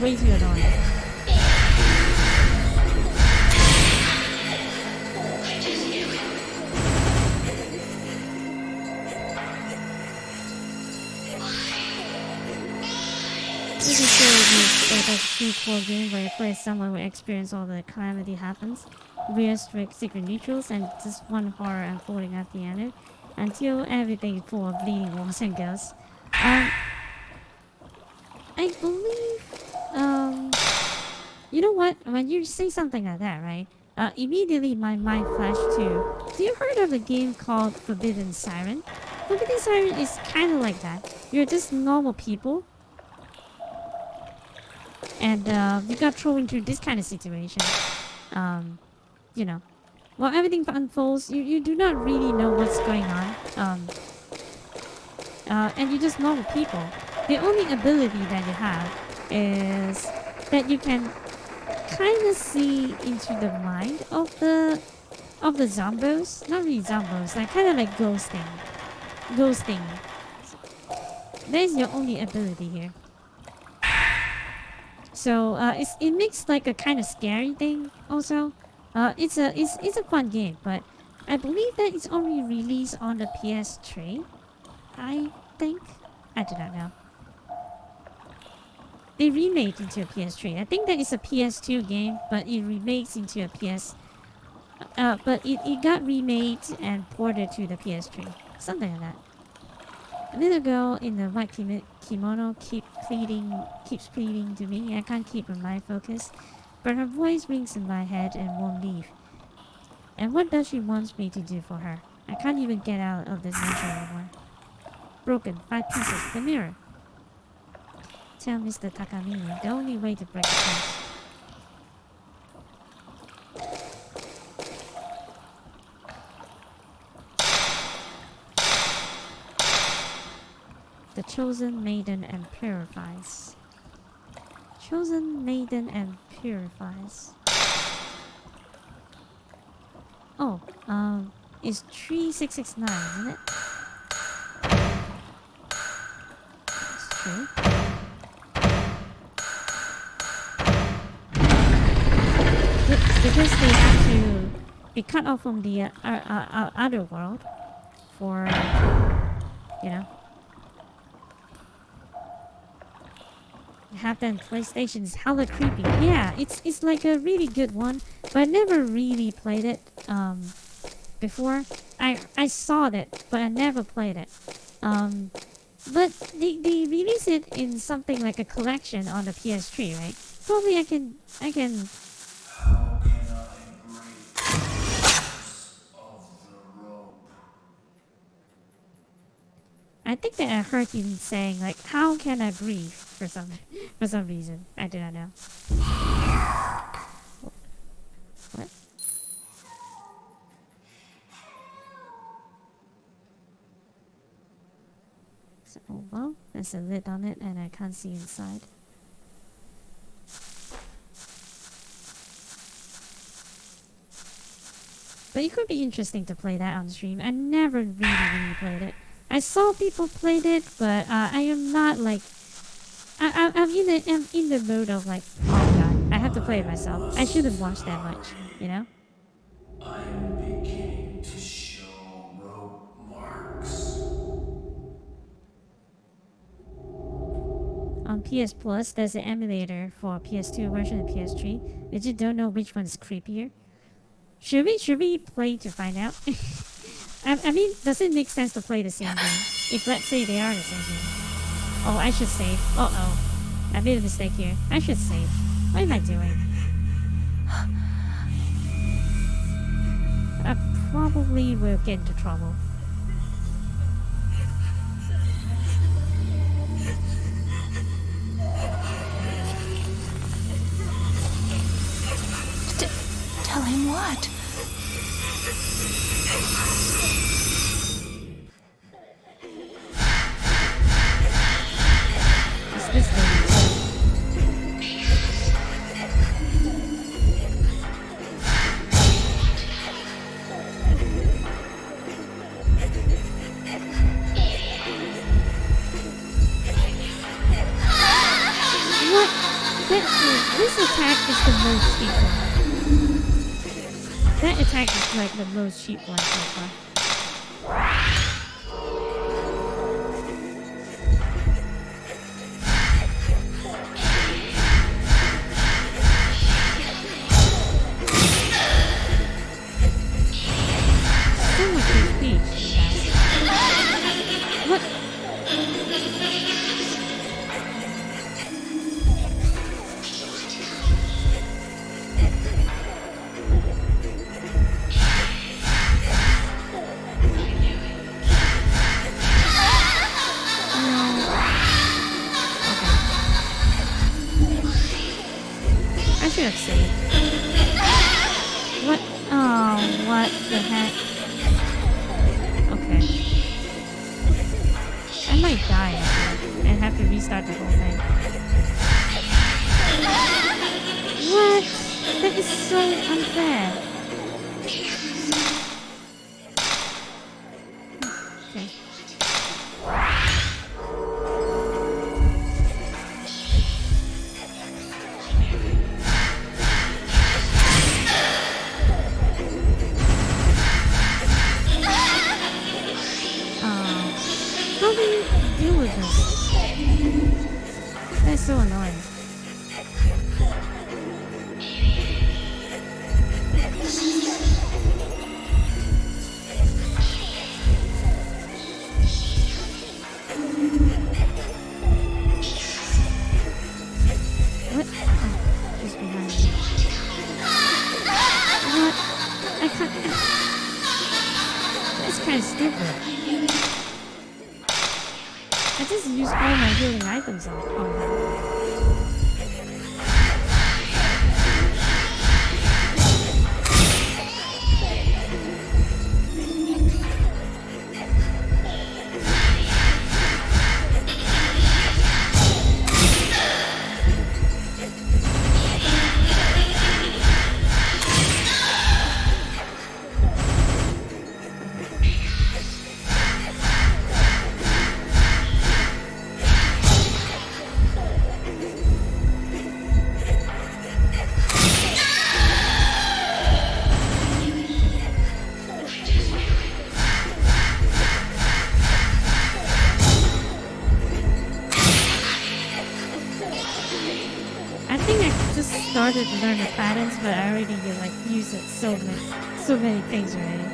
Way too annoying. This is still like a prequel game where first someone will experience all the calamity happens, real strict secret rituals, and just one horror unfolding at the end, until everything is full of bleeding walls and ghosts. I believe, you know what? When you say something like that, right? Immediately my mind flashed to. Have you heard of a game called Forbidden Siren? Forbidden Siren is kind of like that. You're just normal people, and you got thrown into this kind of situation. You know, while everything unfolds, you do not really know what's going on. And you're just normal people. The only ability that you have is that you can kind of see into the mind of the zombos. Not really zombos, like kind of like ghosting. That is your only ability here. So it makes like a kind of scary thing also. It's a fun game, but I believe that it's only released on the PS3. I think. I do not know. They remade into a PS3. I think that it's a PS2 game, but it remakes into a PS. But it got remade and ported to the PS3. Something like that. A little girl in the white kimono keeps pleading to me. I can't keep her mind focused, but her voice rings in my head and won't leave. And what does she want me to do for her? I can't even get out of this mansion anymore. Broken, 5 pieces, the mirror. Tell Mr. Takamine the only way to break the curse. The chosen maiden and purifies. Chosen maiden and purifies. Oh, it's 3669, isn't it? That's true. Because they have to be cut off from the other world for, you know, have that in PlayStation is hella creepy. Yeah, it's like a really good one, but I never really played it before. I saw it, but I never played it. But they release it in something like a collection on the PS3, right? Probably I can. I think that I heard you saying like, "How can I breathe?" for some reason. I do not know. What? So, oh well, there's a lid on it, and I can't see inside. But it could be interesting to play that on stream. I never really played it. I saw people played it, but I am not like. I'm in the mode of like, oh god, I have to play it myself. I shouldn't watch that much, you know. I'm beginning to show rope marks. On PS Plus, there's an emulator for PS2 version and PS3. I just don't know which one's creepier. Should we play to find out? I mean, does it make sense to play the same game? If let's say they are the same game. Oh, I should save. Uh-oh. I made a mistake here. I should save. What am I doing? I probably will get into trouble. Tell him what? Is this the what? This attack is the most cheap one. That attack is like the most cheap one so far. So much HP. What? I should have saved. What? Oh, what the heck? Okay. I might die and have to restart the whole thing. What? That is so unfair. Okay. How do you deal with this? That's so annoying. What? Oh, she's behind me. What? I can't. That's kind of stupid. I just used all my healing items on her. I think I just started to learn the patterns, but I already like use it so many things already.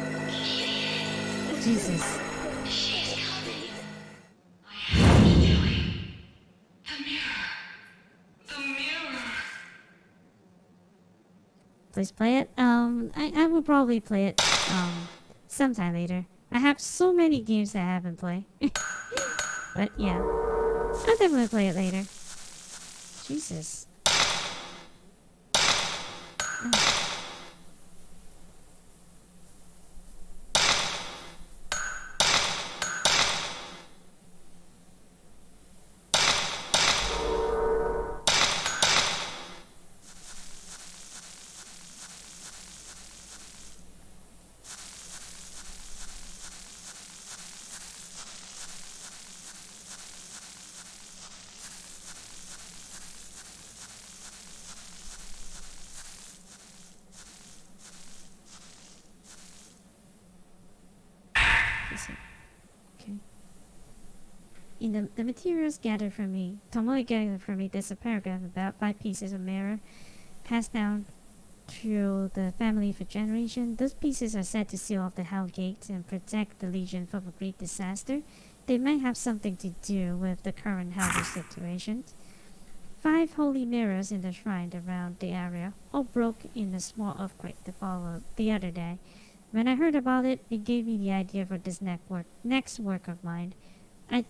Jesus. Please play it. I will probably play it sometime later. I have so many games that I haven't played. But yeah, I'll definitely play it later. Jesus. Okay. In the materials gathered from me, Tomoe gathered from me, there's a paragraph about 5 pieces of mirror passed down through the family for generations. Those pieces are said to seal off the Hell Gates and protect the Legion from a great disaster. They might have something to do with the current Hellgate situation. 5 holy mirrors in the shrine around the area all broke in a small earthquake the other day. When I heard about it, it gave me the idea for this next work of mine. I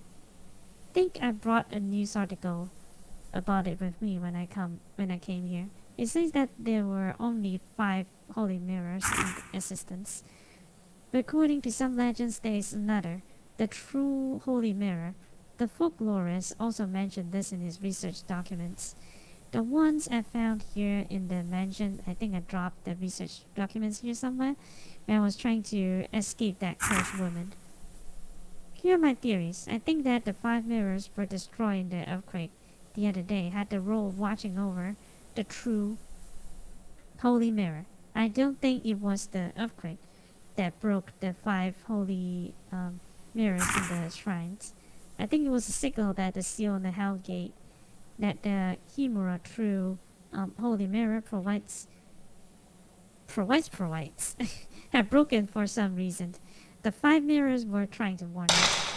think I brought a news article about it with me when I came here. It says that there were only 5 holy mirrors in existence. But according to some legends, there is another, the true holy mirror. The folklorist also mentioned this in his research documents. The ones I found here in the mansion, I think I dropped the research documents here somewhere, when I was trying to escape that cursed woman. Here are my theories. I think that the 5 mirrors were destroyed in the earthquake the other day had the role of watching over the true holy mirror. I don't think it was the earthquake that broke the 5 holy mirrors in the shrines. I think it was a signal that the seal on the Hell Gate that the Himura true holy mirror provides had broken for some reason. The 5 mirrors were trying to warn us.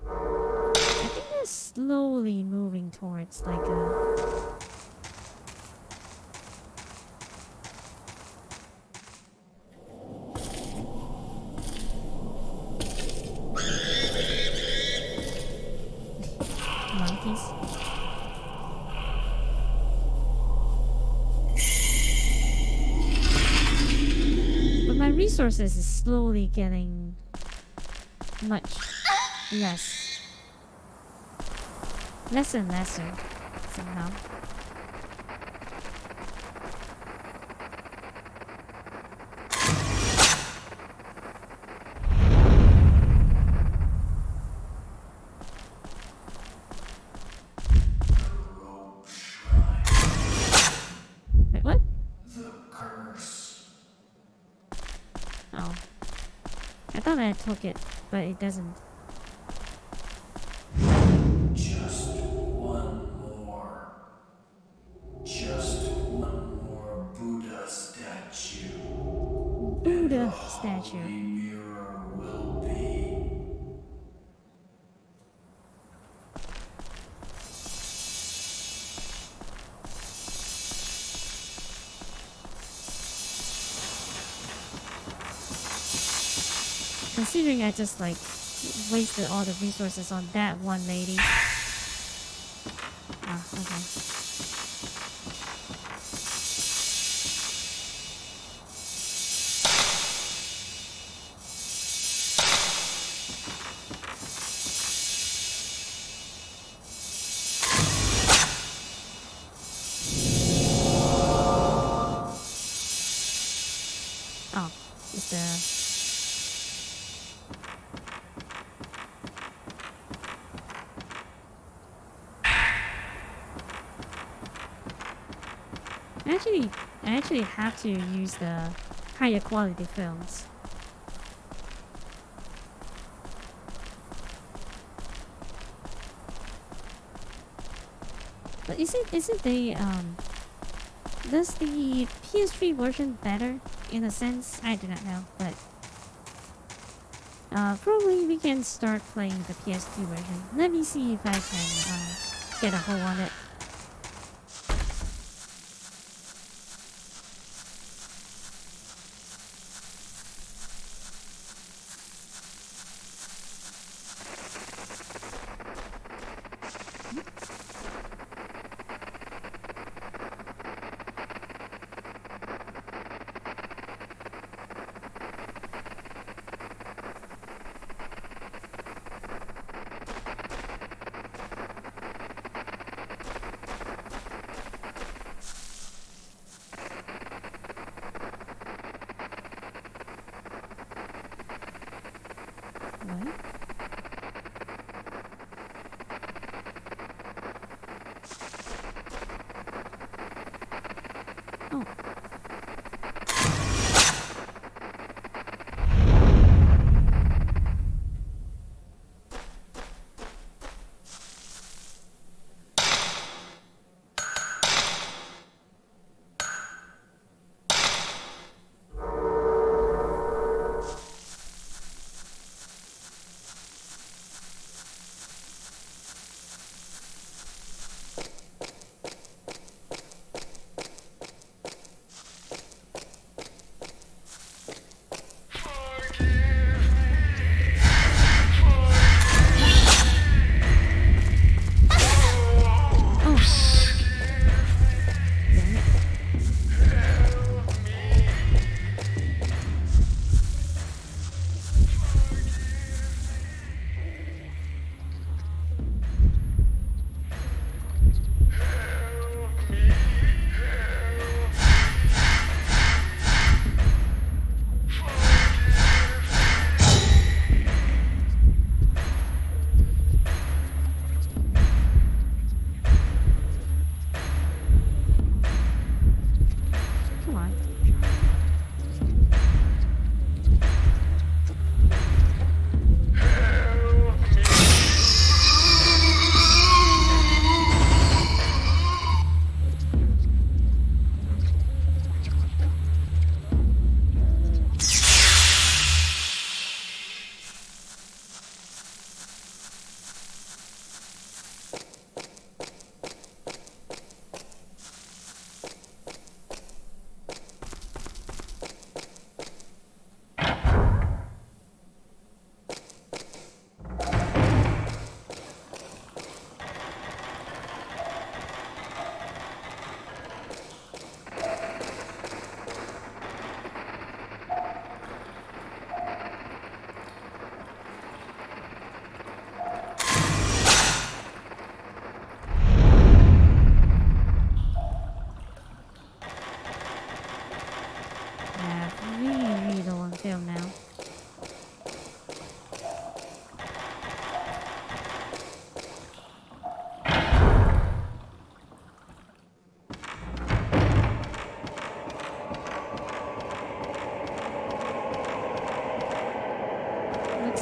I think they're slowly moving towards like a... monkeys. But my resources is slowly getting much less and lesser somehow. Wait, what? Oh. I thought I took it, but it doesn't. Just one more. Just one more Buddha statue. And the Buddha holy statue. mirror will be. Considering I just like wasted all the resources on that one lady. Ah, okay. Oh, is the I actually have to use the higher quality films. But isn't the does the PS3 version better in a sense? I do not know, but probably we can start playing the PS2 version. Let me see if I can get a hold on it. What? Oh.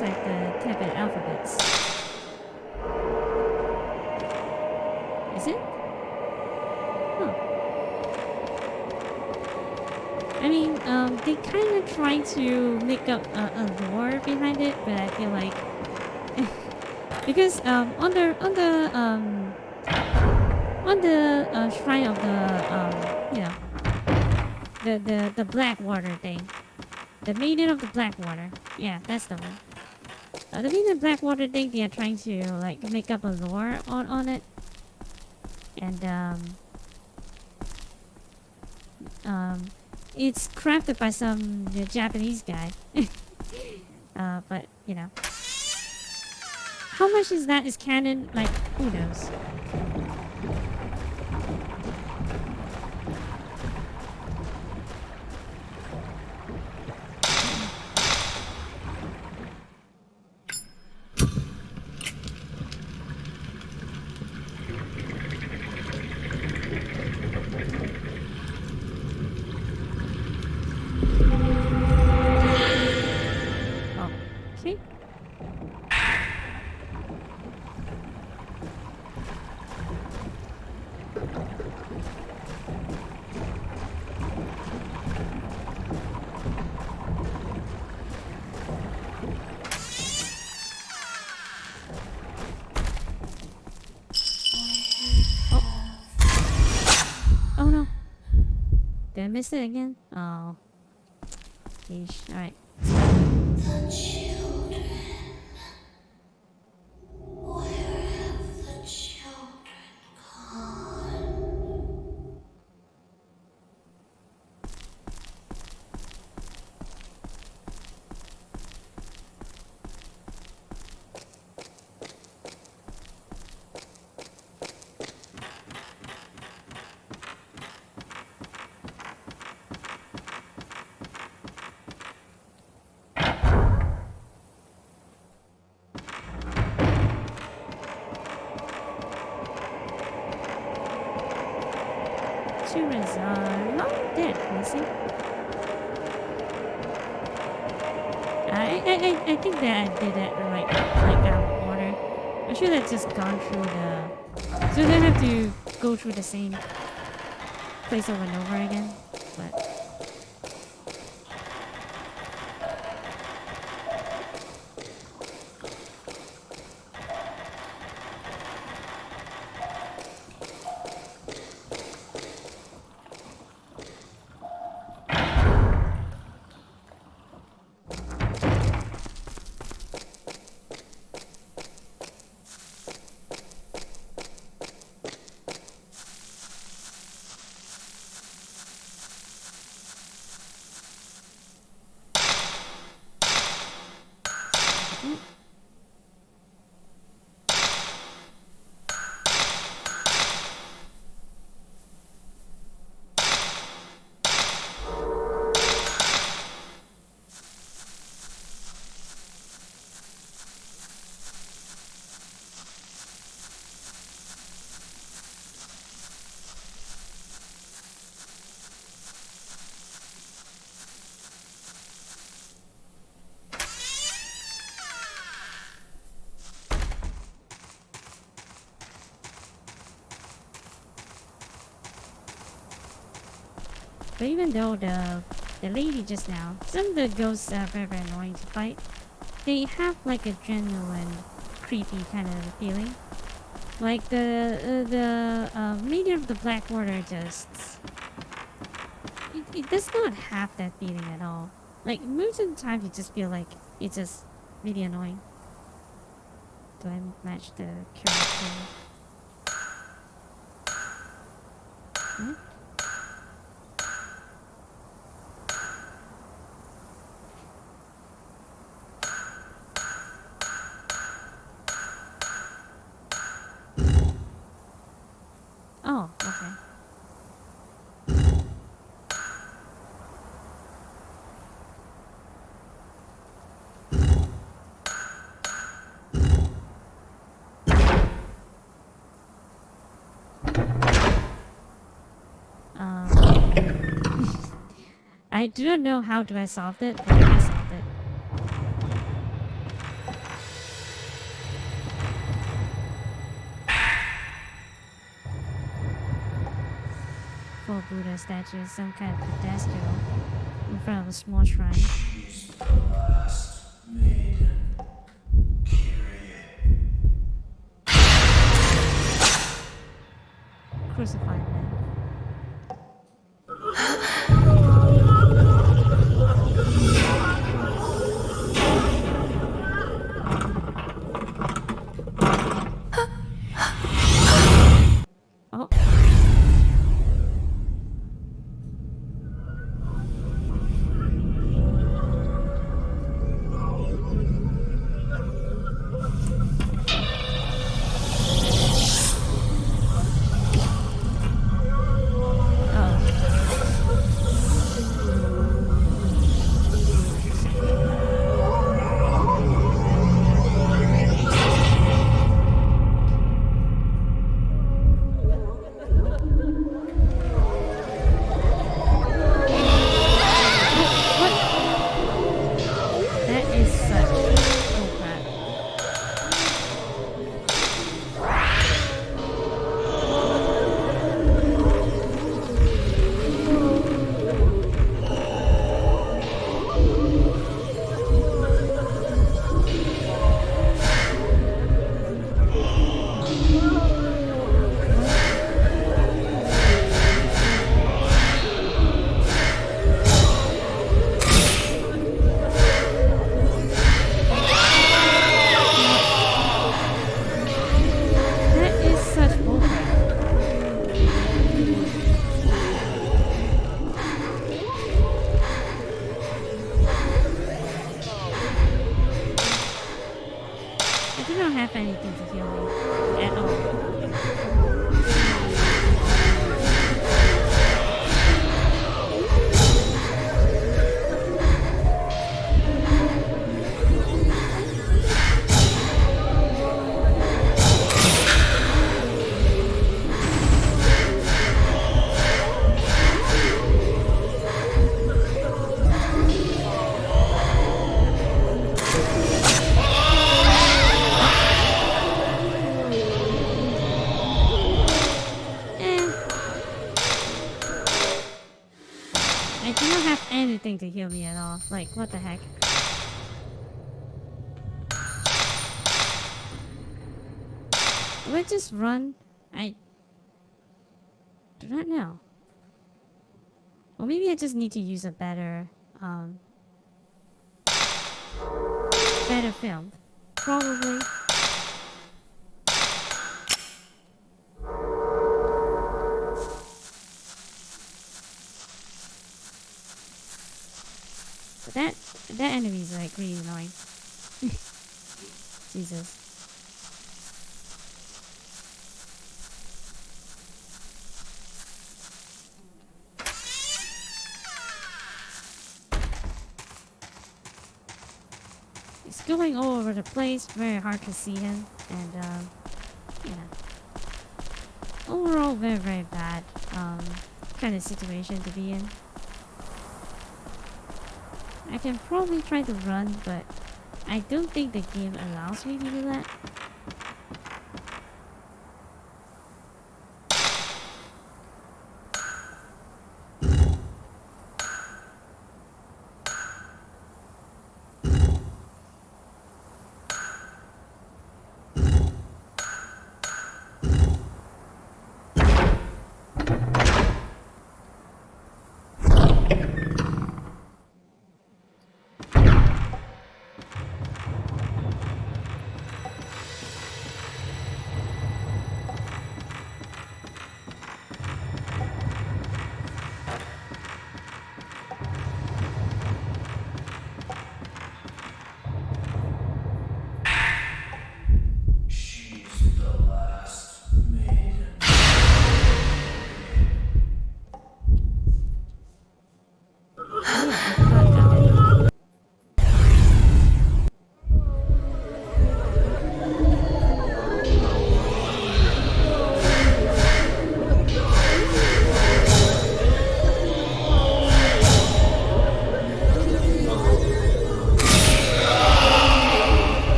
looks like the Tibet alphabets. Is it? Huh. I mean, they kind of try to make up a lore behind it, but I feel like because on the shrine of the you know, the Blackwater thing, the Maiden of the Blackwater, yeah, that's the one. The Maiden of the Blackwater thing, they are trying to like make up a lore on it, and it's crafted by some Japanese guy. But you know, how much is that is canon? Like, who knows? Okay. Oh no. Did I miss it again? Oh. Yeesh. Alright. The children. Where have the children gone? Children's not dead, missing. I think that I did that like out of order. I should have just gone through the, so then I have to go through the same place over and over again. But But even though the lady just now, some of the ghosts are very, very annoying to fight, they have like a genuine creepy kind of feeling. Like the Maiden of the Blackwater just, it does not have that feeling at all. Like most of the time you just feel like it's just really annoying. Do I match the character? Hmm? Oh, okay. I do not know how do I solve it, but I solved it. Buddha statue, some kind of pedestal in front of a small shrine. She's the last maiden. Kyrie. Crucified man. Oh. That is such bullcrap. That is such bullcrap. I do not have anything to heal me at all. Eh. I do not have anything to heal me at all. Like, what the heck? Do I just run? I do not know. Or maybe I just need to use a better film. Probably. But that enemy is like really annoying. Jesus. He's going all over the place, very hard to see him, and yeah. Overall, very, very bad kind of situation to be in. I can probably try to run, but I don't think the game allows me to do that.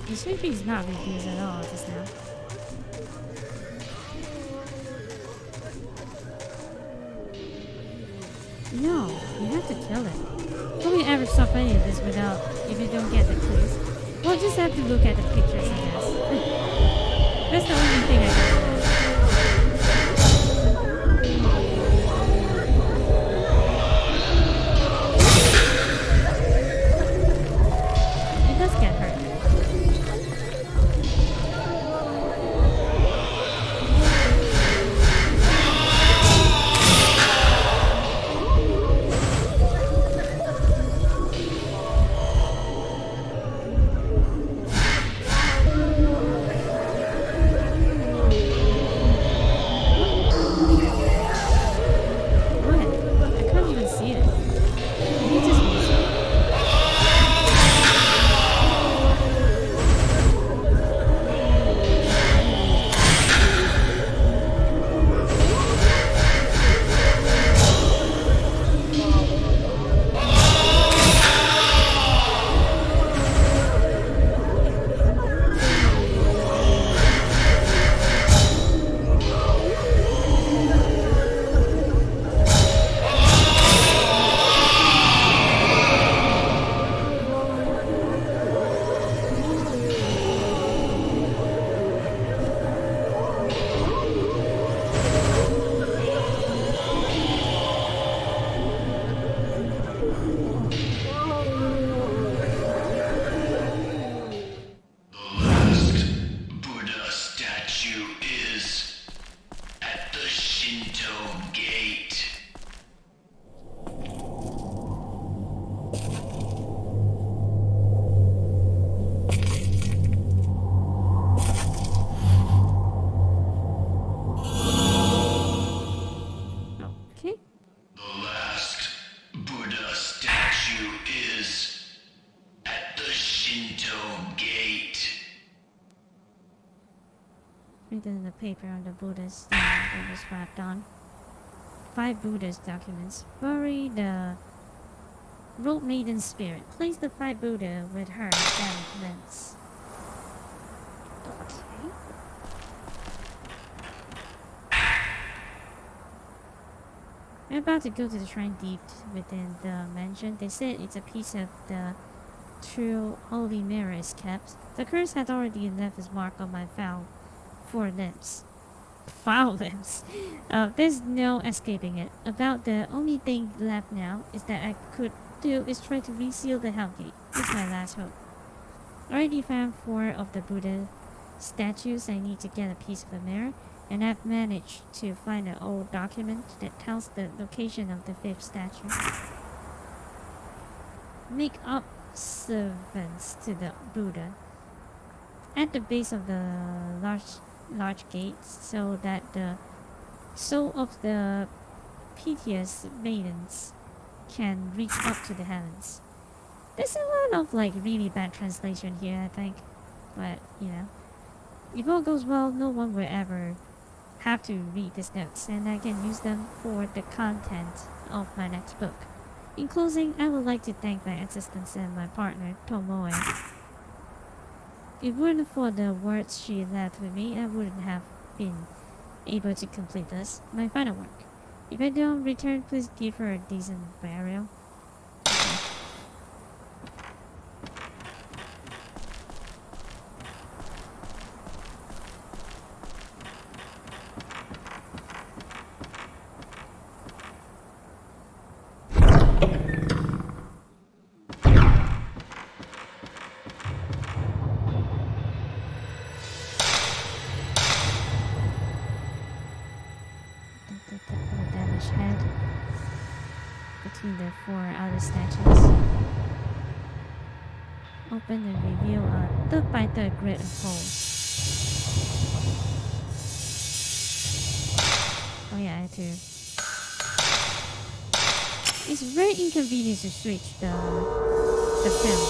The safety is not reduced at all just now. No, you have to kill it. How will you ever solve any of this without if you don't get the clues? Well, just have to look at the pictures, I guess. That's the only thing I can do. It does get hurt. What? I can't even see it. Did he just miss it? The last Buddha statue is at the Shinto gate. Okay. The last Buddha statue is at the Shinto gate. Written in the paper on the Buddha's stand that was wrapped on. 5 Buddhist documents. Bury the Rope Maiden spirit. Place the 5 Buddha with her and limbs. Okay. I'm about to go to the shrine deep within the mansion. They said it's a piece of the true holy mirror is kept. The curse had already left its mark on my foul 4 limbs. Foul limbs. There's no escaping it. About the only thing left now is that I could do is try to reseal the Hellgate. It's my last hope. Already found 4 of the Buddha statues. I need to get a piece of the mirror, and I've managed to find an old document that tells the location of the 5th statue. Make observance to the Buddha at the base of the large gates, so that the soul of the piteous maidens can reach up to the heavens. There's a lot of like really bad translation here, I think, but you know, if all goes well, no one will ever have to read these notes, and I can use them for the content of my next book. In closing, I would like to thank my assistants and my partner, Tomoe. If it weren't for the words she left with me, I wouldn't have been able to complete this, my final work. If I don't return, please give her a decent burial. The damaged head between the 4 other statues. Open and reveal a 3x3 grid of holes. Oh yeah, I had to. It's very inconvenient to switch the film.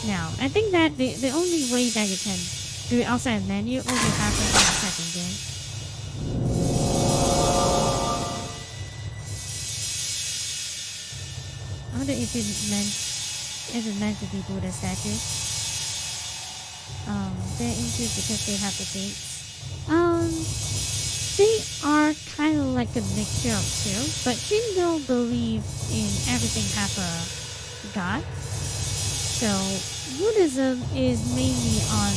Now, I think that the only way that you can do it outside the menu only happens in the second game. I wonder if it's meant to be Buddha statue. they're into because they have the dates. They are kind of like a mixture of two, but Shindo believe in everything have a god. So Buddhism is mainly on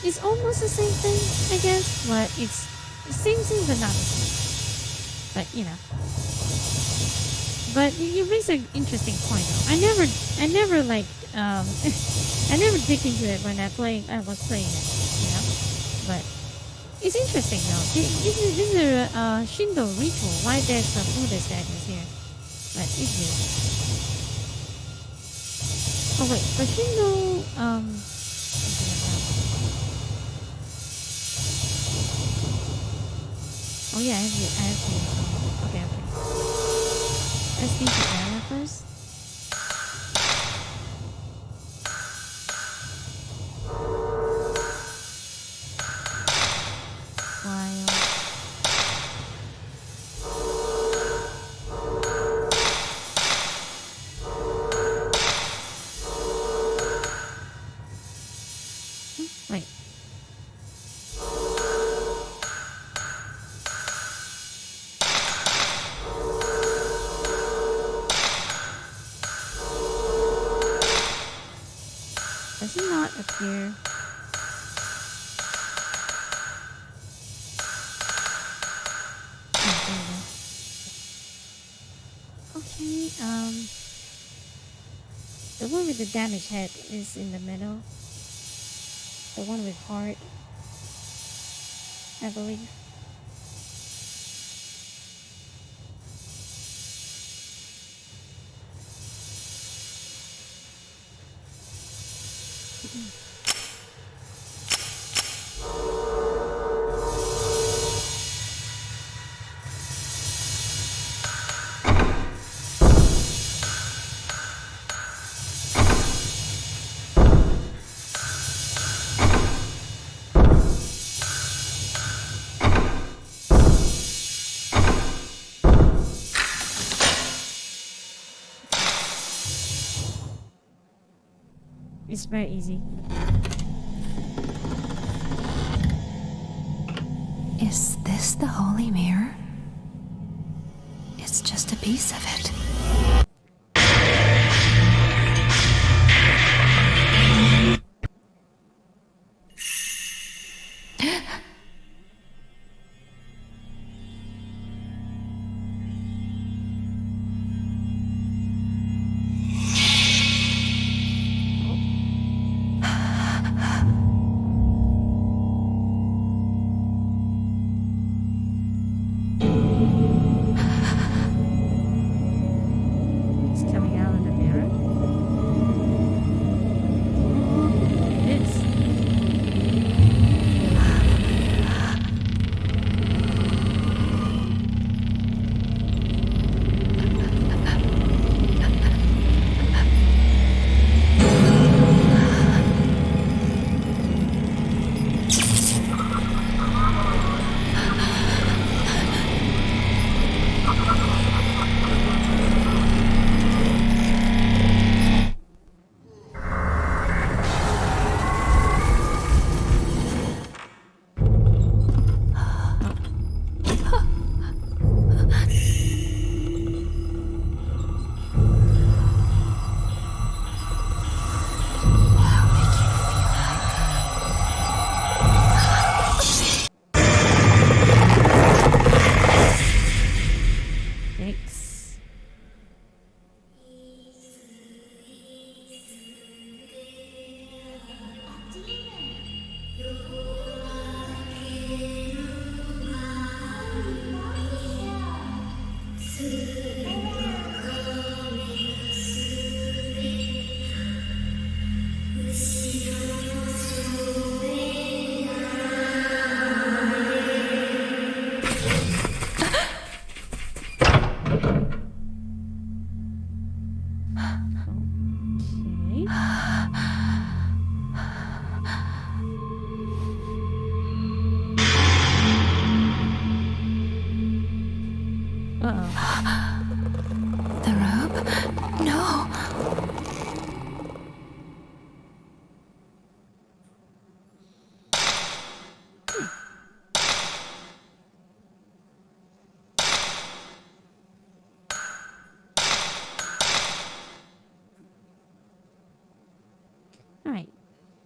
it's almost the same thing, I guess, but it's the same thing but not the same. But you know. But you raise an interesting point though. I never like I never dig into it when I was playing it, you know. But it's interesting though. This is a Shindo ritual. Why there's a Buddha statues here? But it's weird. Oh wait, but Shindo oh yeah, I have to okay. Let's leave the area first. Wait. Does it not appear? Oh, there we go. Okay, the one with the damaged head is in the middle. The one with heart, I believe. It's very easy. Is this the Holy Mirror? It's just a piece of it.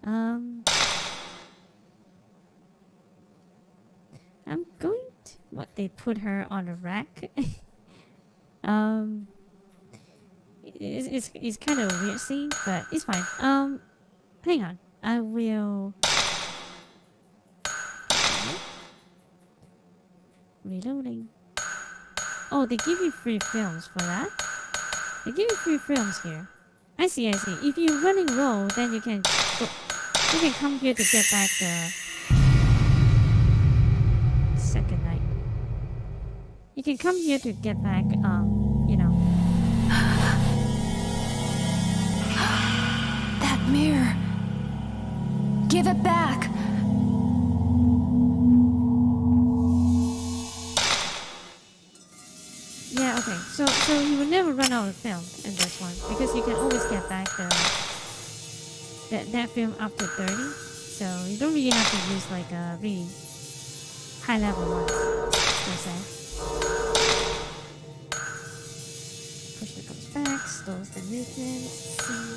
Um, I'm going to... What, they put her on a rack? um... It's kind of a weird scene, but it's fine. Hang on. I will... Reloading. Oh, they give you free films for that? They give you free films here. I see, I see. If you're running low, then you can come here to get back the second night. You can come here to get back, you know. That mirror. Give it back. Yeah, okay. So you will never run out of film in this one because you can always get back that film up to 30. So you don't really have to use like a really high level ones per se. Push the comes back, slows the movement. See,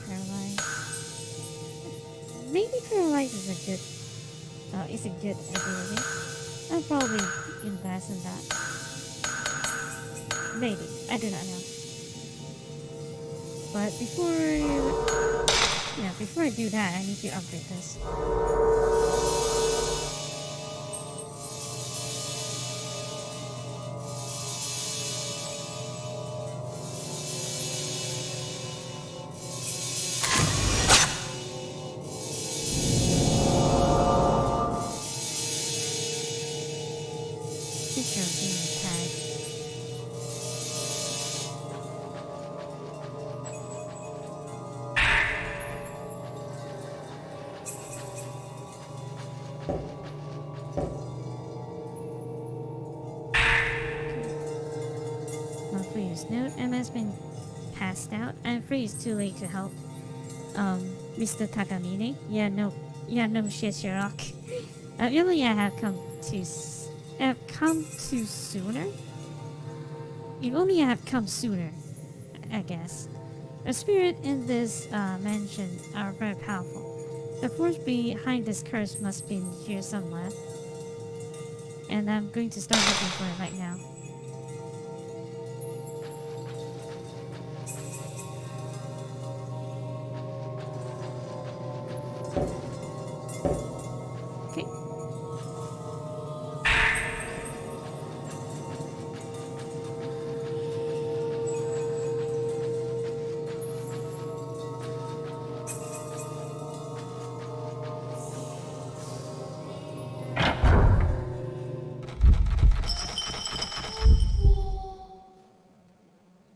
paralyze. Maybe paralyze is a good ability. I'll probably invest in that. Maybe. I do not know. But before I do that, I need to upgrade this. Picture of being tagged. Note, Emma's been passed out. I'm afraid it's too late to help. Mr. Takamine. Yeah, no shit, Sherlock. Really, I have come too sooner. You only have come sooner, I guess. The spirit in this mansion are very powerful. The force behind this curse must be here somewhere. And I'm going to start looking for it right now.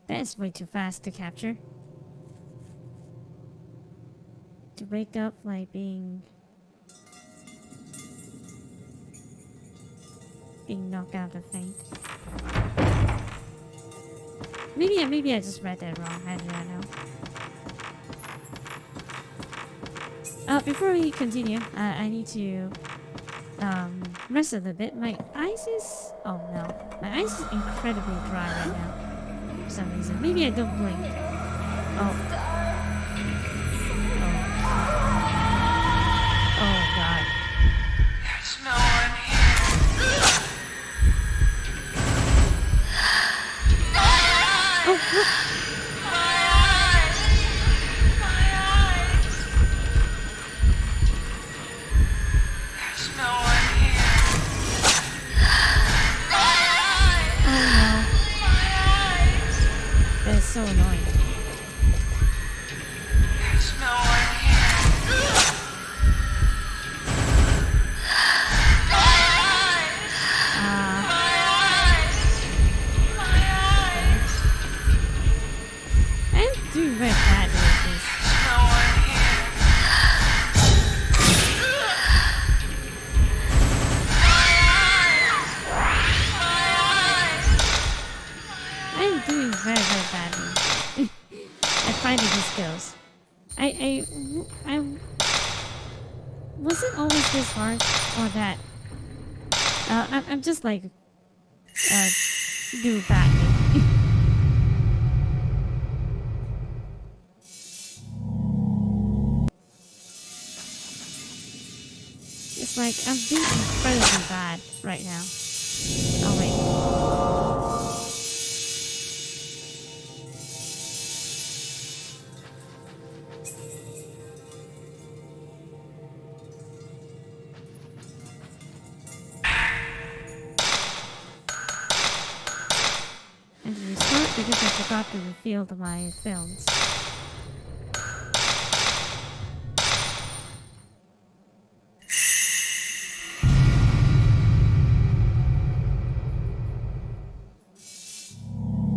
That's way too fast to capture. To wake up like being knocked out of faint. Maybe I just read that wrong. How do I know? Before we continue, I need to rest a little bit. My eyes is... Oh no. My eyes is incredibly dry right now. For some reason. Maybe I don't blink. Oh. Oh god. There's no one here. Oh, look. My eyes! My eyes! There's no one here. My eyes! Oh no. My eyes! That is so annoying. There's no one here. My eyes! My eyes! My eyes! I'm doing very badly with this. There's no one here. My eyes! My eyes! I'm doing very, very badly. At finding these skills. I was it always this hard, or that I'm just like do badly. It's like I'm being incredibly bad right now. Oh wait. And restart because I forgot to refill my films.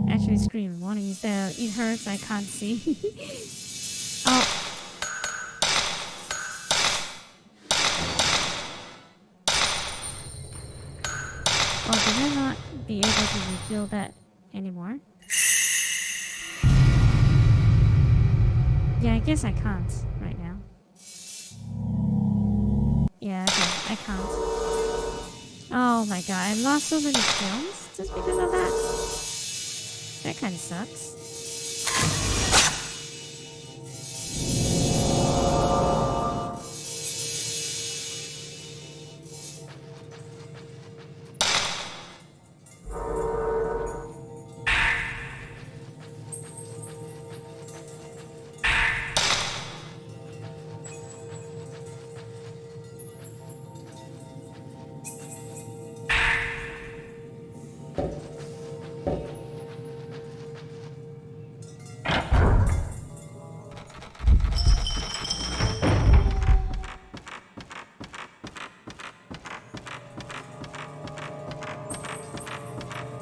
Actually, scream warning is there. It hurts. I can't see. Oh. Well, did I not be able to refill that anymore? Yeah, I guess I can't right now. Yeah, okay, I can't. Oh my god, I lost so many films just because of that. That kind of sucks.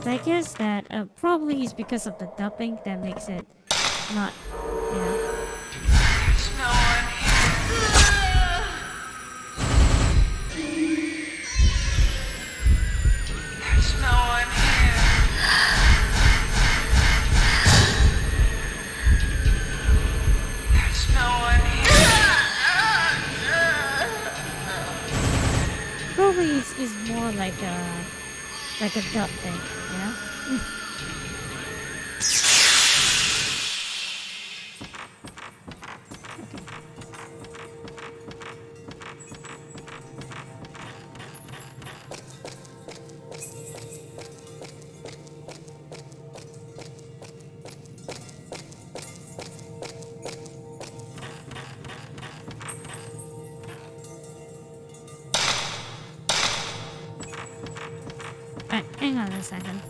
I guess that probably is because of the dubbing that makes it not, you know. There's no one here. There's no one here. There's no one here. Probably is more like a dub thing, you know. Hang on a second.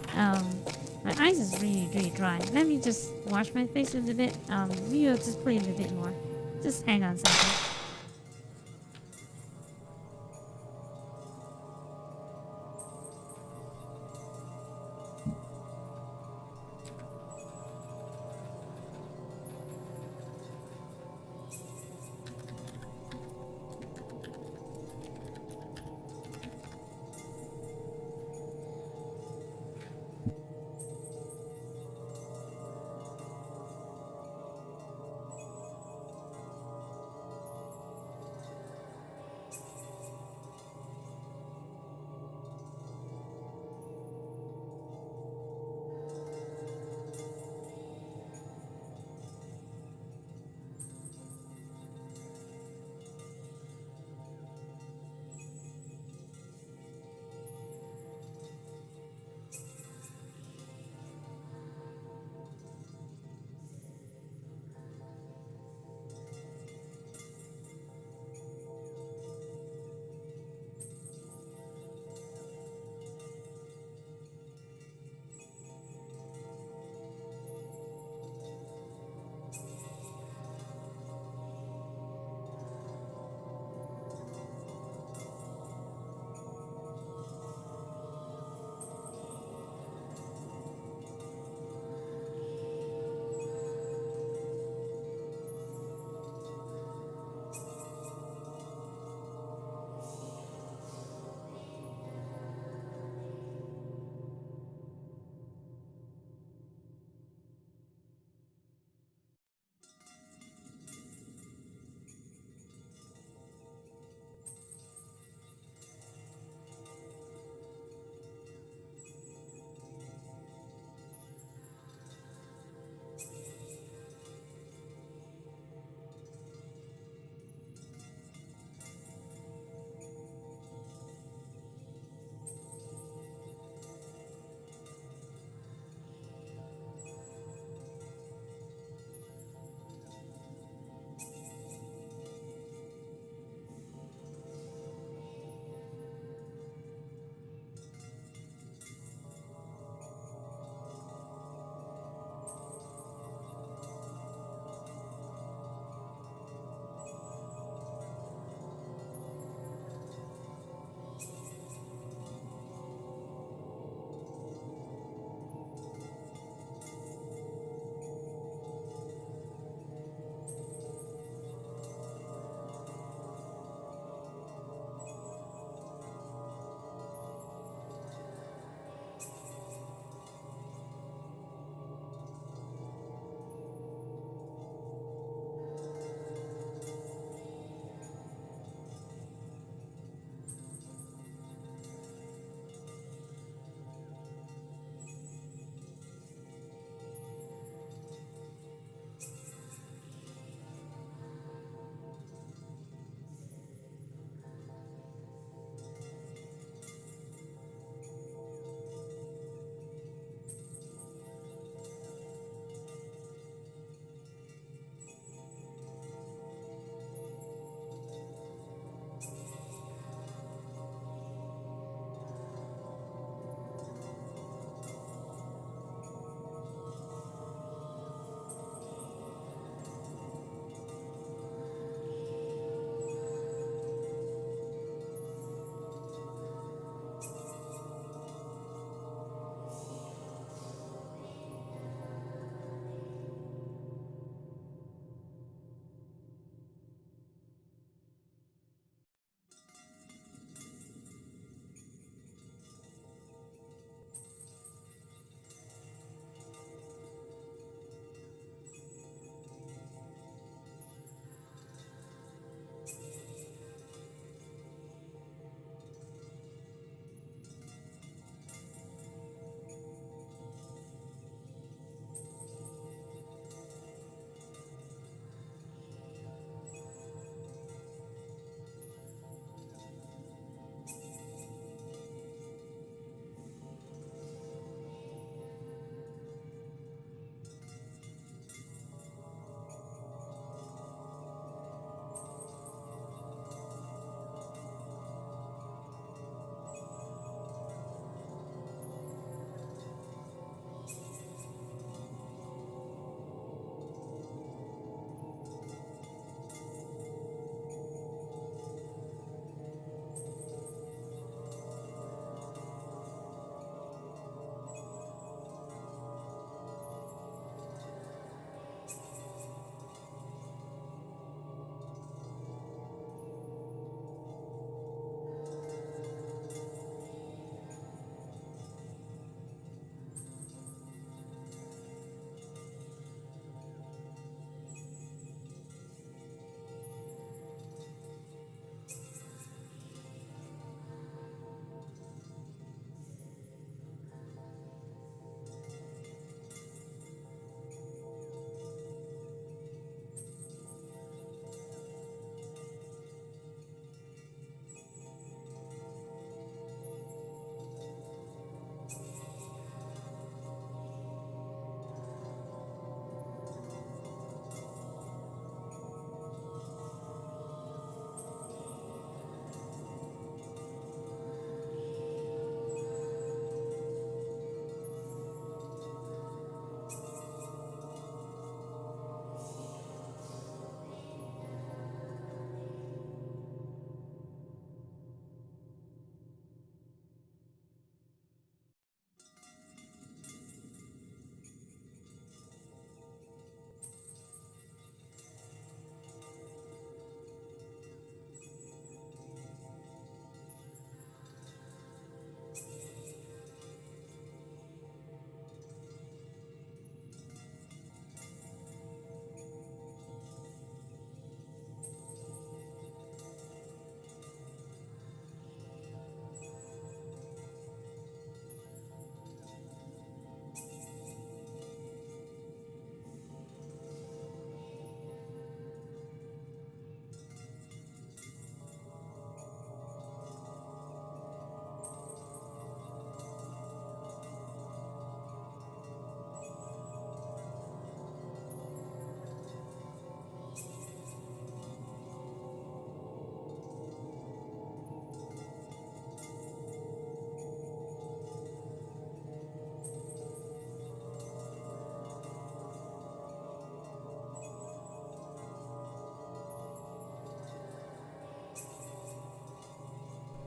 My eyes is really dry. Let me just wash my face a little bit. We'll just play a little bit more. Just hang on a second.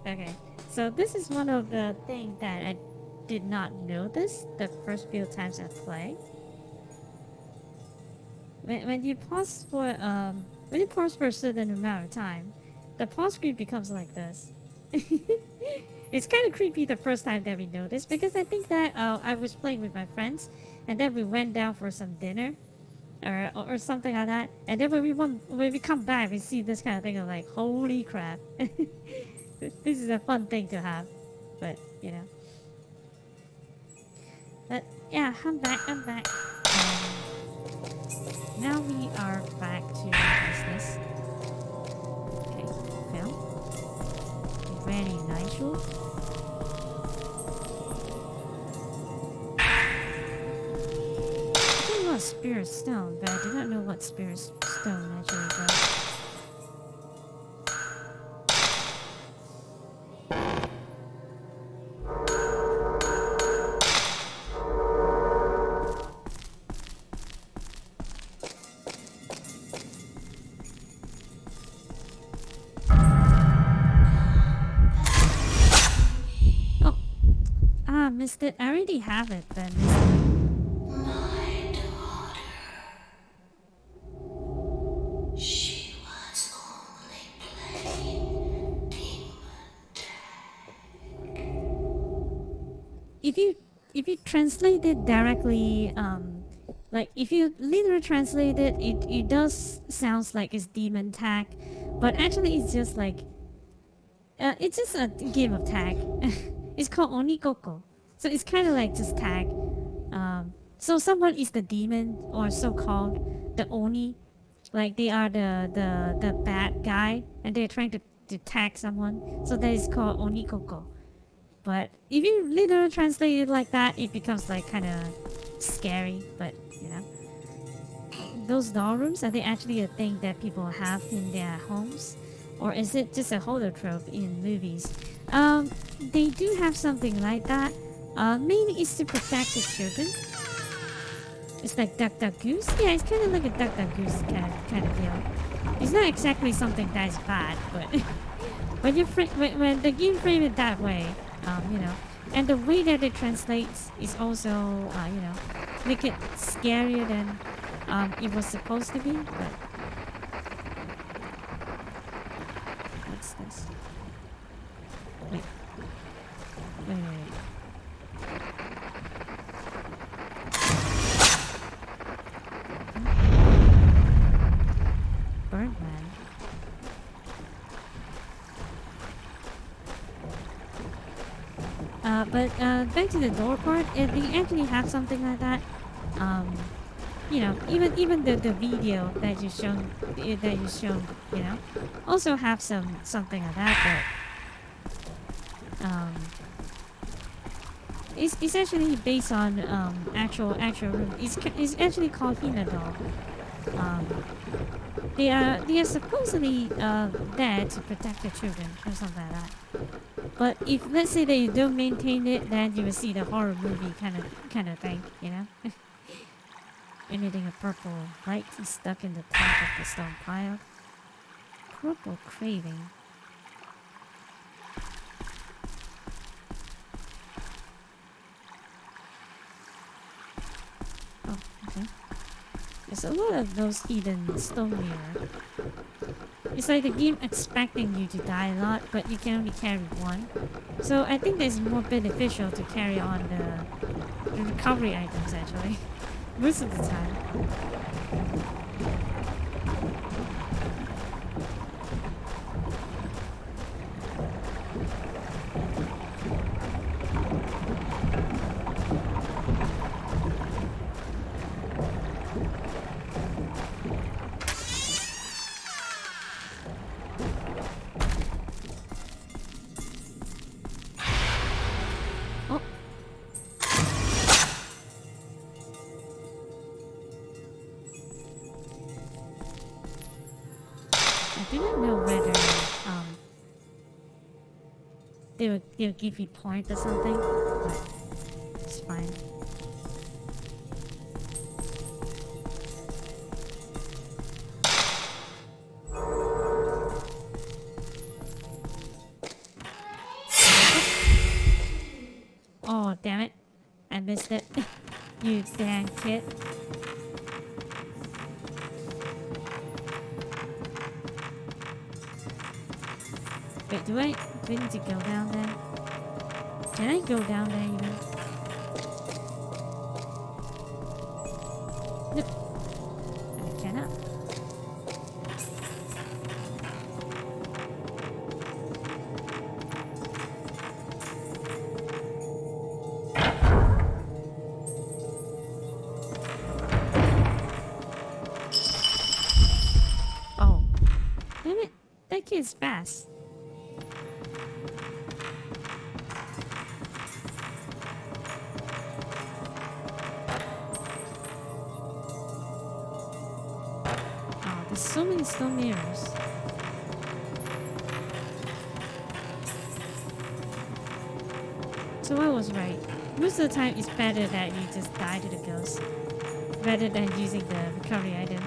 Okay, so this is one of the things that I did not notice the first few times I play. When you pause for when you pause for a certain amount of time, the pause screen becomes like this. It's kind of creepy the first time that we noticed because I think that I was playing with my friends and then we went down for some dinner or something like that, and then when we come back we see this kind of thing of like holy crap. This is a fun thing to have, but you know. But yeah, I'm back. Now we are back to business. Okay, film. Very nice. I know what Spirit Stone, but I do not know what Spirit Stone actually does. Missed it. I already have it then. My daughter. She was only playing demon tag. If you translate it directly, like if you literally translate it, it does sounds like it's demon tag, but actually it's just like it's just a game of tag. It's called Onikoko. So it's kind of like just tag. So someone is the demon or so-called the Oni, like they are the bad guy and they're trying to tag someone. So that is called Onikoko. But if you literally translate it like that, it becomes like kind of scary. But you know, those doll rooms, are they actually a thing that people have in their homes, or is it just a horror trope in movies? They do have something like that. Mainly it's to protect the children. It's like Duck Duck Goose. Yeah, it's kind of like a Duck Duck Goose kind of deal. It's not exactly something that is bad, but when you when the game frame it that way, you know, and the way that it translates is also, you know, make it scarier than it was supposed to be. But what's this? Wait. Birdman. But back to the door part, if they actually have something like that, you know, even the video that you shown, you know, also have something like that, but it's actually based on actual room. It's actually called Hinadol. They are supposedly there to protect the children or something like that. But if let's say that you don't maintain it, then you will see the horror movie kind of thing, you know. Anything a purple light is stuck in the top of the stone pile. Purple craving. Oh, okay. There's a lot of those hidden stone mirror. It's like the game expecting you to die a lot, but you can only carry one. So I think it's more beneficial to carry on the recovery items actually. Most of the time. I do not know whether they'll give you point or something, but it's fine. damn it. I missed it. You damn kid. Wait, do I need to go down there? Can I go down there even? Nope. I cannot. Oh. Damn it. That kid's fast. Oh, there's so many stone mirrors. So I was right. Most of the time, it's better that you just die to the ghost rather than using the recovery item.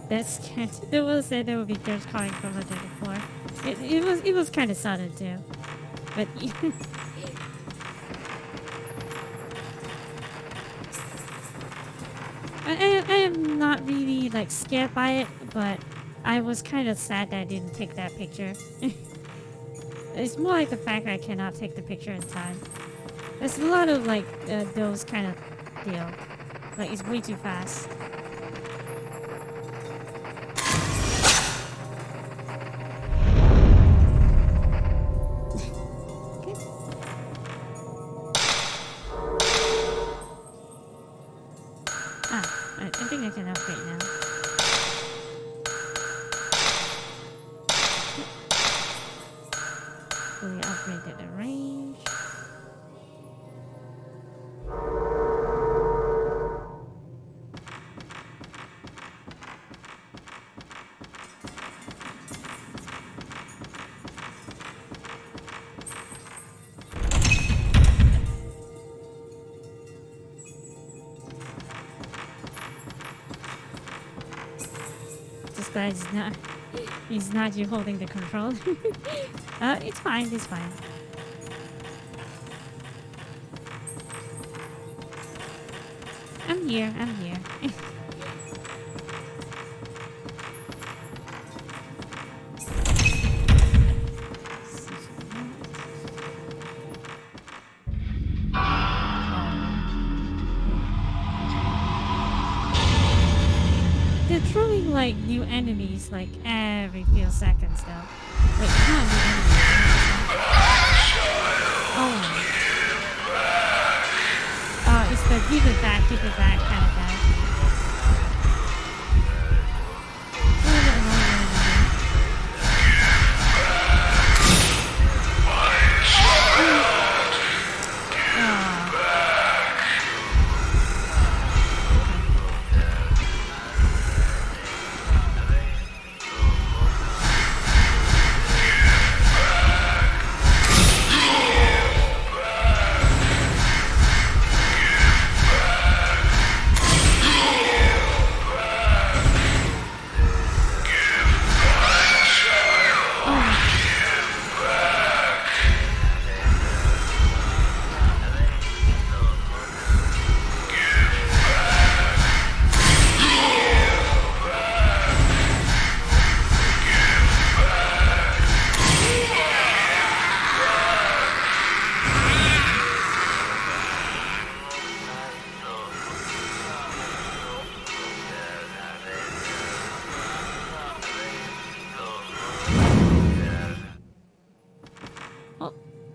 That's scared. It was said there would be ghosts calling from the floor. It was kind of sudden too, but I am not really like scared by it, but I was kind of sad that I didn't take that picture. It's more like the fact that I cannot take the picture in time. There's a lot of like those kind of deal. Like it's way too fast. I think I can upgrade now. Fully upgraded the range. But he's not you holding the control. It's fine, it's fine. I'm here. They're throwing like new enemies like every few seconds though. Wait, not new enemies. Oh, it's the give it back kind of guy.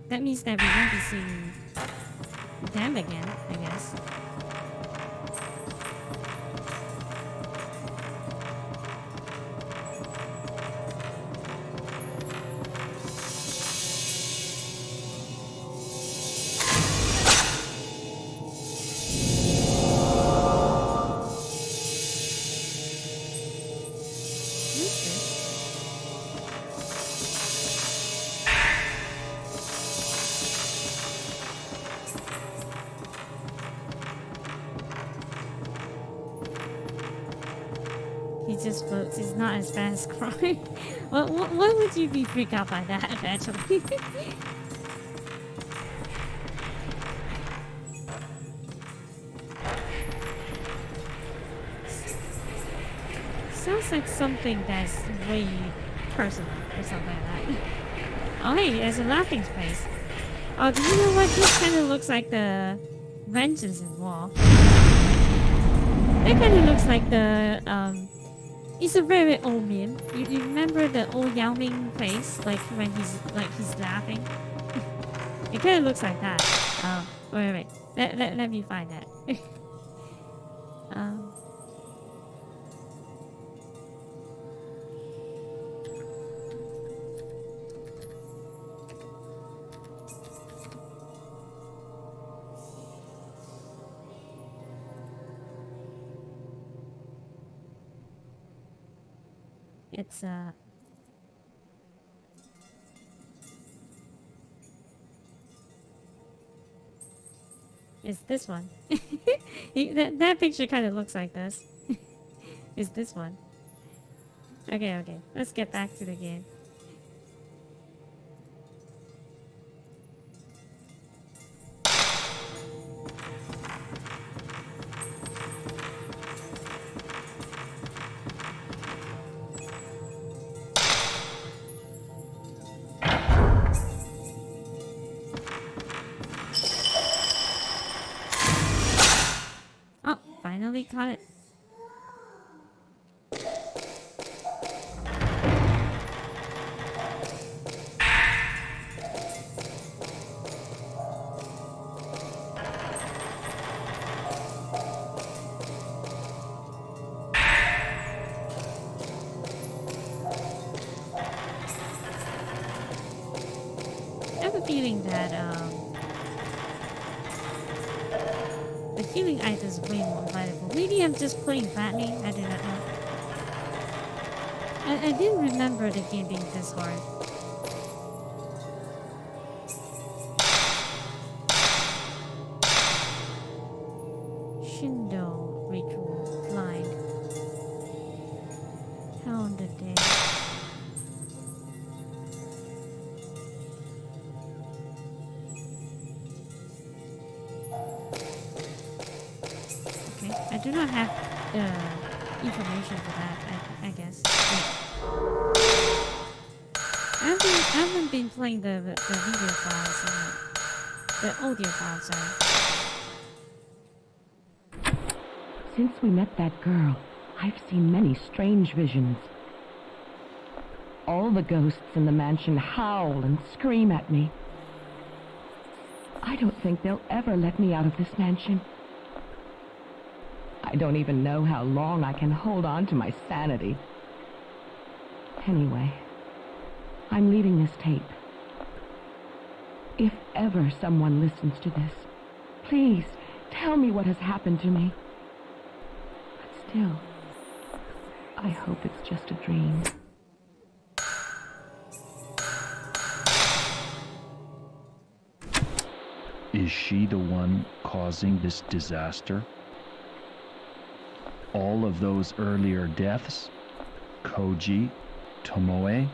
That means that we won't be seeing them again, I guess. What's this? this, folks, is not as bad as crime. Why would you be freaked out by that, actually? Sounds like something that's way personal or something like that. Oh, hey, there's a laughing space. Oh, do you know what? This kind of looks like the Vengeance in Wall. That kind of looks like the, it's a very old meme. You remember the old Yao Ming face? Like when he's laughing? It kind of looks like that. Oh, wait. Let me find that. It's this one. That picture kind of looks like this. It's this one. Okay. Let's get back to the game. Finally caught it. I have a feeling that the healing item is way more valuable. Maybe I'm just playing badly. I do not know. I didn't remember the game being this hard. Shindo ritual blind. Hound the day. I do not have the information for that, I guess. I haven't been playing the video files, the audio files, sorry. Since we met that girl, I've seen many strange visions. All the ghosts in the mansion howl and scream at me. I don't think they'll ever let me out of this mansion. I don't even know how long I can hold on to my sanity. Anyway, I'm leaving this tape. If ever someone listens to this, please tell me what has happened to me. But still, I hope it's just a dream. Is she the one causing this disaster? All of those earlier deaths, Koji, Tomoe,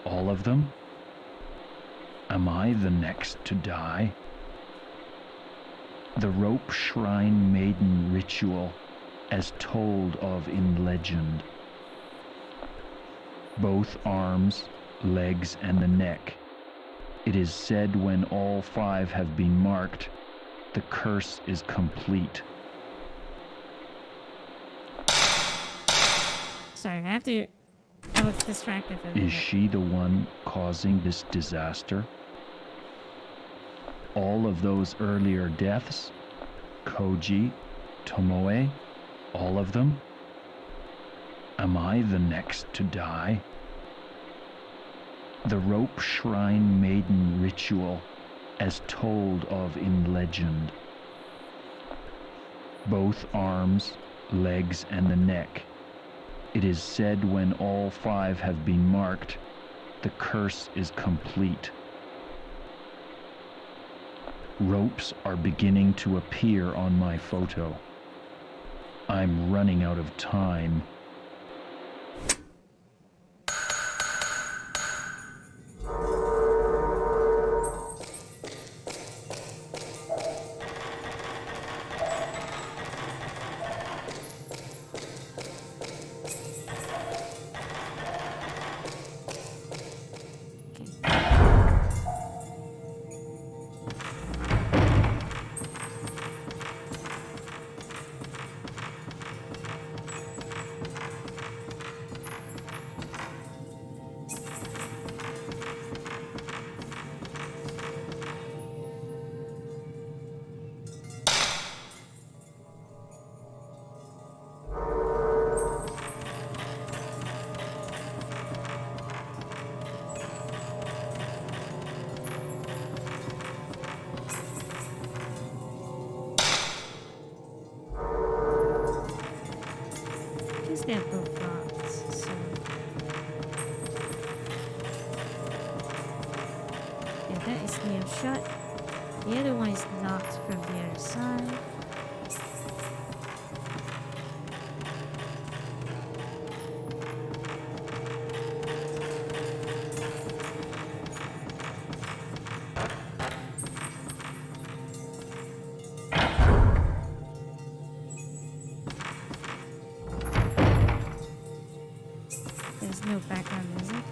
all of them? Am I the next to die? The rope shrine maiden ritual, as told of in legend. Both arms, legs, and the neck. It is said when all 5 have been marked, the curse is complete. Sorry, I was distracted for a Is minute. she the one causing this disaster? All of those earlier deaths, Koji, Tomoe, all of them? Am I the next to die? The rope shrine maiden ritual, as told of in legend. Both arms, legs, and the neck. It is said when all 5 have been marked, the curse is complete. Ropes are beginning to appear on my photo. I'm running out of time. Yeah, that is nailed shut. The other one is locked from the other side. There's no background music.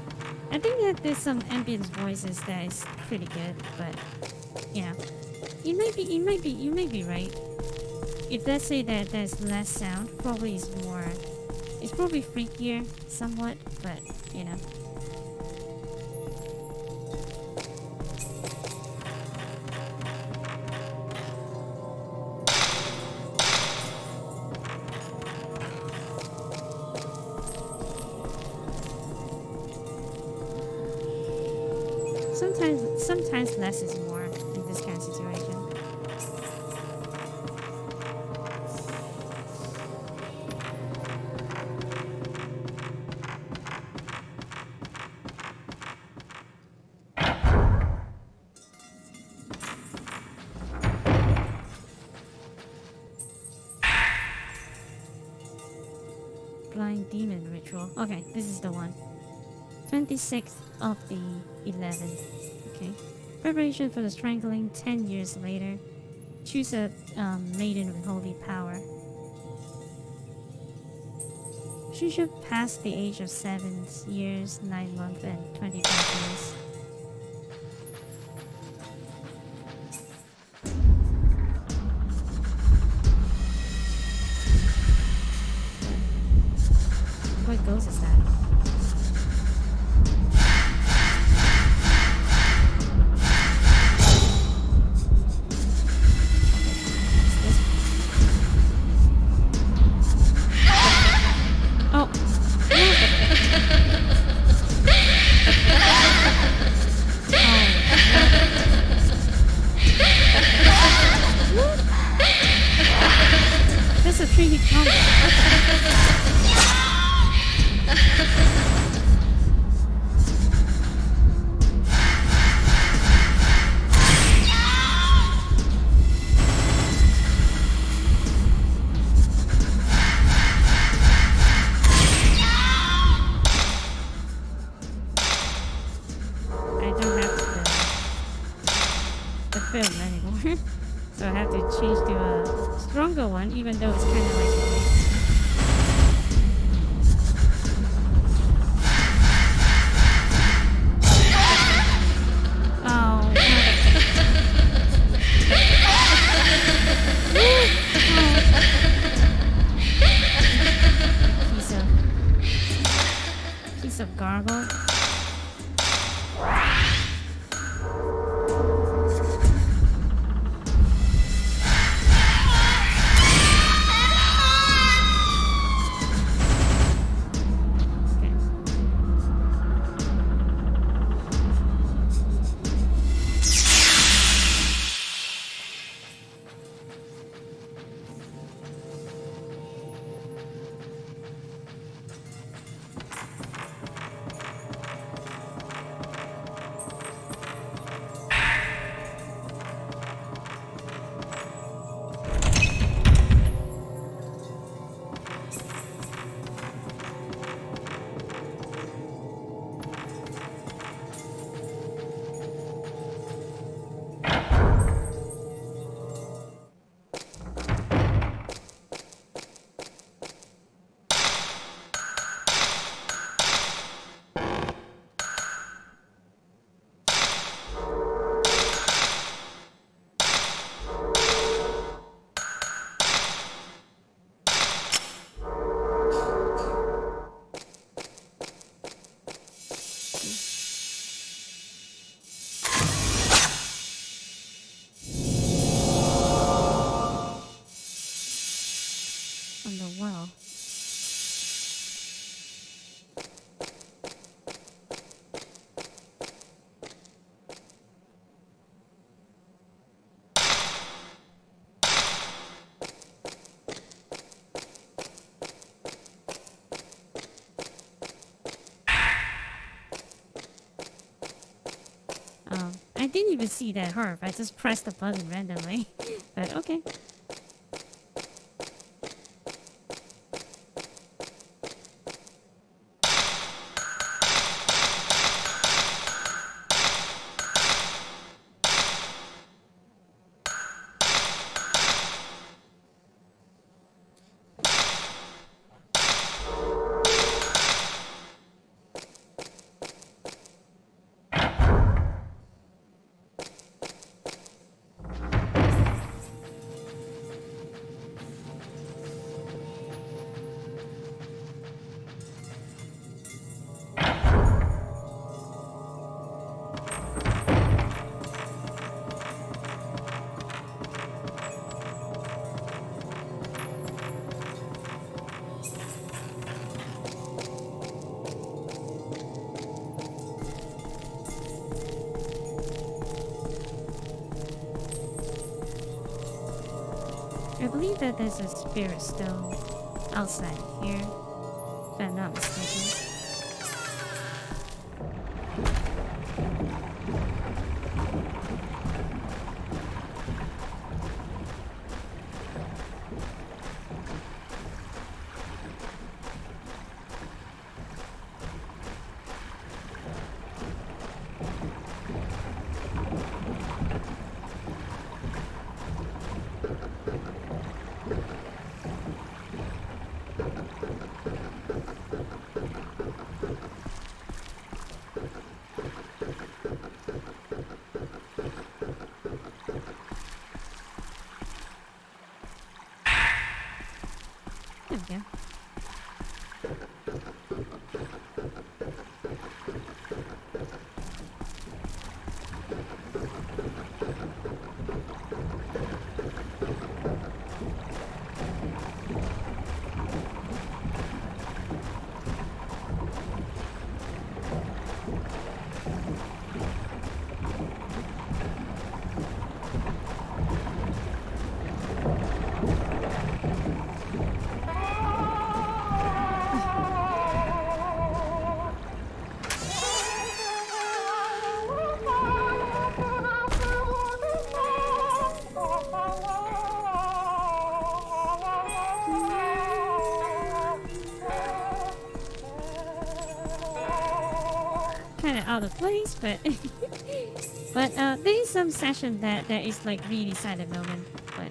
I think that there's some ambient voices that is pretty good, but yeah, you might be right. If let's say that there's less sound, probably is more. It's probably freakier somewhat, but you know. Sometimes less is more in this kind of situation. Blind demon ritual. Okay, this is the one. 26th of the 11th. Okay. Preparation for the strangling 10 years later. Choose a maiden with holy power. She should pass the age of 7 years, 9 months, and 25 years. What ghost is that? That's a tricky combo. I don't have the film anymore. So I have to change to a stronger one, even though it's kind of like oh. Piece of gargle. On the well. I didn't even see that herb. I just pressed the button randomly. But okay. I believe that there's a spirit stone outside here, if I'm not mistaken. There we go. Kind of out of place, but but there is some session that is like really silent moment. But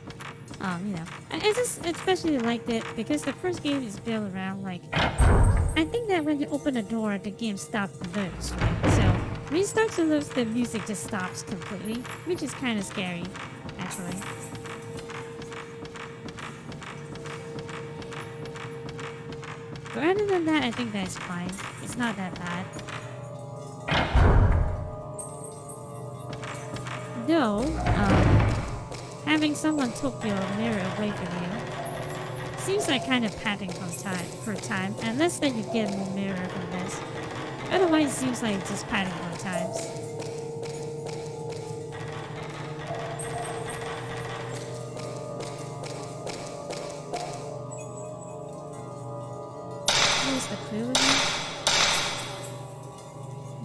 you know, I just especially liked it because the first game is built around like I think that when you open a door, the game stops to lose, right? So when you start to lose, the music just stops completely, which is kind of scary, actually. But other than that, I think that's fine. It's not that bad. Though, having someone took your mirror away from you seems like kind of padding for time, unless that you get more mirror from this. Otherwise, it seems like it's just padding for times. Where's the clue again?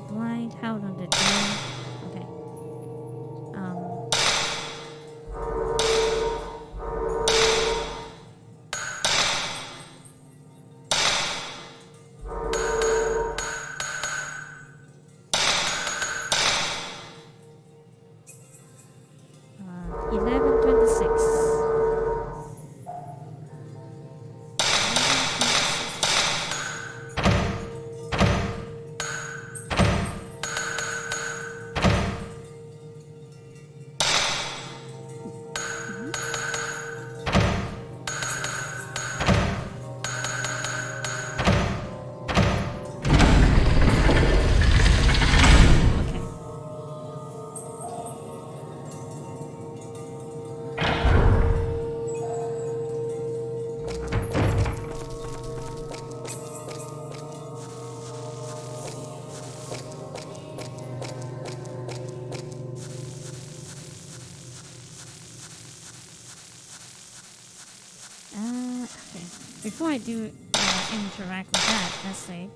Blind, held on the door. Okay. 11:26. Okay. Okay. Before I do interact with that, let's see.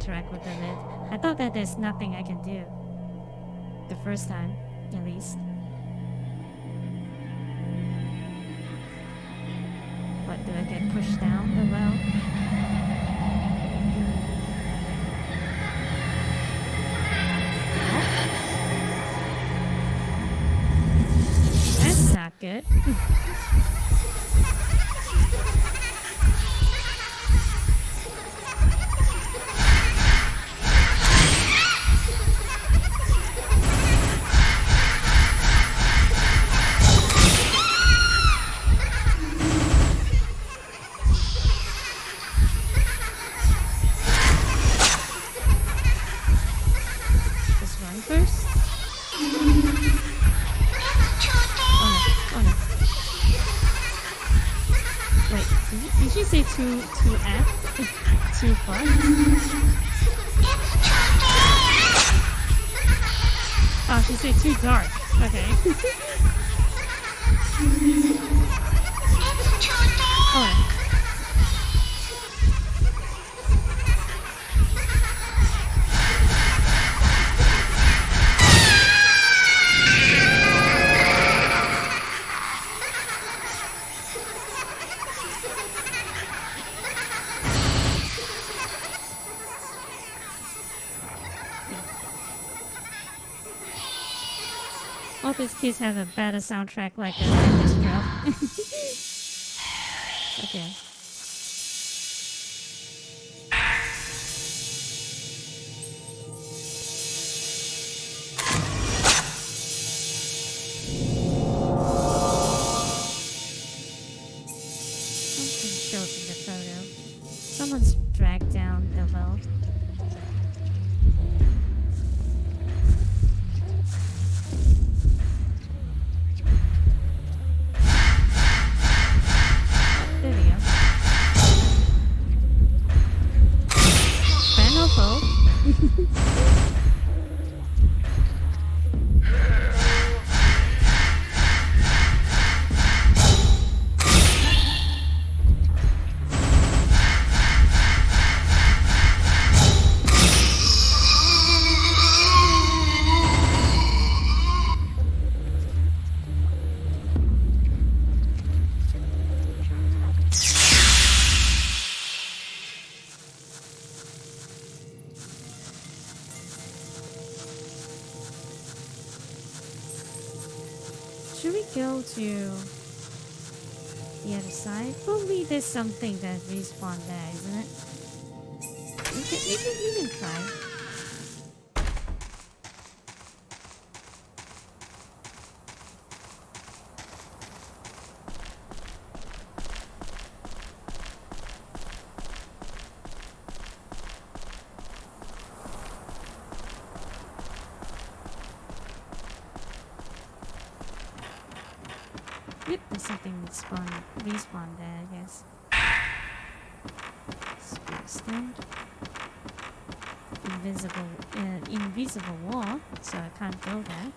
interact with the lid. I thought that there's nothing I can do. The first time, at least. What, do I get pushed down the well? That's not good. Just run first. Oh no. Wait, did you say to F? Too far? Oh, she said too dark. Okay. Oh. All these kids have a better soundtrack like a Orchestra. Okay. Something shows in the photo. Someone's dragged down the well. There we go. Benofo. Should we go to the other side? Probably there's something that respawn there, isn't it? We can try. Yep, there's something respawn there, I guess. Speed stand. Invisible wall, so I can't go there.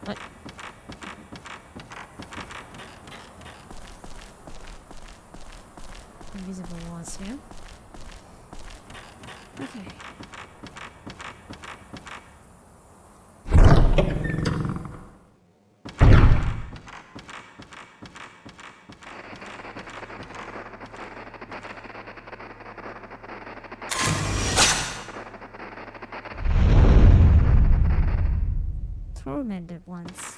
What? Invisible walls here. Okay. Tormented ones.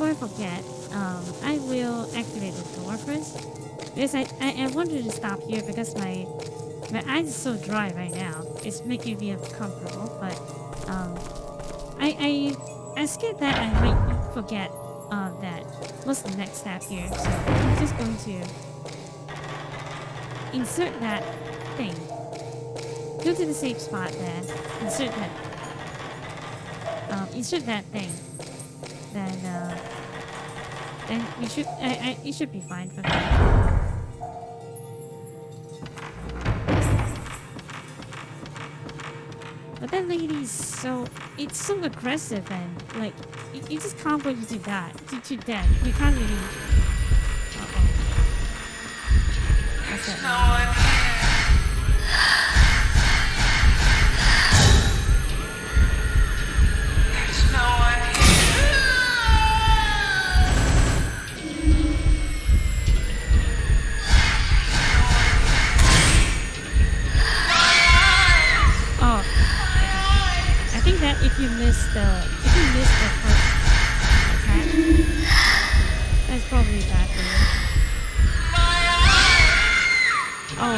before I forget, I will activate the door first. Because I wanted to stop here because my eyes are so dry right now. It's making me uncomfortable, but I scared that I might forget that what's the next step here. So I'm just going to insert that thing. Go to the safe spot there. Insert that thing. Then we should it should be fine for me. But that lady is so aggressive and like you just can't put you to that to death. You can't really. What's that? No one here. There's no one here. Oh, I think that if you miss the first attack, that's probably bad for you. Oh no.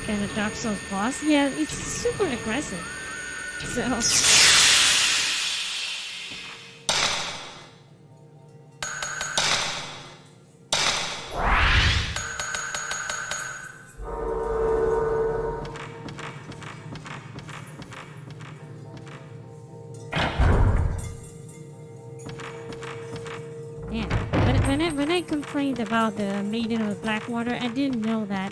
And the Dark Souls boss, yeah, it's super aggressive. So yeah, but when I complained about the Maiden of Blackwater, I didn't know that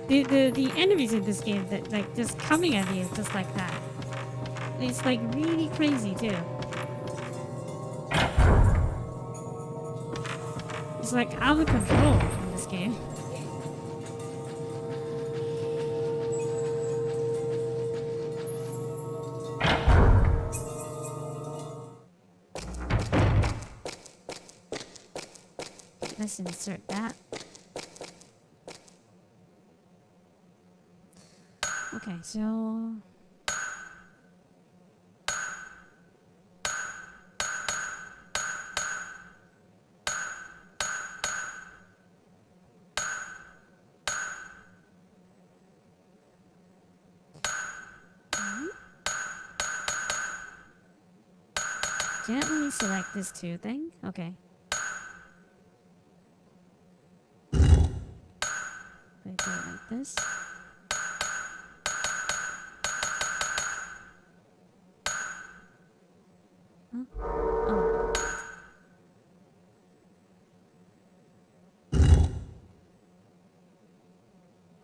the enemies in this game that like just coming at you just like that. It's like really crazy too. It's like out of control in this game. Let's insert that. Okay, so gently select this two thing. Okay. Put it like this. Huh? Oh.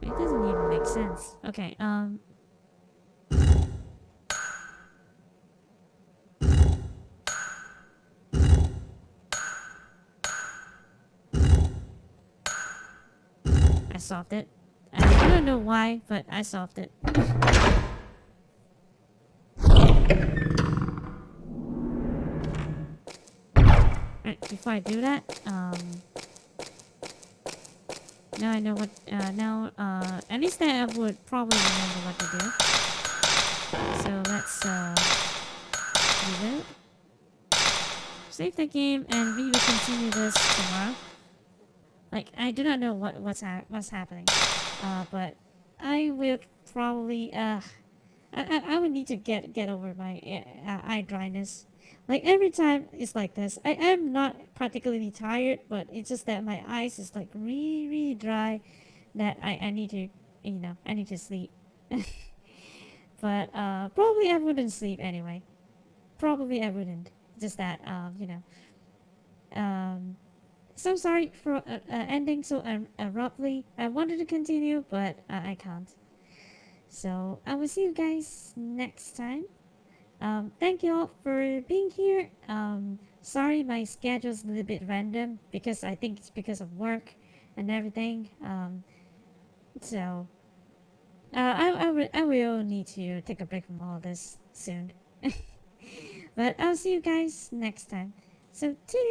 It doesn't even make sense. Okay, I solved it. I don't know why, but I solved it. Right, before I do that, now I know what, at least I would probably remember what to do. So let's, reboot. Save the game, and we will continue this tomorrow. Like, I do not know what's happening. But I will probably, I would need to get over my eye dryness. Like every time it's like this. I am not particularly tired, but it's just that my eyes is like really dry. That I need to, I need to sleep. But probably I wouldn't sleep anyway. Probably I wouldn't. Just that, so sorry for ending so abruptly. I wanted to continue, but I can't. So I will see you guys next time. Thank you all for being here. Sorry my schedule's a little bit random because I think it's because of work and everything. So I will need to take a break from all this soon. But I'll see you guys next time. So, toodaloo.